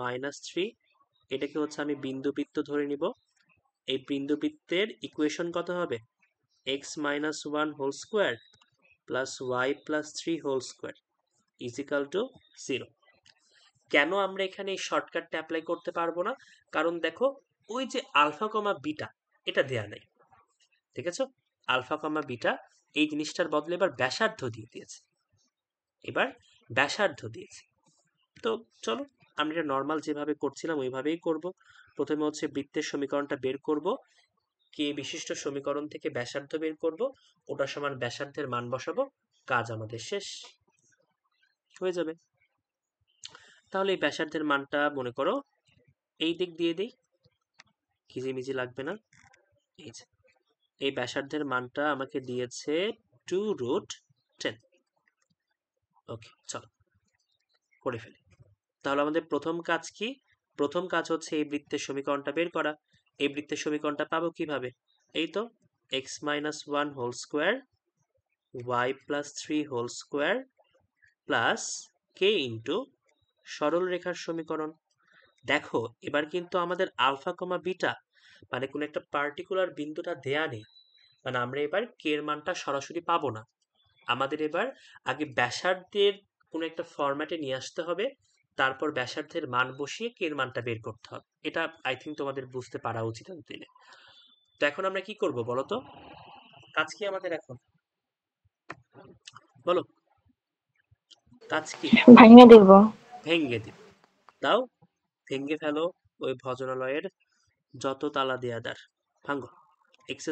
-3। এটাকে হচ্ছে আমি বিন্দুবৃত্ত ধরে নিব। এই বিন্দুবৃত্তের ইকুয়েশন কত হবে? x-1 whole square plus y+3 whole square is equal to 0। কেন আমরা এখানে এই শর্টকাটটা অ্যাপ্লাই করতে পারবো না? কারণ দেখো, ওই যে আলফা কমা বিটা এটা দেয়া নাই, ঠিক আছে? আলফা কমা বিটা এই জিনিসটার বদলে এবার ব্যাসার্ধ দিয়ে দিয়েছে। এবার ব্যাসার্ধ দিয়েছে। তো চলো আমরা এটা নর্মাল যেভাবে করছিলাম ওইভাবেই করব। প্রথমে হচ্ছে বৃত্তের সমীকরণটা বের করব, কে বিশিষ্ট সমীকরণ থেকে ব্যাসার্ধ বের করব, ওটা সমান ব্যাসার্ধের মান বসাবো, কাজ আমাদের শেষ হয়ে যাবে। তাহলে এই ব্যাসার্ধের মানটা মনে করো এই দিক দিয়ে দিই, কিজিমিজি লাগবে না। এই যে এই ব্যাসার্ধের মানটা আমাকে দিয়েছে 2√10। ওকে, চলো করে ফেলি। তাহলে আমাদের প্রথম কাজ কি? প্রথম কাজ হচ্ছে এই বৃত্তের সমীকরণটা বের করা। এই বৃত্তের সমীকরণটা পাবো কিভাবে? এই তো x-1 whole square y+3 whole square plus k into সরল রেখার সমীকরণ। দেখো এবার কিন্তু আমাদের আলফা কমা বিটা মানে কোন একটা পার্টিকুলার বিন্দুটা দেয়া নেই, মানে আমরা এবার কে এর মানটা সরাসরি পাবো না। আমাদের এবার আগে ব্যাসার্ধের কোন একটা ফরম্যাটে নিয়ে আসতে হবে, তারপর ব্যাসার্ধের মান বসিয়ে কে এর মানটা বের করতে হবে। এটা আই থিঙ্ক তোমাদের বুঝতে পারা উচিত দিনে। তো এখন আমরা কি করব বলো তো? কাজ কি আমাদের এখন, বলো কাজ কি? ভাঙিয়ে দিব। ভেঙ্গে দিব। দাও, ভেঙ্গে ফেলো ওই ভজনালয়ের যত তালা দেয়া দার, ভাঙ্গো। x²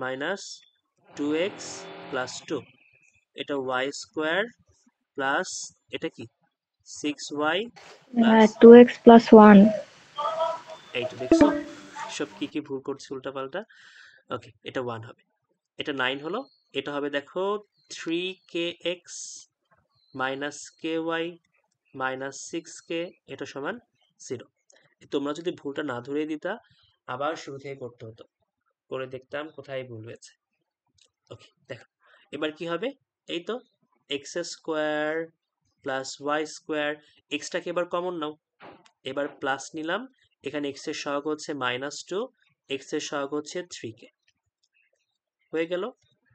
মাইনাস 2x প্লাস 2, এটা y² প্লাস এটা কি 6y প্লাস 2x+1। এই তো দেখছো সব কি কি ভুল করছি উল্টাপাল্টা। ওকে, এটা 1 হবে, এটা 9 হলো। এটা হবে দেখো 3kx minus ky minus 6k, এটা সমান 0। তোমরা যদি ভুলটা না ধরে দিতা আবার শুরু থেকে করতে হতো, করে দেখতাম কোথায় ভুল হয়েছে। ওকে, দেখো এবার কি হবে? এই তো x² প্লাস y², এক্সটাকে এবার কমন নাও, এবার প্লাস নিলাম, এখানে x এর সহগ হচ্ছে -2, x এর সহগ হচ্ছে 3k, হয়ে গেল।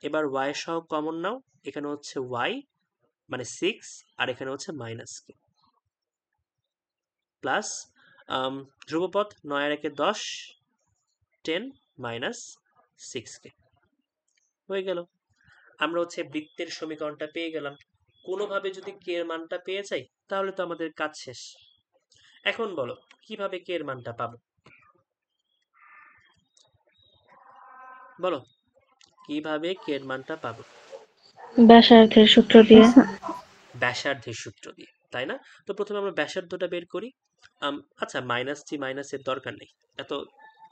এবার y এর সহগ কমন নাও, এখানে হচ্ছে y মানে 6, আর এখানে হচ্ছে মাইনাস কে, প্লাস ধ্রুবপদ 9 আর 1 10, 10 মাইনাস 6 কে, হয়ে গেল। আমরা হচ্ছে বৃত্তের সমীকরণটা পেয়ে গেলাম। কোনোভাবে যদি কে এর মানটা পেয়ে যাই তাহলে তো আমাদের কাজ শেষ। এখন বলো কিভাবে কে এর মানটা পাবো, বলো কিভাবে কে এর মানটা পাবো? ব্যাসার্ধের সূত্র দিয়ে। ব্যাসার্ধের সূত্র দিয়ে, তাই না? তো প্রথমে আমরা ব্যাসার্ধটা বের করি। আচ্ছা, মাইনাস জি মাইনাসের দরকার নেই, এত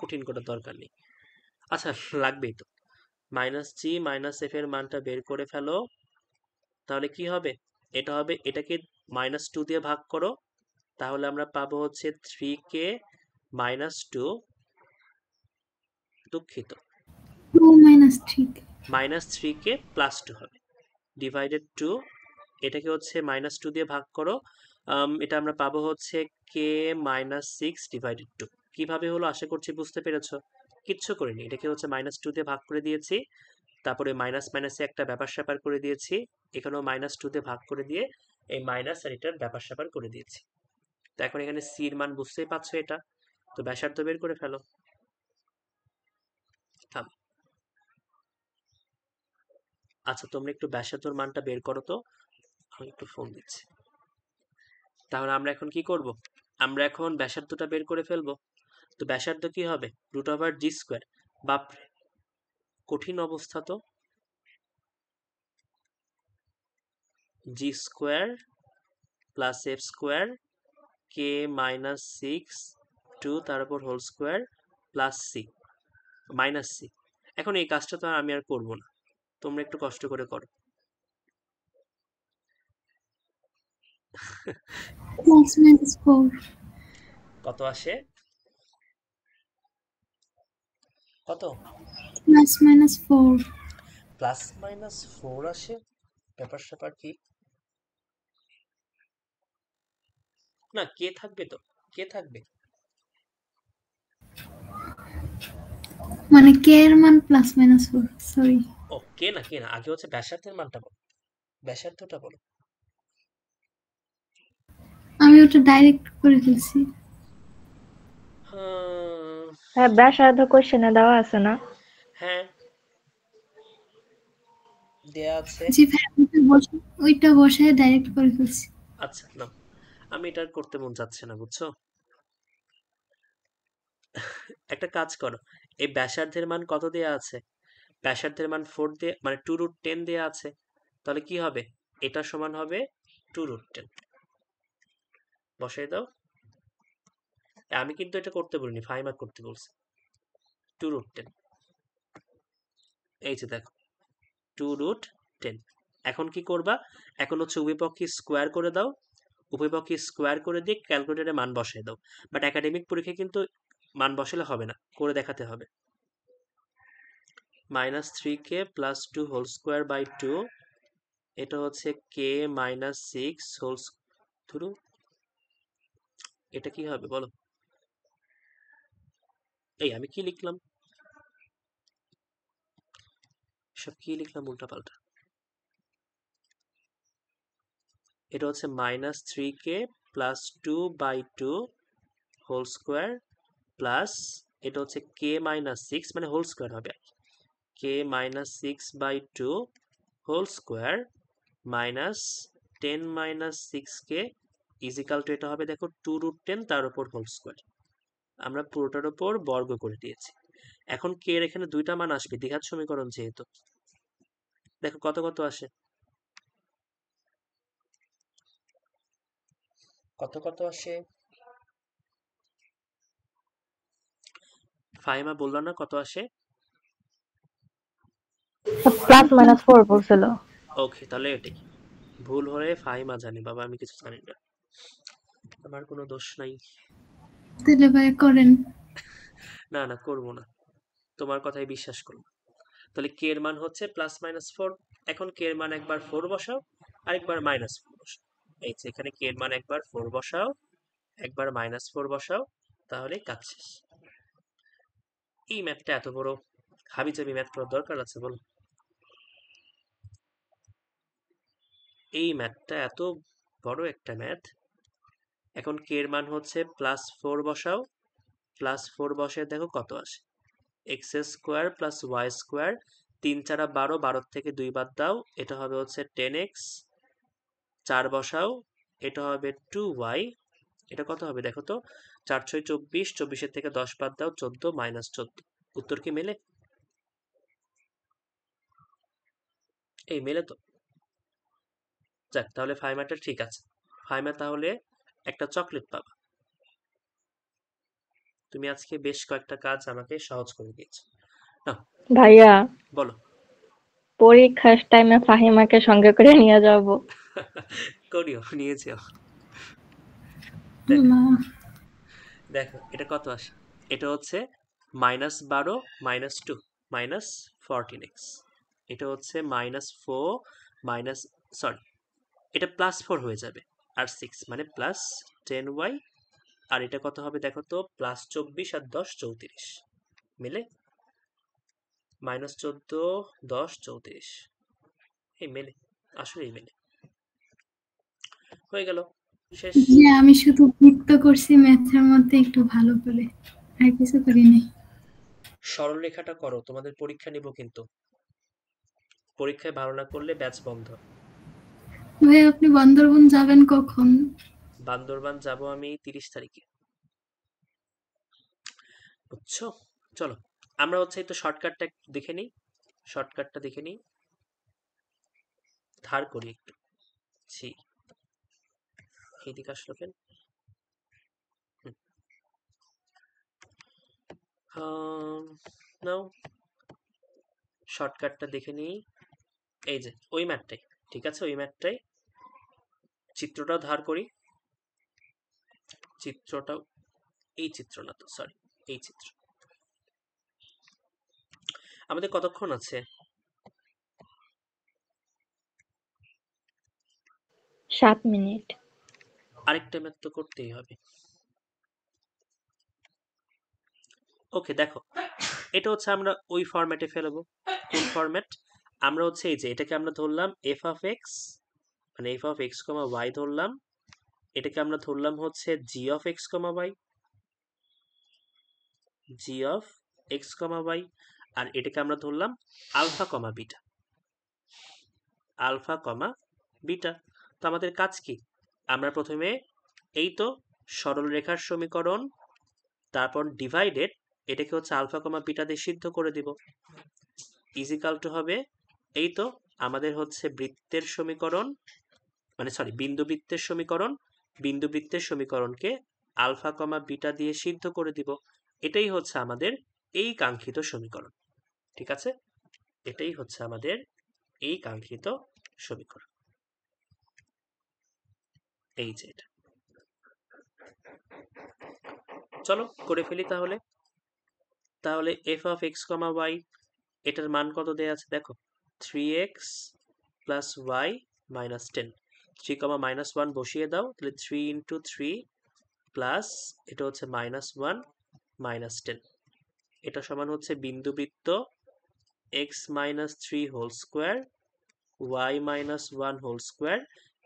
কঠিন করার দরকার নেই। আচ্ছা, লাগবেই তো। মাইনাস জি মাইনাস এফ এর মানটা বের করে ফেলো, তাহলে কি হবে? এটা হবে, এটাকে -2 দিয়ে ভাগ করো, তাহলে আমরা পাবো হচ্ছে 3k - 2, দুঃখিত, 2 - 3 -3k + 2 হবে, ডিভাইডেড 2, এটাকে হচ্ছে -2 দিয়ে ভাগ করো, এটা আমরা পাবো হচ্ছে k - 6 ডিভাইডেড 2। কিভাবে হলো আশা করছি বুঝতে পেরেছো। কিচ্ছু করিনি, এটাকে হচ্ছে -2 দিয়ে ভাগ করে দিয়েছি, তারপরে মাইনাস মাইনাসে একটা ব্যাপার স্যাপার করে দিয়েছি, এখানেও -2 দিয়ে ভাগ করে দিয়ে এই মাইনাস আর এটার ব্যাপার স্যাপার করে দিয়েছি। তো এখন এখানে সি এর মান বুঝতেই পারছো এটা, তো ব্যাসার্ধ বের করে ফেলো। থাম। আচ্ছা, তোমরা একটু ব্যাসার্ধর মানটা বের করো তো, আমি একটু ফোন দিচ্ছি। তাহলে আমরা এখন কি করব? আমরা এখন ব্যাসার্ধটা বের করে ফেলবো। তো ব্যাসার্ধ কি হবে? √g²। বাপরে, কঠিন অবস্থা তো। g² + f² k - 6 2 তার উপর whole square plus c minus c. এখন এই কাজটা তো আমি আর করবো না, তোমরা একটু কষ্ট করে করো। +-4 কত আসে? কত? +-4 +-4 আসে? ব্যাপার স্যাপার কি? না, কে থাকবে তো, কে থাকবে? মানে কে এর মান +-4, সরি। ও, কে না, কে না, আগে হচ্ছে ব্যাসার্ধের মানটা বলো, ব্যাসার্ধটা বলো। আমি ওটা ডাইরেক্ট করে ফেলছি। হ্যাঁ, হ্যাঁ, ব্যাসার্ধ কোশ্চেনে দেওয়া আছে না? হ্যাঁ, দেয়া আছে। জি ভাই, ওইটা বসায় ডাইরেক্ট করে ফেলছি। আচ্ছা, না, আমি এটা আর করতে মন চাচ্ছে না, বুঝছো? একটা কাজ করো, এই ব্যাসার্ধের মান কত দেয়া আছে? ব্যাসার্ধের মান 4 দিয়ে, মানে 2√10 দেয়া আছে, তাহলে কি হবে? এটা সমান হবে 2√10, বসাই দাও। আমি কিন্তু এটা করতে বলিনি, ফাইমা করতে বলছি। 2√10, এই যে দেখো 2√10। এখন কি করবা? এখন হচ্ছে উভয়পক্ষে স্কোয়ার করে দাও, উভয়পক্ষে স্কোয়ার করে দিয়ে ক্যালকুলেটরে মান বসাই দাও। বাট একাডেমিক পরীক্ষায় কিন্তু মান বসালে হবে না, করে দেখাতে হবে। -3k + 2 হোল স্কোয়ার বাই 2, এটা হচ্ছে k - 6 হোল ধরু, এটা কি হবে বলো? এই আমি কি লিখলাম, সব কি লিখলাম উল্টা পাল্টা। এটা হচ্ছে -3k + 2 by 2 whole square plus, এটা হচ্ছে k - 6 মানে হোল স্কোয়ার হবে, k - 6 by 2 whole square minus 10 - 6k is equal to, এটা হবে দেখো 2√10 তার উপর হোল স্কোয়ার, আমরা পুরোটার উপর বর্গ করে দিয়েছি। এখন কে এর এখানে দুইটা মান আসবে, দ্বিঘাত সমীকরণ যেহেতু, দেখো কত কত আসে, কত কত আসে? ফাহিমা বললো না কত আসে? +-4 বলছিল। ওকে, তাহলে এটাই ভুল হলে ফাহিমা জানে, বাবা আমি কিছু জানি না, আমার কোনো দোষ নাই। তাহলে ভাই করেন। না না, করবো না, তোমার কথাই বিশ্বাস করবো। তাহলে কে এর মান হচ্ছে +-4। এখন কে এর মান একবার 4 বসাও, আরেকবার -4 বসাও। এই যে এখানে কে এর মান একবার 4 বসাও, একবার -4 বসাও, তাহলে কাজ শেষ। এই ম্যাথটা এত বড় হাবিজাবি ম্যাথ করার দরকার আছে বলো? এই ম্যাথটা এত বড় একটা ম্যাথ। এখন কে এর মান হচ্ছে +4 বসাও, +4 বসে দেখো কত আসে। X square plus Y square, 3 4 12, 12 থেকে 2 বাদ দাও, এটা হবে হচ্ছে 10x, 4 বসাও, এটা হবে 2y, এটা কত হবে দেখো তো, 4 6 24, 24 থেকে 10 বাদ দাও, 14 -14। উত্তর কি মেলে? এই মেলে তো। যাক, তাহলে ফাইমাটা ঠিক আছে। ফাইমা তাহলে একটা চকলেট পাবা। তুমি আজকে বেশ কয়েকটা কাজ আমাকে সহজ করে দিয়েছো। নাও, ভাইয়া, বলো। পরীক্ষার টাইমে ফাহিমাকে সঙ্গে করে নিয়ে যাব। করিও, নিয়ে যেও। দেখো আল্লাহ, দেখো এটা কত আসে। এটা হচ্ছে -12 -2 -14x। এটা হচ্ছে -4 মাইনাস, সরি, এটা +4 হয়ে যাবে, আর 6 মানে +10y। আর এটা কত হবে দেখো তো, +24 আর 10 34। মিলে? -14 10 34। এই মেলে, আসলেই মেলে। হয়ে গেল, শেষ। যে আমি শুধু বৃত্ত করছি ম্যাথের মধ্যে একটু ভালো করে, আর কিছু করিনি। সরলরেখাটা করো, তোমাদের পরীক্ষা নিব কিন্তু। পরীক্ষায় ভালো না করলে ব্যাচ বন্ধ। ভাই আপনি বান্দরবন যাবেন কখন? বান্দরবান যাব আমি 30 তারিখে, বুঝছো? চলো, আমরা হচ্ছে একটু শর্টকাটটা দেখে নিই। শর্টকাটটা দেখে নিই, ধার করি একটু। ছি, এইদিকে আসলো কেন? নাও, শর্টকাটটা দেখে নিই। এই যে ওই ম্যাটটাই, ঠিক আছে, ওই ম্যাটটাই। চিত্রটাও ধার করি। চিত্রটাও, এই চিত্র না তো, সরি, এই চিত্র। আমাদের কতক্ষণ আছে? 7 মিনিট। আরেকটা ম্যাথ তো করতেই হবে। ওকে, দেখো, এটা হচ্ছে আমরা ওই ফরম্যাটে ফেলবো। কোন ফরম্যাট? আমরা হচ্ছে এই যে এটাকে আমরা ধরলাম এফ অফ এক্স, মানে F of x comma Y ধরলাম। এটাকে আমরা ধরলাম হচ্ছে G of x comma Y, G of x comma Y. আর এটাকে আমরা ধরলাম alpha comma beta, alpha comma beta. তো আমাদের কাজ কি? আমরা প্রথমে এই তো সরল রেখার সমীকরণ, তারপর ডিভাইডেড, এটাকে হচ্ছে আলফা কমা বিটা দিয়ে সিদ্ধ করে দিব। ইজিকাল টু হবে এই তো আমাদের হচ্ছে বৃত্তের সমীকরণ, মানে সরি, বিন্দুবৃত্তের সমীকরণ। বিন্দুবৃত্তের সমীকরণকে আলফা কমা বিটা দিয়ে সিদ্ধ করে দিব। এটাই হচ্ছে আমাদের এই কাঙ্ক্ষিত সমীকরণ। ঠিক আছে, এটাই হচ্ছে আমাদের এই কাঙ্ক্ষিত সমীকরণ। এই যে এটা, চলো করে ফেলি তাহলে। তাহলে f of x comma y, এটার মান কত দেয়া আছে দেখো, 3x plus Y minus 10। 3 comma -1 বসিয়ে দাও, তাহলে 3 ইন্টু 3 প্লাস, এটা হচ্ছে -1 মাইনাস 10। এটা সমান হচ্ছে বিন্দুবৃত্ত x minus 3 whole square y minus 1 whole square.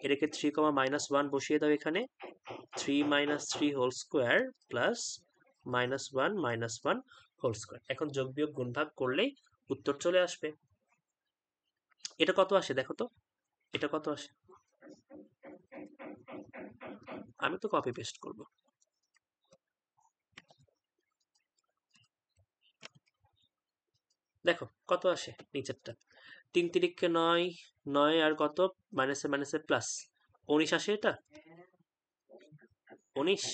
এটাকে 3 কমা -1 বসিয়ে দাও এখানে, 3 minus 3 whole square plus -1 whole square. এখন যোগ বিয়োগ গুণ ভাগ করলেই উত্তর চলে আসবে। এটা কত আসে দেখো তো, এটা কত আসে? আমি তো কপি পেস্ট করব। দেখো কত আসে নিচেরটা, 3 তিরিক্ষে 9, 9 আর কত, মাইনাসে মাইনাসে প্লাস 19 আসে। এটা 19।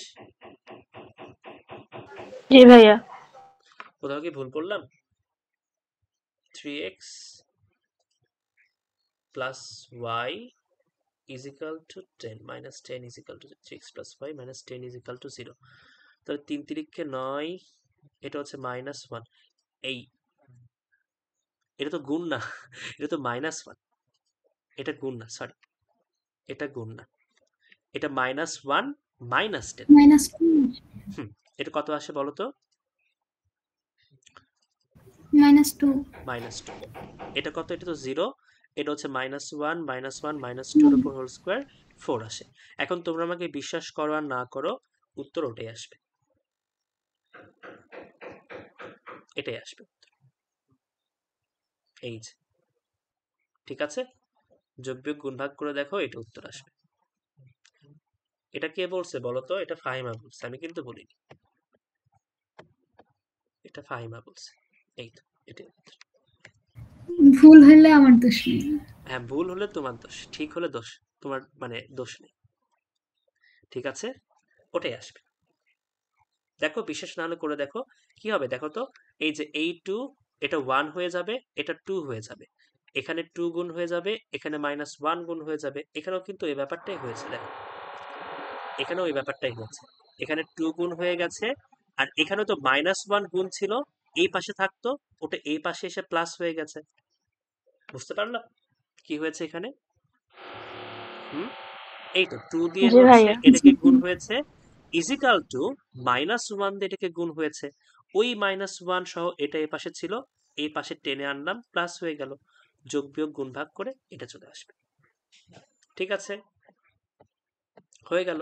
জি ভাইয়া। কোথাও কি ভুল করলাম? 3x plus y is equal to 10 minus 10 is equal to 3x plus y minus 10 is equal to 0। তাহলে 3 তিরিক্ষে 9, এটা হচ্ছে -1। এই, এটা তো গুণ না, এটা তো -1। এটা গুণ না, সরি, এটা গুণ না, এটা -1 -10। -2 হুম, এটা কত আসে বলো তো? -2 -2। এটা কত? এটা তো 0। এটা হচ্ছে -1 -1 -2 উপর হোল স্কোয়ার 4 আসে। এখন তোমরা আমাকে বিশ্বাস করো আর না করো, উত্তর ওটাই আসবে, এটাই আসবে এই যে। ঠিক আছে, যোগ বিয়োগ গুণ ভাগ করে দেখো, এটা উত্তর আসবে। এটা কে বলছে বলো তো? এটা ফাহিমা বলছে, আমি কিন্তু বলিনি, এটা ফাহিমা বলছে। এই তো, এটাই উত্তর। ভুল হলে আমার দোষ নেই। হ্যাঁ, ভুল হলে তোমার দোষ, ঠিক হলে দোষ তোমার, মানে দোষ নেই। ঠিক আছে, ওটাই আসবে। দেখো, বিশ্বাস না হলে করে দেখো কি হবে। দেখো তো, এই যে এই 2, এটা 1 হয়ে যাবে, এটা 2 হয়ে যাবে, এখানে 2 গুণ হয়ে যাবে, এখানে -1 গুণ হয়ে যাবে, এখানেও কিন্তু এই ব্যাপারটাই হয়েছে। দেখো, এখানেও এই ব্যাপারটাই হয়েছে, এখানে 2 গুণ হয়ে গেছে, আর এখানে তো -1 গুণ ছিল, এই পাশে থাকতো, ওটা এই পাশে এসে প্লাস হয়ে গেছে। বুঝতে পারলা কি হয়েছে এখানে? হুম, এই তো 2 দিয়ে জি হচ্ছে ভাইয়া। এটাকে গুণ হয়েছে, ইজিক্যাল টু -1 দিয়ে এটাকে গুণ হয়েছে, ওই -1 সহ এটা এই পাশে ছিল, এই পাশে টেনে আনলাম, প্লাস হয়ে গেল, যোগ বিয়োগ গুণ ভাগ করে এটা চলে আসবে। ঠিক আছে, হয়ে গেল।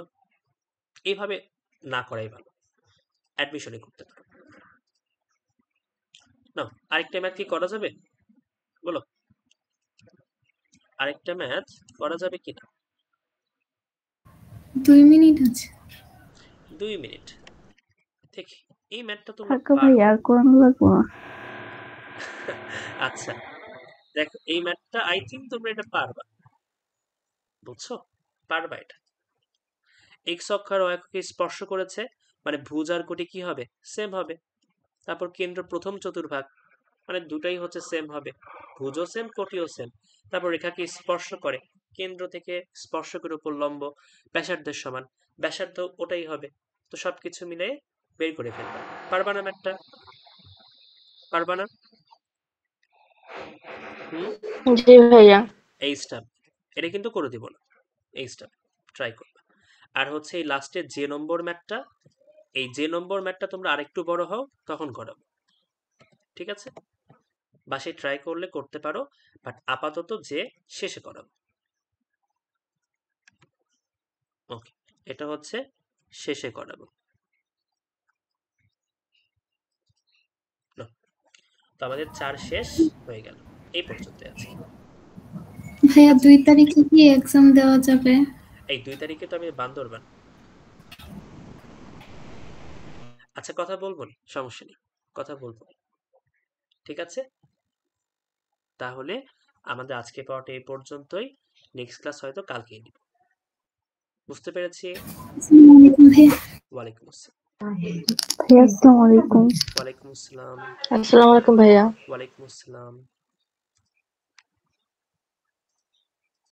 এইভাবে না করাই ভালো, অ্যাডমিশনে করতে পারো। না, আরেকটা ম্যাথ কি করা যাবে বলো? আরেকটা ম্যাথ করা যাবে কিনা? 2 মিনিট আছে। 2 মিনিট, দেখি এই ম্যাথটা তোমরা থাকো ভাই, পারো। আর করানো লাগবো না। আচ্ছা, দেখো এই ম্যাথটা আই থিঙ্ক তোমরা এটা পারবা, বুঝছো? পারবা এটা। এক্স অক্ষ আর ওয়াই অক্ষকে স্পর্শ করেছে, মানে ভুজ আর কোটি কি হবে? সেম হবে। তারপর কেন্দ্র প্রথম চতুর্ভাগ, মানে দুটাই হচ্ছে সেম হবে, ভুজও সেম, কোটিও সেম। তারপর রেখাকে স্পর্শ করে, কেন্দ্র থেকে স্পর্শকের উপর লম্ব, ব্যাসার্ধের সমান, ব্যাসার্ধ ওটাই হবে। তো সবকিছু মিলে বের করে ফেলবা। পারবা না ম্যাথটা? পারবা না? হুম, জি ভাইয়া। এই স্টাফ, এটা কিন্তু করে দিব না, এই স্টাফ ট্রাই করবা। আর হচ্ছে এই লাস্টের যে নম্বর ম্যাথটা, এই যে নম্বর ম্যাথটা তোমরা আরেকটু বড় হও তখন করাবো। ঠিক আছে, বাসায় ট্রাই করলে করতে পারো, বাট আপাতত যে শেষে করাবো। ওকে, এটা হচ্ছে শেষে করাবো। নাও, তো আমাদের 4 শেষ হয়ে গেল, এই পর্যন্ত আজকে। ভাইয়া আচ্ছা, 2 তারিখে কি এক্সাম দেওয়া যাবে? এই 2 তারিখে তো আমি বান্দরবান। আচ্ছা, কথা বলবো না, সমস্যা নেই, কথা বলবো। ঠিক আছে, তাহলে আমাদের আজকে পড়াটা এই পর্যন্তই, নেক্সট ক্লাস হয়তো কালকেই দিব। বুঝতে পেরেছি? আসসালামু আলাইকুম ভাইয়া। ওয়ালাইকুম আসসালাম। ভাইয়া আসসালামু আলাইকুম। ওয়ালাইকুম আসসালাম। আসসালামু আলাইকুম ভাইয়া। ওয়ালাইকুম আসসালাম।